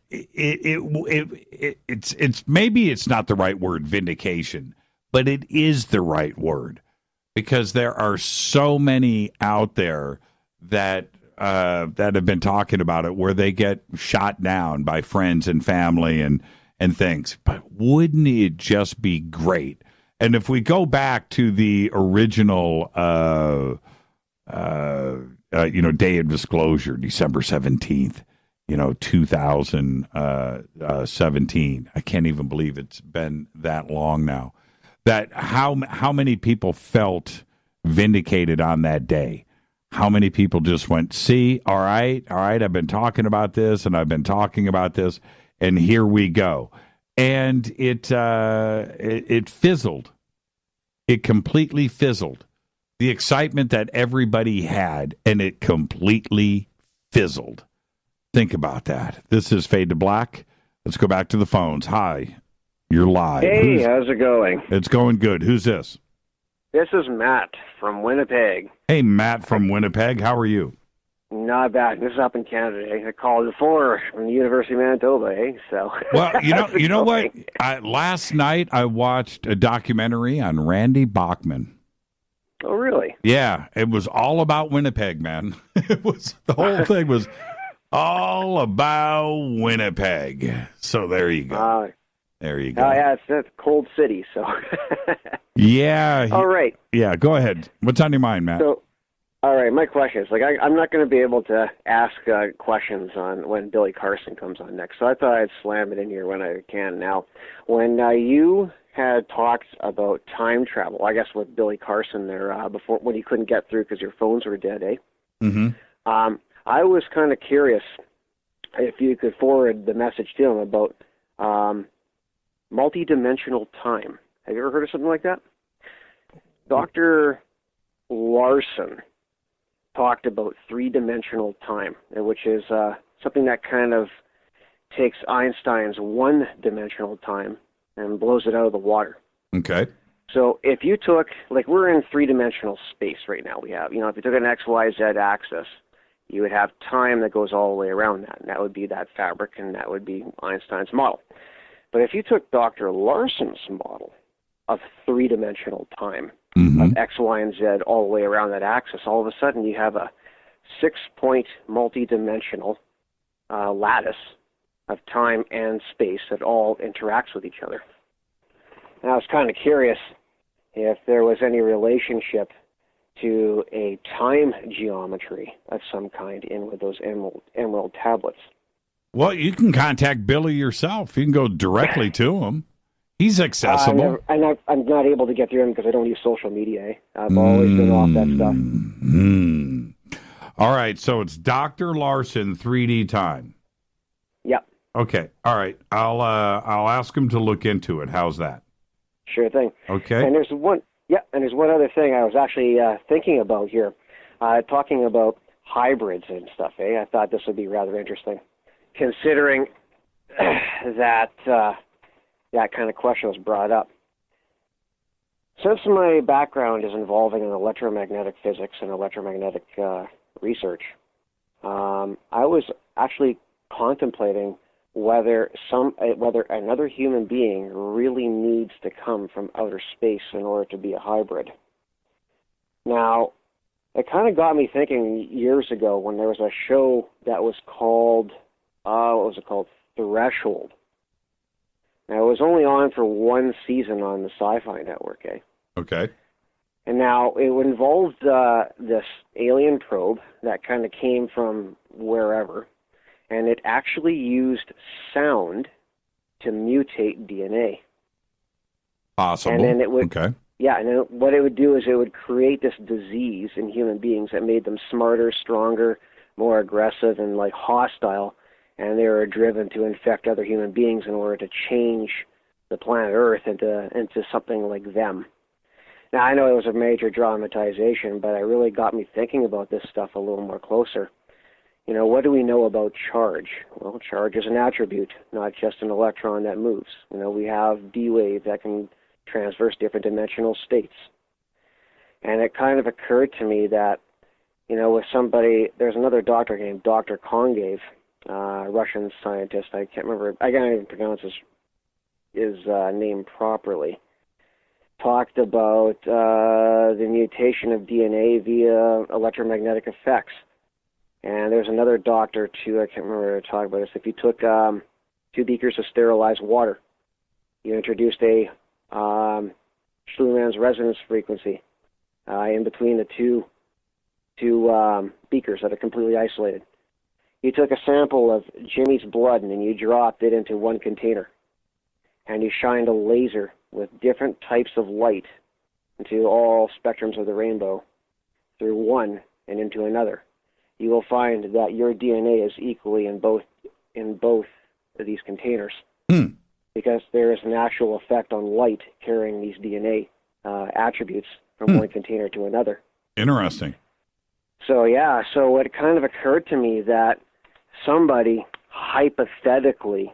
S6: maybe it's not the right word, vindication, but it is the right word, because there are so many out there that have been talking about it, where they get shot down by friends and family and things. But wouldn't it just be great? And if we go back to the original, day of disclosure, December 17th, 2017. I can't even believe it's been that long now. That how many people felt vindicated on that day? How many people just went, see, all right, I've been talking about this, and I've been talking about this, and here we go. And it fizzled. It completely fizzled. The excitement that everybody had, and it completely fizzled. Think about that. This is Fade to Black. Let's go back to the phones. Hi, you're live.
S17: Hey, how's it going?
S6: It's going good. Who's this?
S17: This is Matt from Winnipeg.
S6: Hey, Matt from Winnipeg. How are you?
S17: Not bad. This is up in Canada. I called before from the University of Manitoba, So.
S6: Well, you know what? Last night I watched a documentary on Randy Bachman.
S17: Oh, really?
S6: Yeah, it was all about Winnipeg, man. The whole thing was all about Winnipeg. So there you go. There you go.
S17: Oh, yeah, it's a cold city, so.
S6: Yeah.
S17: All right.
S6: Yeah, go ahead. What's on your mind, Matt?
S17: So, All right, my question is, I'm not going to be able to ask questions on when Billy Carson comes on next, so I thought I'd slam it in here when I can. Now, when you had talked about time travel, I guess with Billy Carson there, before when you couldn't get through because your phones were dead, eh?
S6: Mm-hmm.
S17: I was kind of curious if you could forward the message to him about multidimensional time. Have you ever heard of something like that? Dr. Larson talked about three-dimensional time, which is something that kind of takes Einstein's one-dimensional time and blows it out of the water.
S6: Okay.
S17: So if you took, we're in three-dimensional space right now. We have, if you took an X, Y, Z axis, you would have time that goes all the way around that, and that would be that fabric, and that would be Einstein's model. But if you took Dr. Larson's model of three-dimensional time, of X, Y, and Z all the way around that axis, all of a sudden you have a 6-point multi-dimensional lattice of time and space that all interacts with each other. And I was kind of curious if there was any relationship to a time geometry of some kind in with those emerald tablets.
S6: Well, you can contact Billy yourself. You can go directly to him. He's accessible.
S17: I'm not able to get through him because I don't use social media. I've always been off that stuff.
S6: All right, so it's Dr. Larson 3D time.
S17: Yep.
S6: Okay. All right. I'll ask him to look into it. How's that?
S17: Sure thing.
S6: Okay.
S17: And there's one other thing I was actually thinking about here, talking about hybrids and stuff. I thought this would be rather interesting, considering that that kind of question was brought up. Since my background is involving in electromagnetic physics and electromagnetic research, I was actually contemplating whether another human being really needs to come from outer space in order to be a hybrid. Now, it kind of got me thinking years ago when there was a show that was called, what was it called? Threshold. Now, it was only on for one season on the Sci-Fi Network,
S6: Okay.
S17: And now it involved this alien probe that kind of came from wherever, and it actually used sound to mutate DNA.
S6: Possible.
S17: And then it would,
S6: okay.
S17: Yeah, and then what it would do is it would create this disease in human beings that made them smarter, stronger, more aggressive, and hostile. And they were driven to infect other human beings in order to change the planet Earth into something like them. Now, I know it was a major dramatization, but it really got me thinking about this stuff a little more closer. What do we know about charge? Well, charge is an attribute, not just an electron that moves. We have D-wave that can transverse different dimensional states. And it kind of occurred to me that, with somebody, there's another doctor named Dr. Kongev, Russian scientist. I can't remember. I can't even pronounce his name properly. Talked about the mutation of DNA via electromagnetic effects. And there's another doctor too. I can't remember what to talk about this. If you took 2 beakers of sterilized water, you introduced a Schlumann's resonance frequency in between the two beakers that are completely isolated. You took a sample of Jimmy's blood and then you dropped it into one container. And you shined a laser with different types of light into all spectrums of the rainbow through one and into another. You will find that your DNA is equally in both of these containers. Because there is an actual effect on light carrying these DNA attributes from one container to another.
S6: Interesting.
S17: So it kind of occurred to me that somebody hypothetically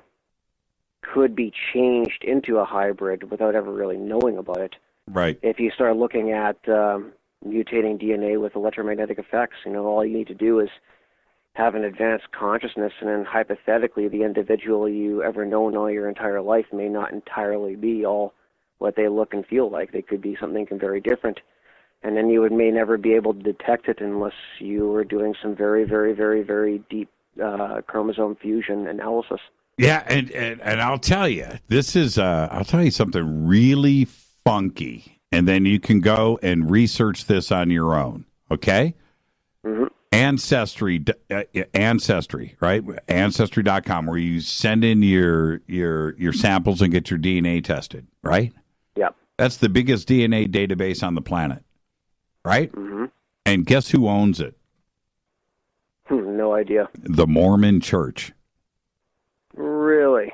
S17: could be changed into a hybrid without ever really knowing about it.
S6: Right.
S17: If you start looking at mutating DNA with electromagnetic effects, all you need to do is have an advanced consciousness, and then hypothetically the individual you ever known all your entire life may not entirely be all what they look and feel like. They could be something very different. And then you may never be able to detect it unless you were doing some very, very, very, very deep chromosome fusion analysis.
S6: Yeah, and I'll tell you, this is, I'll tell you something really funky, and then you can go and research this on your own, okay? Ancestry, right? Ancestry.com, where you send in your samples and get your DNA tested, right?
S17: Yep.
S6: That's the biggest DNA database on the planet, right?
S17: Mm-hmm.
S6: And guess who owns it?
S17: No idea.
S6: The Mormon Church.
S17: Really?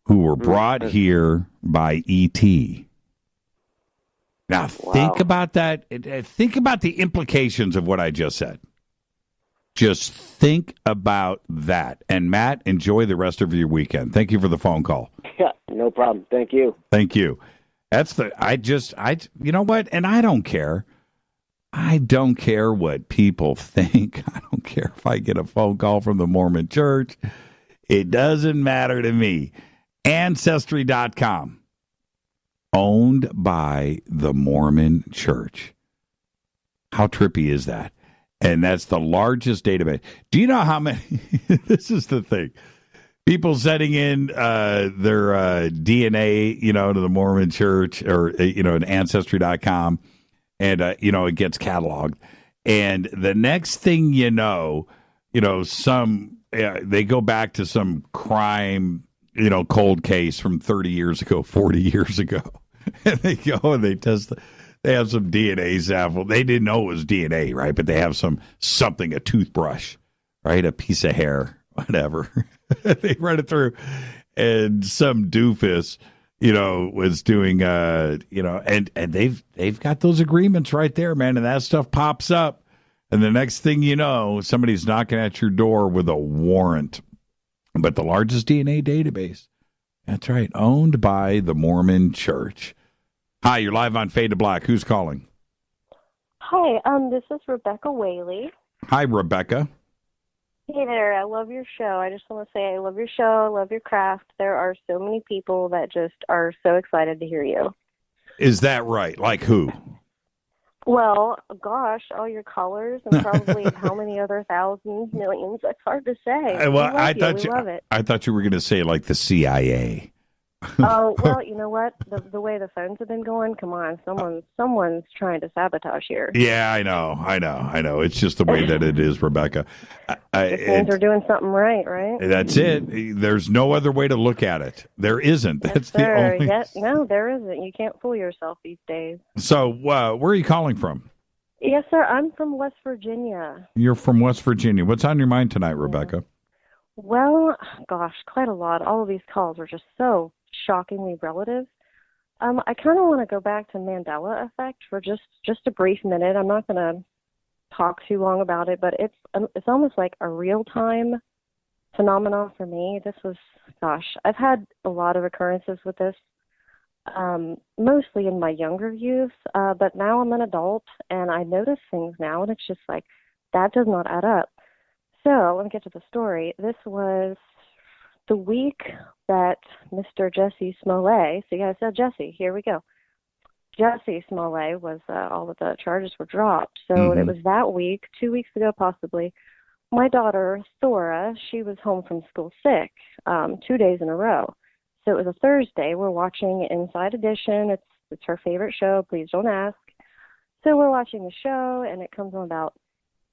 S6: Who were brought here by E.T. Now, think about that. Think about the implications of what I just said. Just think about that. And, Matt, enjoy the rest of your weekend. Thank you for the phone call.
S17: Yeah, no problem. Thank you.
S6: Thank you. You know what? And I don't care. I don't care what people think. I don't care if I get a phone call from the Mormon Church. It doesn't matter to me. Ancestry.com. Owned by the Mormon Church. How trippy is that? And that's the largest database. Do you know how many? This is the thing. People sending in their DNA, to the Mormon Church or, at Ancestry.com. And, it gets cataloged. And the next thing they go back to some crime, cold case from 30 years ago, 40 years ago. And they go and they test, they have some DNA sample. They didn't know it was DNA, right? But they have something, a toothbrush, right? A piece of hair, whatever. They run it through. And some doofus, was doing, and they've got those agreements right there, man. And that stuff pops up. And the next thing you know, somebody's knocking at your door with a warrant. But the largest DNA database. That's right. Owned by the Mormon Church. Hi, you're live on Fade to Black. Who's calling?
S18: Hi, this is Rebecca Whaley.
S6: Hi, Rebecca.
S18: Hey there, I love your show. I just want to say I love your show. I love your craft. There are so many people that just are so excited to hear you.
S6: Is that right? Like who?
S18: Well, gosh, all your callers and probably how many other thousands, millions. It's hard to say.
S6: Well, I
S18: love it.
S6: thought you were going to say like the CIA.
S18: Oh, well, you know what? The way the phones have been going, come on, someone's trying to sabotage here.
S6: Yeah, I know. It's just the way that it is, Rebecca.
S18: It means they're doing something right?
S6: That's it. There's no other way to look at it. There isn't. That's the only.
S18: No, there isn't. You can't fool yourself these days.
S6: So, where are you calling from?
S18: Yes, sir. I'm from West Virginia.
S6: You're from West Virginia. What's on your mind tonight, Rebecca?
S18: Well, gosh, quite a lot. All of these calls are just so shockingly relative. I kind of want to go back to Mandela effect for just a brief minute. I'm not going to talk too long about it, but it's almost like a real-time phenomenon for me. I've had a lot of occurrences with this, mostly in my younger youth, but now I'm an adult, and I notice things now, and it's just like, that does not add up. So, let me get to the story. This was the week that Mr. Jesse Smollett, see, I said Jesse, here we go. Jesse Smollett was, all of the charges were dropped. So it was that week, 2 weeks ago possibly, my daughter, Thora, she was home from school sick 2 days in a row. So it was a Thursday. We're watching Inside Edition. It's her favorite show, Please Don't Ask. So we're watching the show, and it comes on about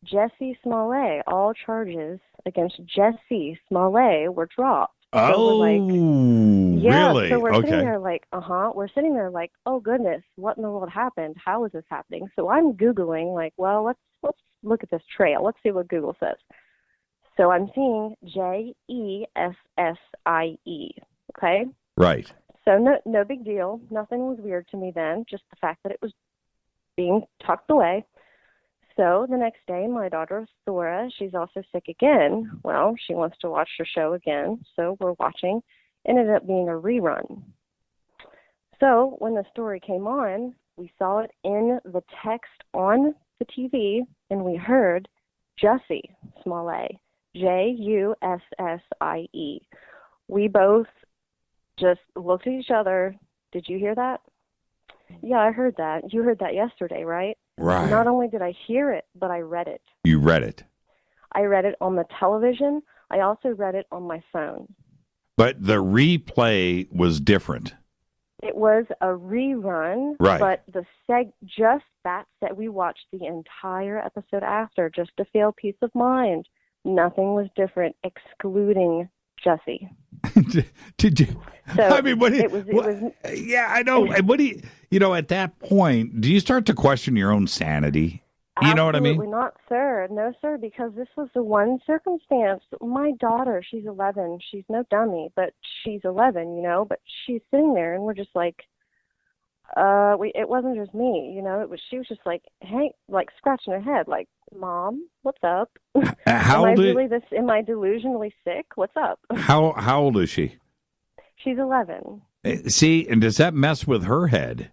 S18: Jesse Smollett. All charges against Jesse Smollett were dropped. So
S6: really?
S18: So we're sitting there like, we're sitting there like, oh goodness, what in the world happened? How is this happening? So I'm Googling like, well, let's look at this trail. Let's see what Google says. So I'm seeing Jesssie. Okay.
S6: Right.
S18: So no big deal. Nothing was weird to me then. Just the fact that it was being tucked away. So the next day, my daughter, Thora, she's also sick again. Well, she wants to watch her show again, so we're watching. It ended up being a rerun. So when the story came on, we saw it in the text on the TV, and we heard Jesse Smollett, Jussie. We both just looked at each other. Did you hear that? Yeah, I heard that. You heard that yesterday, right?
S6: Right.
S18: Not only did I hear it, but I read it.
S6: You read it.
S18: I read it on the television. I also read it on my phone.
S6: But the replay was different.
S18: It was a rerun,
S6: Right.
S18: but we watched the entire episode after just to feel peace of mind. Nothing was different, excluding Jesse.
S6: Did you?
S18: So
S6: I mean, what?
S18: It was.
S6: Yeah, I know. And what do you? At that point, do you start to question your own sanity? You know what I mean?
S18: Absolutely not, sir. No, sir, because this was the one circumstance. My daughter, she's 11. She's no dummy, but she's 11, but she's sitting there, and we're just like, it wasn't just me, she was just like, hey, like scratching her head, like, Mom, what's up?
S6: How old
S18: am I delusionally sick? What's up?
S6: How old is she?
S18: She's 11.
S6: See, and does that mess with her head?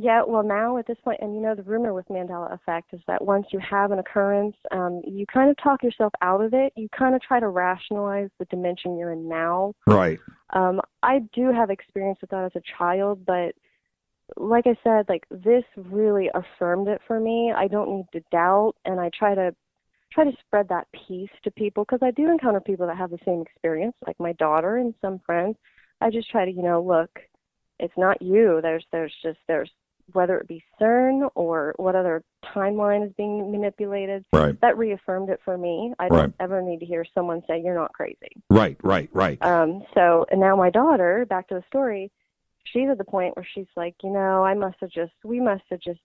S18: Yeah, well, now at this point, and the rumor with Mandela effect is that once you have an occurrence, you kind of talk yourself out of it. You kind of try to rationalize the dimension you're in now.
S6: Right.
S18: I do have experience with that as a child, but like I said, like this really affirmed it for me. I don't need to doubt, and I try to spread that peace to people because I do encounter people that have the same experience, like my daughter and some friends. I just try to, look, it's not you. There's whether it be CERN or what other timeline is being manipulated.
S6: Right.
S18: That reaffirmed it for me. I don't ever need to hear someone say you're not crazy.
S6: Right.
S18: So, and now my daughter, back to the story, she's at the point where she's like, we must have just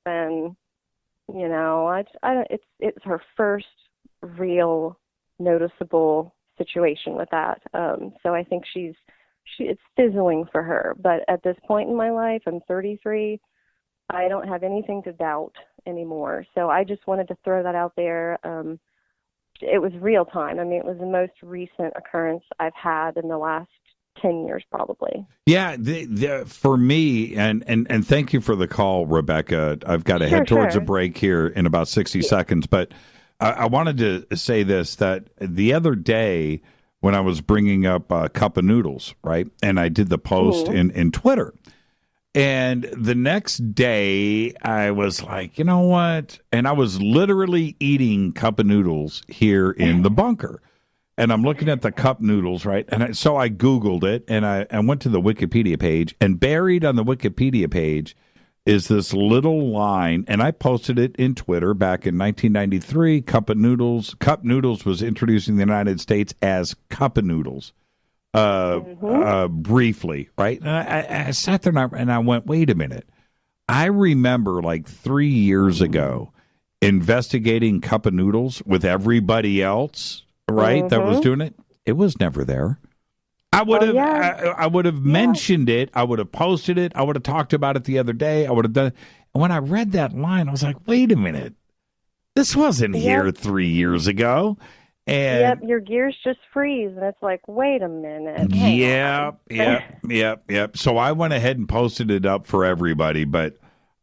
S18: been, it's her first real noticeable situation with that. So I think it's fizzling for her. But at this point in my life, I'm 33. I don't have anything to doubt anymore. So I just wanted to throw that out there. It was real time. I mean, it was the most recent occurrence I've had in the last 10 years, probably.
S6: Yeah, for me, and thank you for the call, Rebecca. I've got to head towards a break here in about 60 seconds, but I wanted to say this, that the other day when I was bringing up a cup of noodles, right, and I did the post in Twitter, and the next day I was like, you know what, and I was literally eating cup of noodles here in the bunker. And I'm looking at the cup noodles, right? And so I Googled it, and I went to the Wikipedia page, and buried on the Wikipedia page is this little line, and I posted it in Twitter back in 1993, Cup noodles was introduced in the United States as cup of noodles, briefly, right? And I sat there and I went, wait a minute. I remember like 3 years ago investigating cup of noodles with everybody else, right, that was doing it. It was never there. I would have I would have mentioned it. I would have posted it. I would have talked about it the other day. I would have done it. And when I read that line, I was like, wait a minute. This wasn't here 3 years ago. And
S18: your gears just freeze, and it's like, wait a minute.
S6: Yep. So I went ahead and posted it up for everybody, but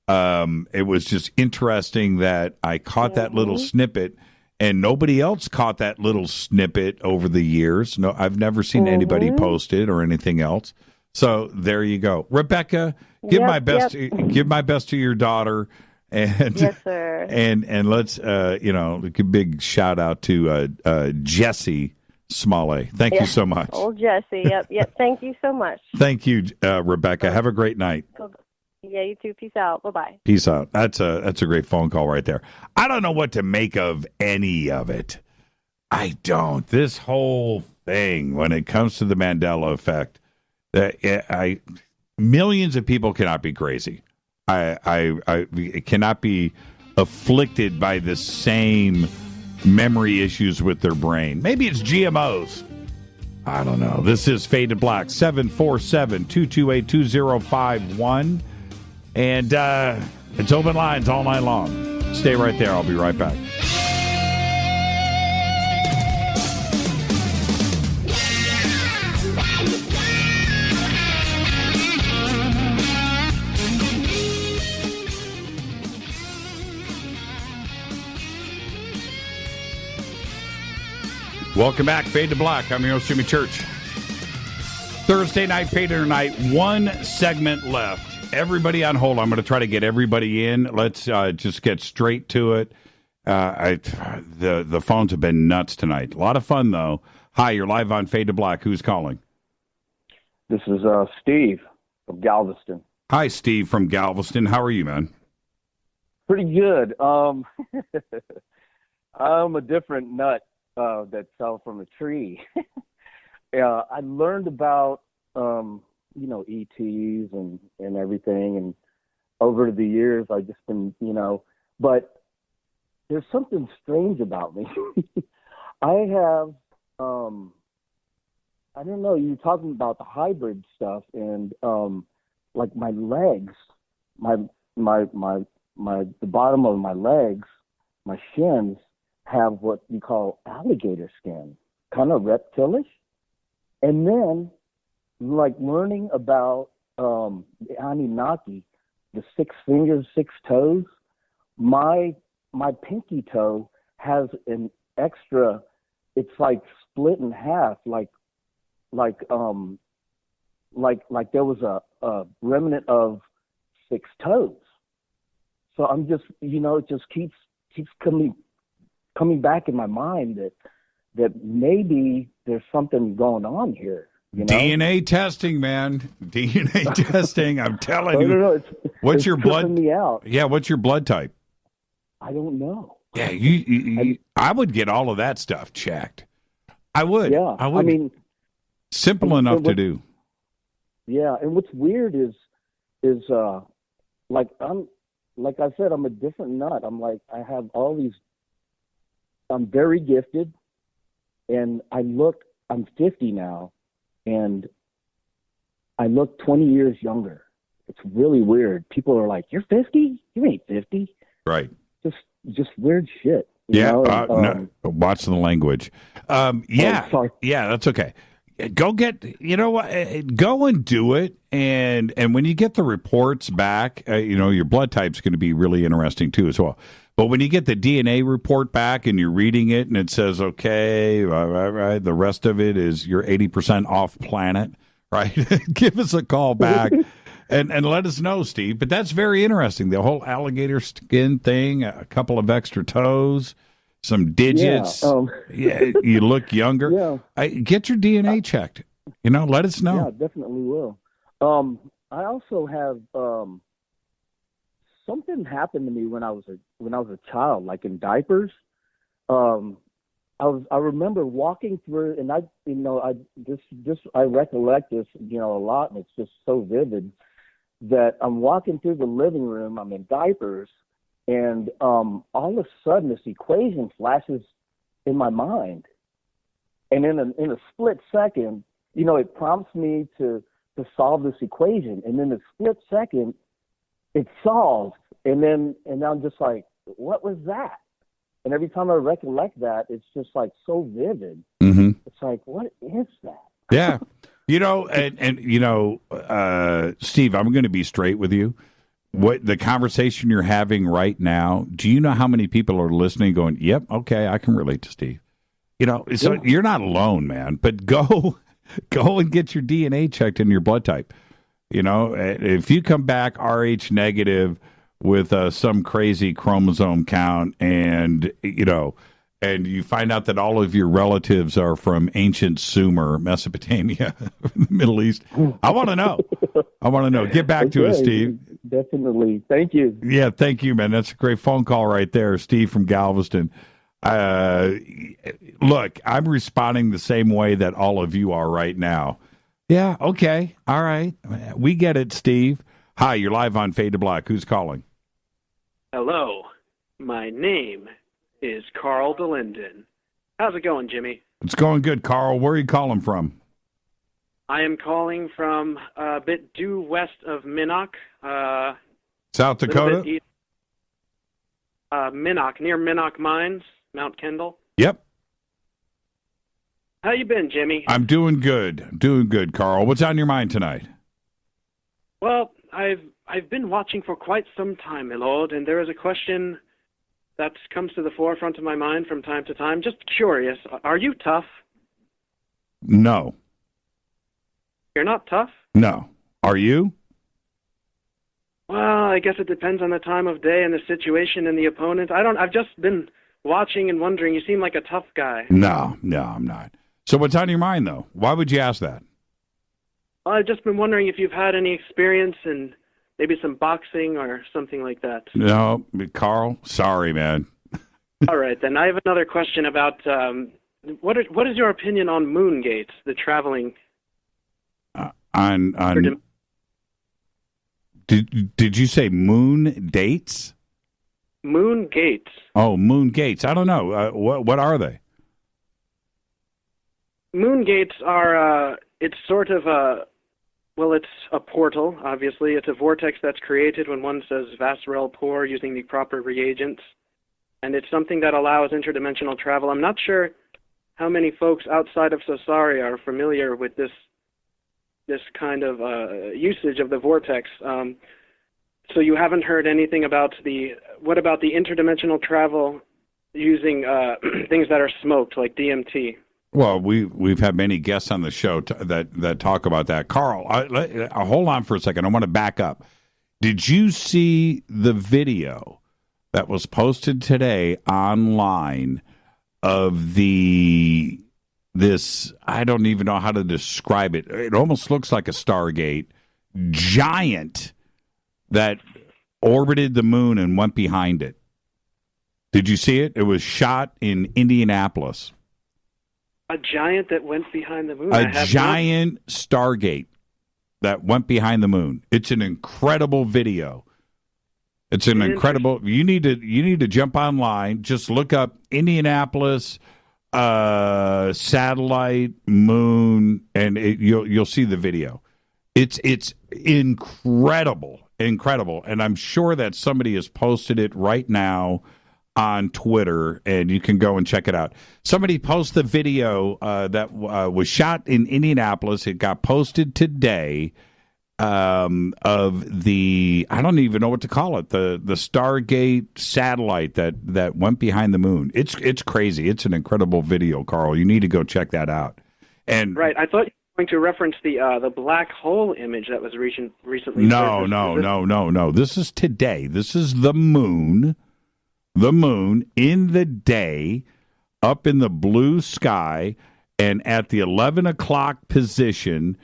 S6: it was just interesting that I caught that little snippet. And nobody else caught that little snippet over the years. No, I've never seen anybody post it or anything else. So there you go, Rebecca. Give my best. Give my best to your daughter, and
S18: yes, sir.
S6: And let's a big shout out to Jesse Smollett. Thank you so much.
S18: Old Jesse. Yep. Thank you so much.
S6: Thank you, Rebecca. Have a great night.
S18: Yeah, you too. Peace out. Bye-bye.
S6: Peace out. That's a great phone call right there. I don't know what to make of any of it. I don't. This whole thing, when it comes to the Mandela effect, millions of people cannot be crazy. I cannot be afflicted by the same memory issues with their brain. Maybe it's GMOs. I don't know. This is Fade to Black, 747-228-2051. And it's open lines all night long. Stay right there. I'll be right back. Welcome back. Fade to Black. I'm your host, Jimmy Church. Thursday night, Fadernight. One segment left. Everybody on hold. I'm going to try to get everybody in. Let's just get straight to it. The phones have been nuts tonight. A lot of fun, though. Hi, you're live on Fade to Black. Who's calling?
S19: This is Steve. from Galveston.
S6: Hi, Steve from Galveston. How are you, man?
S19: Pretty good. I'm a different nut that fell from a tree. I learned about ETs and everything, and over the years I've just been but there's something strange about me. I have I don't know, you're talking about the hybrid stuff, and like my legs, the bottom of my legs, my shins have what you call alligator skin, kind of reptilish. And then, like, learning about the Avenatti, the 6 fingers, 6 toes, my pinky toe has an extra, it's like split in half, like there was a remnant of 6 toes. So I'm just, it just keeps coming back in my mind that maybe there's something going on here.
S6: DNA testing, man. DNA testing. I'm telling you.
S19: No,
S6: what's your blood?
S19: Me out.
S6: Yeah, what's your blood type?
S19: I don't know.
S6: Yeah, I would get all of that stuff checked. I would.
S19: Yeah,
S6: I would.
S19: I mean,
S6: simple enough to do.
S19: Yeah, and what's weird is like I said, I'm a different nut. I have all these. I'm very gifted, and I'm 50 now, and I look 20 years younger. It's really weird. People are like, "You're 50? You ain't 50."
S6: Right.
S19: Just weird shit.
S6: No, watch the language. Yeah, that's okay. Go get, go and do it. And when you get the reports back, your blood type's going to be really interesting too as well. But when you get the DNA report back and you're reading it and it says, okay, right, the rest of it is you're 80% off planet, right? Give us a call back and let us know, Steve. But that's very interesting. The whole alligator skin thing, a couple of extra toes, some digits. Yeah, you look younger. Yeah. Get your DNA checked. Let us know.
S19: Yeah, definitely will. I also have something happened to me when I was a child, like in diapers. I remember walking through, and I recollect this, a lot, and it's just so vivid that I'm walking through the living room. I'm in diapers. And all of a sudden, this equation flashes in my mind, and in a split second, it prompts me to solve this equation. And in a split second, it's solved. And I'm just like, what was that? And every time I recollect that, it's just like so vivid.
S6: Mm-hmm.
S19: It's like, what is that?
S6: Yeah, Steve, I'm going to be straight with you. What the conversation you're having right now, do you know how many people are listening going, yep, okay, I can relate to Steve? So you're not alone, man, but go and get your DNA checked in your blood type. If you come back Rh negative with some crazy chromosome count and you find out that all of your relatives are from ancient Sumer, Mesopotamia, the Middle East, I want to know. Get back to us, Steve.
S19: Definitely. Thank you.
S6: Yeah, thank you, man. That's a great phone call right there, Steve from Galveston. Look, I'm responding the same way that all of you are right now. Yeah, okay. All right. We get it, Steve. Hi, you're live on Fade to Black. Who's calling?
S20: Hello. My name is Carl DeLinden. How's it going, Jimmy?
S6: It's going good, Carl. Where are you calling from?
S20: I am calling from a bit due west of Minnock.
S6: South Dakota?
S20: Minnock, near Minnock Mines, Mount Kendall.
S6: Yep.
S20: How you been, Jimmy?
S6: I'm doing good. Doing good, Carl. What's on your mind tonight?
S20: Well, I've been watching for quite some time, my lord, and there is a question that comes to the forefront of my mind from time to time. Just curious, are you tough?
S6: No.
S20: You're not tough?
S6: No. Are you?
S20: Well, I guess it depends on the time of day and the situation and the opponent. I've just been watching and wondering. You seem like a tough guy.
S6: No, I'm not. So what's on your mind, though? Why would you ask that?
S20: I've just been wondering if you've had any experience in maybe some boxing or something like that.
S6: No, Carl, sorry, man.
S20: All right, then I have another question about what is your opinion on moon gates, the traveling?
S6: Did you say moon dates?
S20: Moon gates.
S6: Oh, moon gates. I don't know. What are they?
S20: Moon gates are it's sort of it's a portal. Obviously, it's a vortex that's created when one says Vasarel pour using the proper reagents, and it's something that allows interdimensional travel. I'm not sure how many folks outside of Sosari are familiar with this kind of usage of the vortex. So you haven't heard anything about what about the interdimensional travel using things that are smoked, like DMT?
S6: Well, we've had many guests on the show that talk about that. Carl, hold on for a second. I want to back up. Did you see the video that was posted today online of this? I don't even know how to describe it. It almost looks like a Stargate giant that orbited the moon and went behind it. Did you see it? It was shot in Indianapolis.
S20: A giant that went behind the moon?
S6: A giant Stargate that went behind the moon. It's an incredible video. It's an incredible. You need to jump online. Just look up Indianapolis satellite moon, and you'll see the video. It's incredible, and I'm sure that somebody has posted it right now on Twitter, and you can go and check it out. Somebody posted the video that was shot in Indianapolis. It got posted today of the, I don't even know what to call it, the Stargate satellite that went behind the moon. It's crazy. It's an incredible video, Carl. You need to go check that out. And
S20: right, I thought you were going to reference the black hole image that was recently.
S6: No. This is today. This is the moon. The moon in the day, up in the blue sky, and at the 11 o'clock position.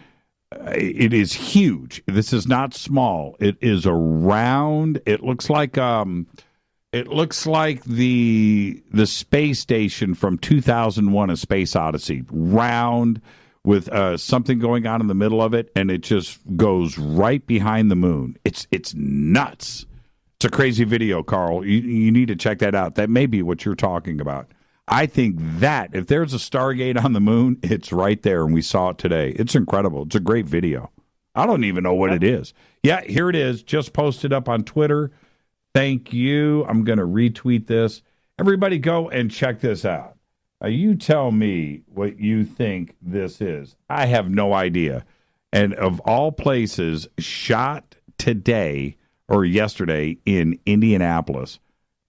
S6: It is huge. This is not small. It is a round. It looks like the space station from 2001: A Space Odyssey. Round with something going on in the middle of it, and it just goes right behind the moon. It's nuts. It's a crazy video, Carl. You need to check that out. That may be what you're talking about. I think that if there's a Stargate on the moon, it's right there, and we saw it today. It's incredible. It's a great video. I don't even know what it is. Yeah, here it is. Just posted up on Twitter. Thank you. I'm going to retweet this. Everybody go and check this out. You tell me what you think this is. I have no idea. And of all places, shot today or yesterday in Indianapolis.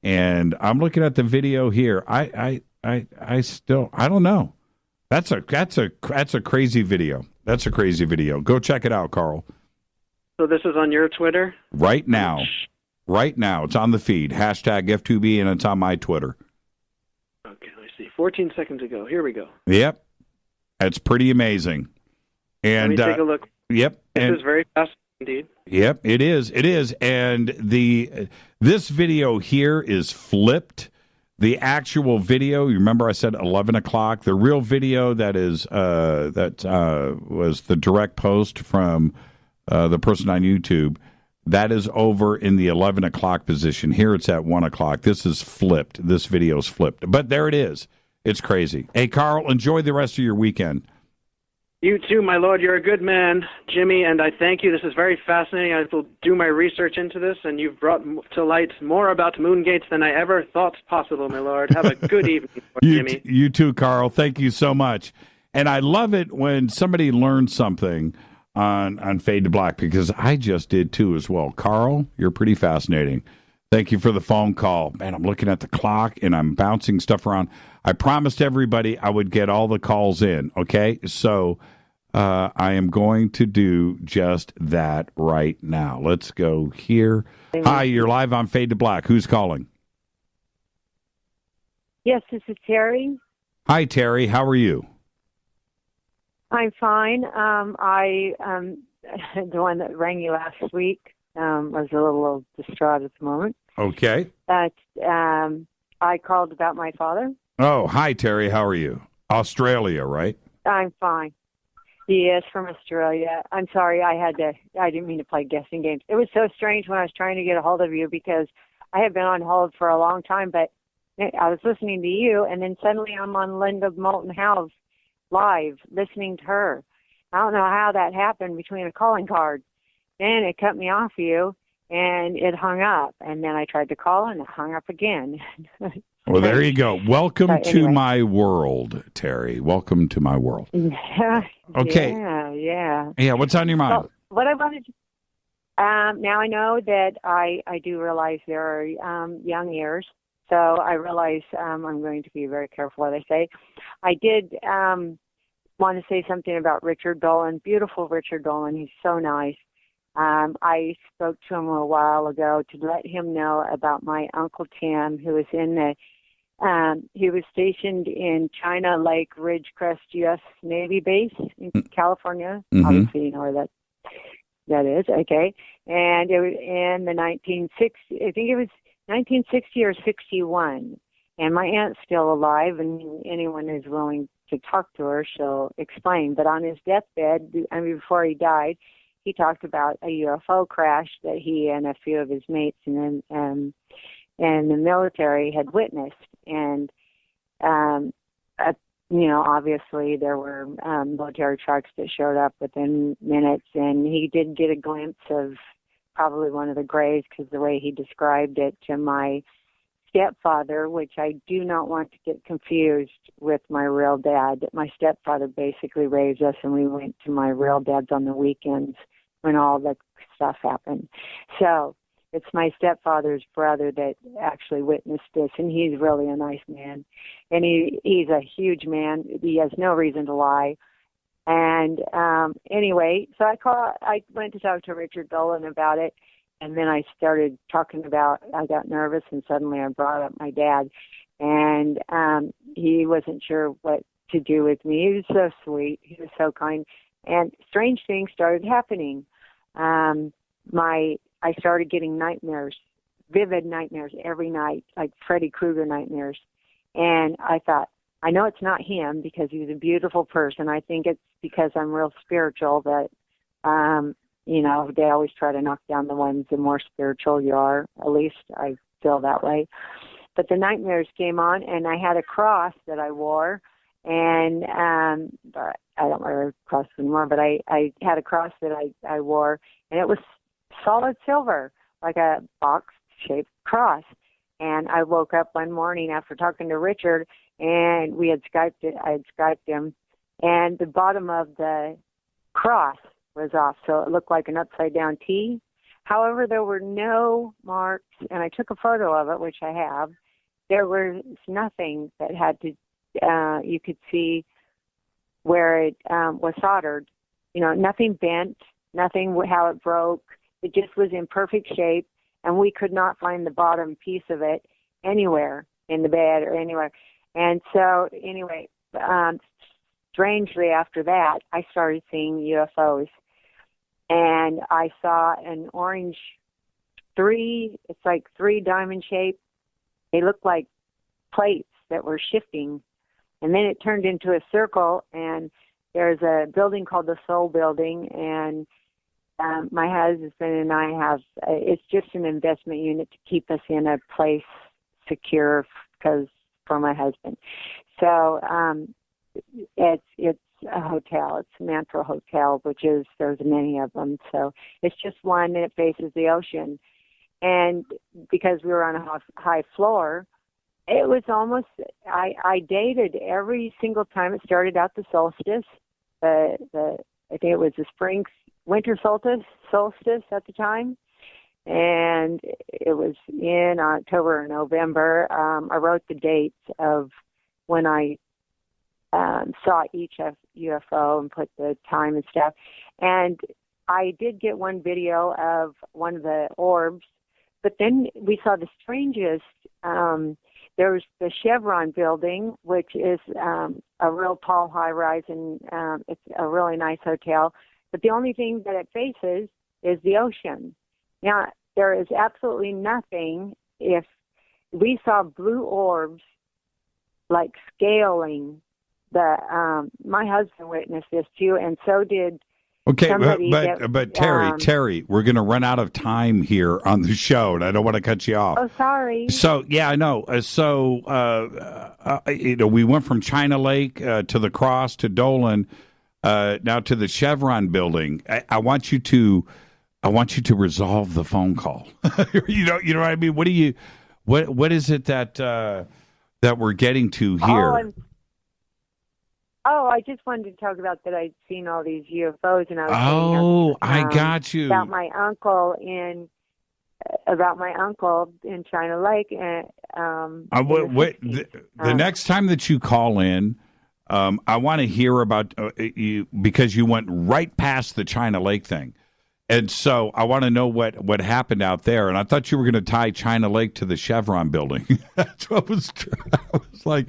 S6: And I'm looking at the video here. I still don't know. That's a crazy video. That's a crazy video. Go check it out, Carl.
S20: So this is on your Twitter?
S6: Right now. It's on the feed. #F2B, and it's on my Twitter.
S20: Okay, let's see. 14 seconds ago. Here we go.
S6: Yep. That's pretty amazing. And
S20: let me take a look.
S6: Yep.
S20: This is very fast indeed.
S6: Yep, it is. It is. And this video here is flipped. The actual video, you remember I said 11 o'clock? The real video that was the direct post from the person on YouTube, that is over in the 11 o'clock position. Here it's at 1 o'clock. This is flipped. This video is flipped. But there it is. It's crazy. Hey, Carl, enjoy the rest of your weekend.
S20: You too, my lord. You're a good man, Jimmy, and I thank you. This is very fascinating. I will do my research into this, and you've brought to light more about moon gates than I ever thought possible, my lord. Have a good evening, Jimmy.
S6: You too, Carl. Thank you so much. And I love it when somebody learns something on Fade to Black, because I just did too as well. Carl, you're pretty fascinating. Thank you for the phone call. Man, I'm looking at the clock, and I'm bouncing stuff around. I promised everybody I would get all the calls in, okay? So I am going to do just that right now. Let's go here. Hi, you're live on Fade to Black. Who's calling?
S21: Yes, this is Terry.
S6: Hi, Terry. How are you?
S21: I'm fine. I the one that rang you last week was a little distraught at the moment.
S6: Okay.
S21: But I called about my father.
S6: Oh, hi, Terry. How are you? Australia, right?
S21: I'm fine. Yes, from Australia. I'm sorry, I didn't mean to play guessing games. It was so strange when I was trying to get a hold of you because I had been on hold for a long time, but I was listening to you, and then suddenly I'm on Linda Moulton Howe's live listening to her. I don't know how that happened between a calling card. Then it cut me off you, and it hung up. And then I tried to call, and it hung up again.
S6: Well, there you go. Welcome
S21: Anyway.
S6: to my world, Terry. Welcome to my world.
S21: Yeah.
S6: Okay.
S21: Yeah.
S6: Yeah, what's on your mind?
S21: Well, what I wanted to, now I know that I do realize there are young ears, so I realize I'm going to be very careful what I say. I did want to say something about Richard Dolan, beautiful Richard Dolan. He's so nice. I spoke to him a while ago to let him know about my Uncle Tim, who was in the he was stationed in China Lake Ridgecrest U.S. Navy Base in California.
S6: Mm-hmm.
S21: Obviously, you know where that is. Okay. And it was in the 1960s, I think it was 1960 or 61. And my aunt's still alive, and anyone who's willing to talk to her, she'll explain. But on his deathbed, I mean, before he died, he talked about a UFO crash that he and a few of his mates and the military had witnessed. And, obviously there were military trucks that showed up within minutes, and he did get a glimpse of probably one of the graves because the way he described it to my stepfather, which I do not want to get confused with my real dad. My stepfather basically raised us, and we went to my real dad's on the weekends when all the stuff happened. So it's my stepfather's brother that actually witnessed this, and he's really a nice man. And he's a huge man. He has no reason to lie. And anyway, so I went to talk to Richard Dolan about it, and then I started talking about, I got nervous, and suddenly I brought up my dad. And he wasn't sure what to do with me. He was so sweet. He was so kind. And strange things started happening. I started getting nightmares, vivid nightmares every night, like Freddy Krueger nightmares. And I thought, I know it's not him because he's a beautiful person. I think it's because I'm real spiritual that, they always try to knock down the ones the more spiritual you are. At least I feel that way. But the nightmares came on, and I had a cross that I wore. And but I don't wear a cross anymore, but I had a cross that I wore, and it was solid silver, like a box-shaped cross. And I woke up one morning after talking to Richard, and we had Skyped it. I had Skyped him, and the bottom of the cross was off, so it looked like an upside-down T. However, there were no marks, and I took a photo of it, which I have. There was nothing that had to, you could see where it was soldered. Nothing bent, nothing how it broke. It just was in perfect shape, and we could not find the bottom piece of it anywhere in the bed or anywhere. And so, anyway, strangely after that, I started seeing UFOs. And I saw an orange it's like three diamond shape. They looked like plates that were shifting. And then it turned into a circle, and there's a building called the Soul Building, and my husband and I have, it's just an investment unit to keep us in a place secure for my husband. So it's a hotel. It's Mantra Hotel, there's many of them. So it's just one, and it faces the ocean. And because we were on a high floor, it was almost, I dated every single time. It started out the solstice, I think it was the winter solstice at the time, and it was in October or November. I wrote the dates of when I saw each UFO and put the time and stuff. And I did get one video of one of the orbs, but then we saw the strangest. there's the Chevron building, which is a real tall high-rise, and it's a really nice hotel. But the only thing that it faces is the ocean. Now, there is absolutely nothing. If we saw blue orbs, like scaling the, my husband witnessed this too, and so did somebody.
S6: But Terry, we're going to run out of time here on the show, and I don't want to cut you off.
S21: Oh, sorry.
S6: So yeah, I know. We went from China Lake to the Cross to Dolan, now to the Chevron building. I want you to resolve the phone call. you know what I mean. What is it that we're getting to here?
S21: I just wanted to talk about that. I'd seen all these UFOs, and I was
S6: I got you
S21: about my uncle in China Lake, and
S6: the next time that you call in, I want to hear about you, because you went right past the China Lake thing. And so I want to know what happened out there. And I thought you were going to tie China Lake to the Chevron building. That's what I was like,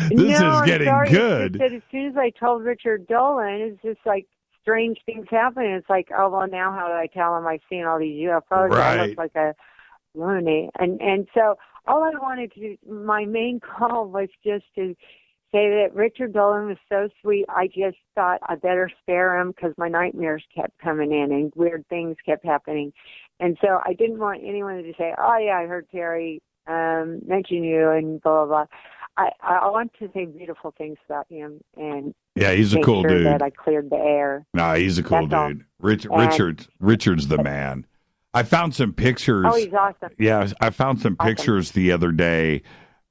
S6: this is getting good.
S21: It's just that as soon as I told Richard Dolan, it's just like strange things happen. It's like, oh, well, now how do I tell him I've seen all these UFOs?
S6: Right.
S21: I look like a lunatic. And so all I wanted to, my main call was just to say that Richard Dolan was so sweet. I just thought I better spare him because my nightmares kept coming in and weird things kept happening. And so I didn't want anyone to say, oh, yeah, I heard Terry mention you and blah, blah, blah. I want to say beautiful things about him. And
S6: yeah, he's a cool dude.
S21: That I cleared the air.
S6: No, he's a cool dude. Richard's the man. I found some pictures.
S21: Oh, he's awesome.
S6: Yeah, I found some pictures the other day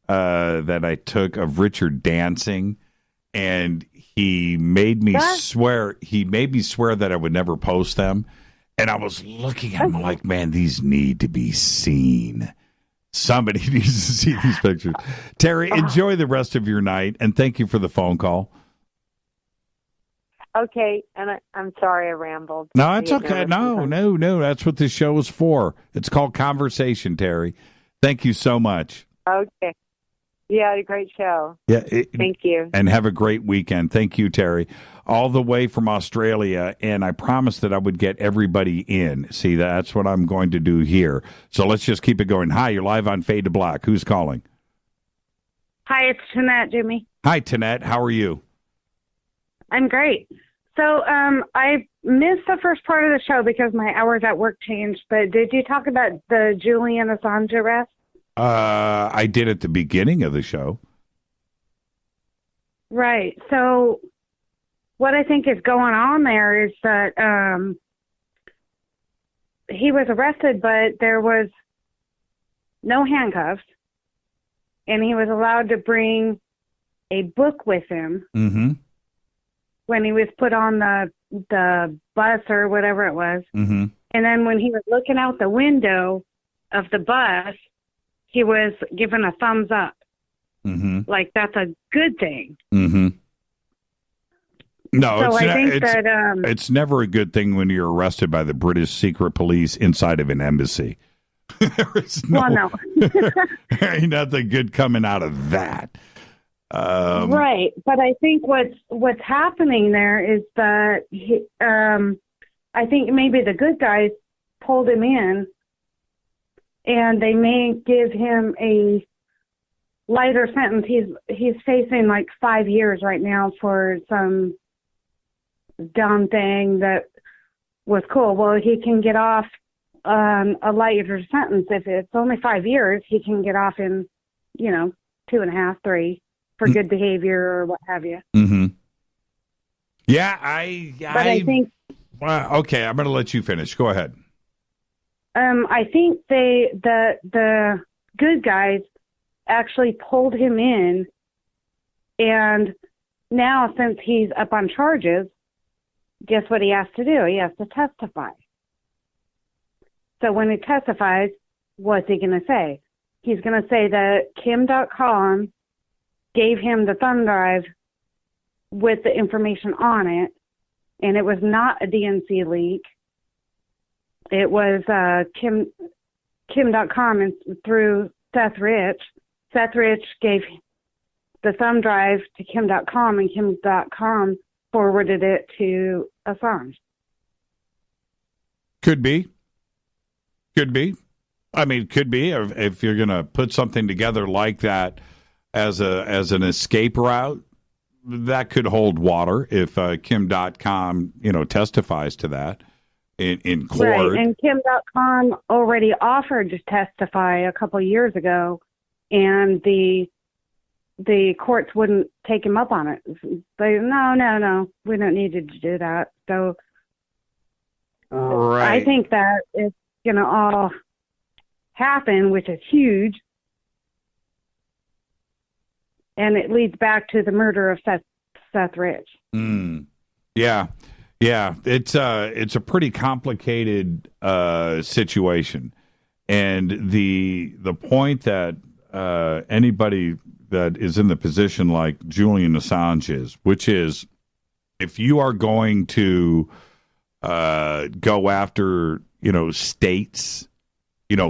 S6: that I took of Richard dancing, and he made me swear that I would never post them. And I was looking at them like, man, these need to be seen. Somebody needs to see these pictures. Terry, enjoy the rest of your night, and thank you for the phone call.
S21: Okay, and I'm sorry I rambled.
S6: No, it's okay. No, that's what this show is for. It's called Conversation, Terry. Thank you so much.
S21: Okay. Yeah, a great show.
S6: Yeah,
S21: thank you.
S6: And have a great weekend. Thank you, Terry. All the way from Australia, and I promised that I would get everybody in. See, that's what I'm going to do here. So let's just keep it going. Hi, you're live on Fade to Black. Who's calling?
S2: Hi, it's Jeanette, Jimmy.
S6: Hi, Jeanette. How are you?
S2: I'm great. So I missed the first part of the show because my hours at work changed, but did you talk about the Julian Assange arrest?
S6: I did at the beginning of the show.
S2: Right. So what I think is going on there is that he was arrested, but there was no handcuffs, and he was allowed to bring a book with him when he was put on the bus or whatever it was. And then when he was looking out the window of the bus, he was given a thumbs up. Like, that's a good thing.
S6: No,
S2: so I think that
S6: it's never a good thing when you're arrested by the British secret police inside of an embassy. There ain't nothing good coming out of that.
S2: Right, but I think what's happening there is that I think maybe the good guys pulled him in, and they may give him a lighter sentence. He's facing like 5 years right now for some dumb thing that was cool. Well, he can get off a lighter sentence. If it's only 5 years, he can get off in 2.5, 3 for good behavior or what have you.
S6: Yeah,
S2: But I think.
S6: Okay, I'm going to let you finish. Go ahead.
S2: I think the good guys actually pulled him in, and now since he's up on charges, guess what he has to do? He has to testify. So when he testifies, what's he going to say? He's going to say that Kim.com gave him the thumb drive with the information on it, and it was not a DNC leak. It was Kim.com and through Seth Rich Seth Rich gave the thumb drive to Kim.com, and Kim.com forwarded it to Assange.
S6: Could be. I mean, could be if you're going to put something together like that as an escape route, that could hold water if Kim.com, testifies to that in court.
S2: Right, and Kim.com already offered to testify a couple years ago, and the courts wouldn't take him up on it. No, we don't need you to do that. So
S6: right.
S2: I think that it's going to all happen, which is huge. And it leads back to the murder of Seth Rich.
S6: Yeah. It's a pretty complicated situation, and the point that anybody that is in the position like Julian Assange is, which is, if you are going to go after states,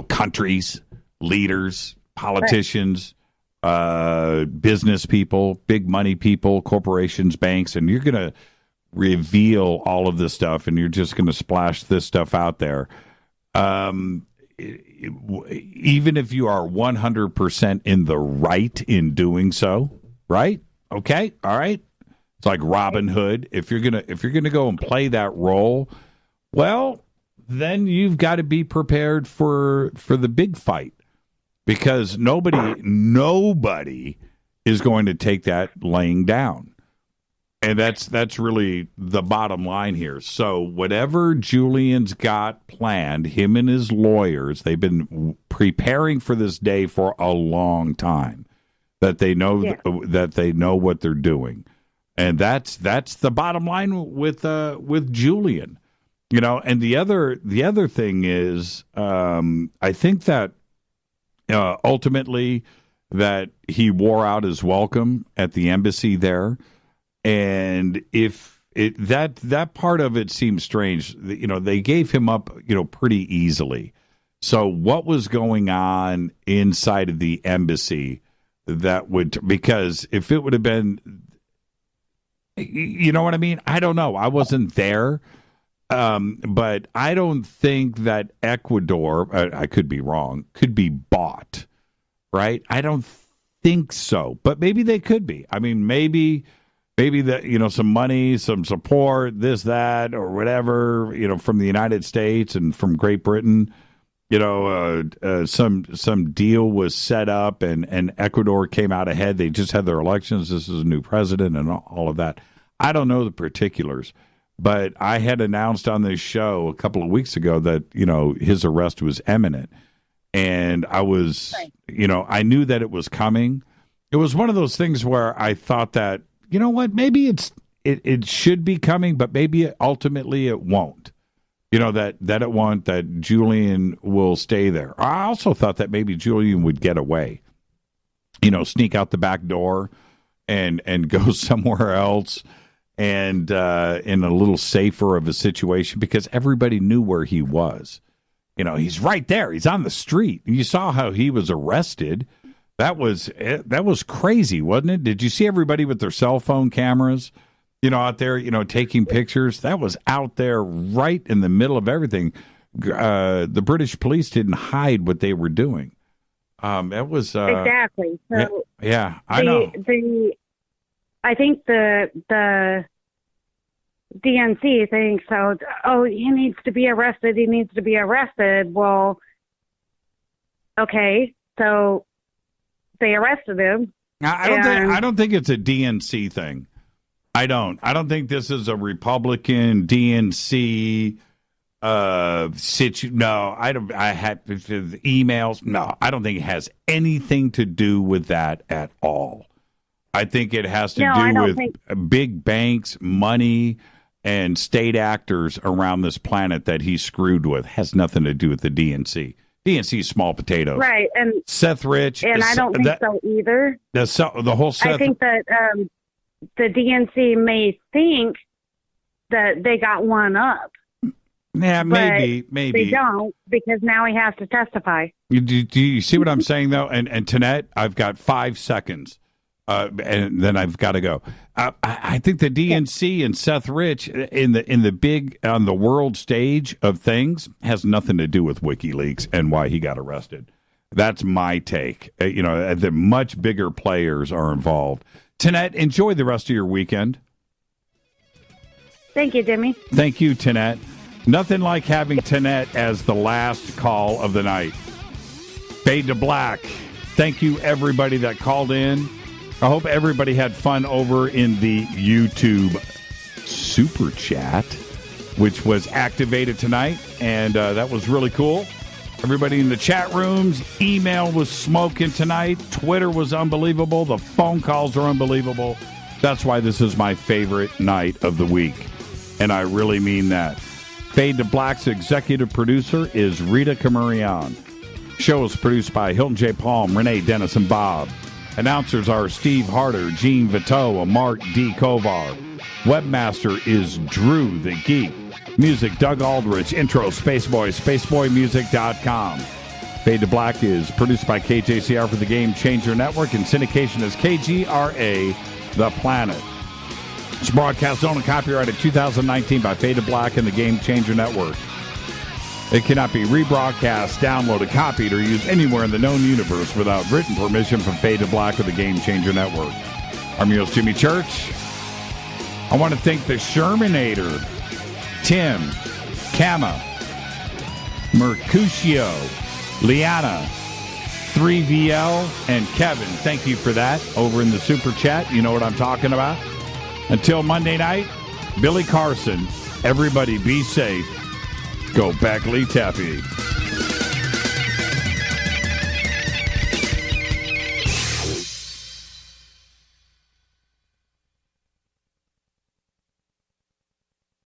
S6: countries, leaders, politicians. Business people, big money people, corporations, banks, and you're going to reveal all of this stuff, and you're just going to splash this stuff out there. Even if you are 100% in the right in doing so, right? Okay, all right. It's like Robin Hood. If you're gonna go and play that role, well, then you've got to be prepared for the big fight. Because nobody is going to take that laying down. And that's really the bottom line here. So whatever Julian's got planned, him and his lawyers, they've been preparing for this day for a long time. That they know that they know what they're doing. And that's the bottom line with Julian. And the other thing is I think that ultimately, that he wore out his welcome at the embassy there, and that part of it seems strange. They gave him up, pretty easily. So what was going on inside of the embassy because if it would have been, you know what I mean? I don't know. I wasn't there. But I don't think that Ecuador, I could be wrong, could be bought, right? I don't think so, but maybe they could be. I mean, maybe that, some money, some support, this, that, or whatever, from the United States and from Great Britain, some deal was set up and Ecuador came out ahead. They just had their elections. This is a new president and all of that. I don't know the particulars. But I had announced on this show a couple of weeks ago that, his arrest was imminent. And I was, I knew that it was coming. It was one of those things where I thought that, maybe it should be coming, but maybe ultimately it won't. That it won't, that Julian will stay there. I also thought that maybe Julian would get away, sneak out the back door and go somewhere else. And in a little safer of a situation, because everybody knew where he was. He's right there. He's on the street. You saw how he was arrested. That was crazy, wasn't it? Did you see everybody with their cell phone cameras, out there, taking pictures? That was out there right in the middle of everything. The British police didn't hide what they were doing. It was
S2: exactly. So
S6: I know.
S2: I think the DNC thinks, he needs to be arrested. He needs to be arrested. Well, okay, so they arrested him.
S6: I don't think it's a DNC thing. I don't think this is a Republican DNC No, I don't. I had emails. No, I don't think it has anything to do with that at all. I think it has to do with big banks, money, and state actors around this planet that he's screwed with. Has nothing to do with the DNC. DNC is small potatoes.
S2: Right. And
S6: Seth Rich.
S2: And I don't think so either.
S6: The whole Seth.
S2: I think that the DNC may think that they got one up.
S6: Yeah, maybe.
S2: They don't, because now he has to testify.
S6: Do you see what I'm saying, though? And Jeanette, I've got 5 seconds, and then I've got to go. I think the DNC and Seth Rich in the big on the world stage of things has nothing to do with WikiLeaks and why he got arrested. That's my take. The much bigger players are involved. Jeanette, enjoy the rest of your weekend.
S2: Thank you, Jimmy.
S6: Thank you, Jeanette. Nothing like having Jeanette as the last call of the night. Fade to black. Thank you, everybody that called in. I hope everybody had fun over in the YouTube Super Chat, which was activated tonight, and that was really cool. Everybody in the chat rooms, email was smoking tonight. Twitter was unbelievable. The phone calls are unbelievable. That's why this is my favorite night of the week, and I really mean that. Fade to Black's executive producer is Rita Camarion. Show is produced by Hilton J. Palm, Renee Dennis, and Bob. Announcers are Steve Harder, Gene Vitoa, Mark D. Kovar. Webmaster is Drew the Geek. Music, Doug Aldrich. Intro, Spaceboy, spaceboymusic.com. Fade to Black is produced by KJCR for the Game Changer Network, and syndication is KGRA The Planet. It's broadcast owned and copyrighted 2019 by Fade to Black and the Game Changer Network. It cannot be rebroadcast, downloaded, copied, or used anywhere in the known universe without written permission from Fade to Black or the Game Changer Network. I'm your host, Jimmy Church. I want to thank the Shermanator, Tim, Kama, Mercutio, Liana, 3VL, and Kevin. Thank you for that over in the Super Chat. You know what I'm talking about. Until Monday night, Billy Carson, everybody be safe. Go Beckley Tappy.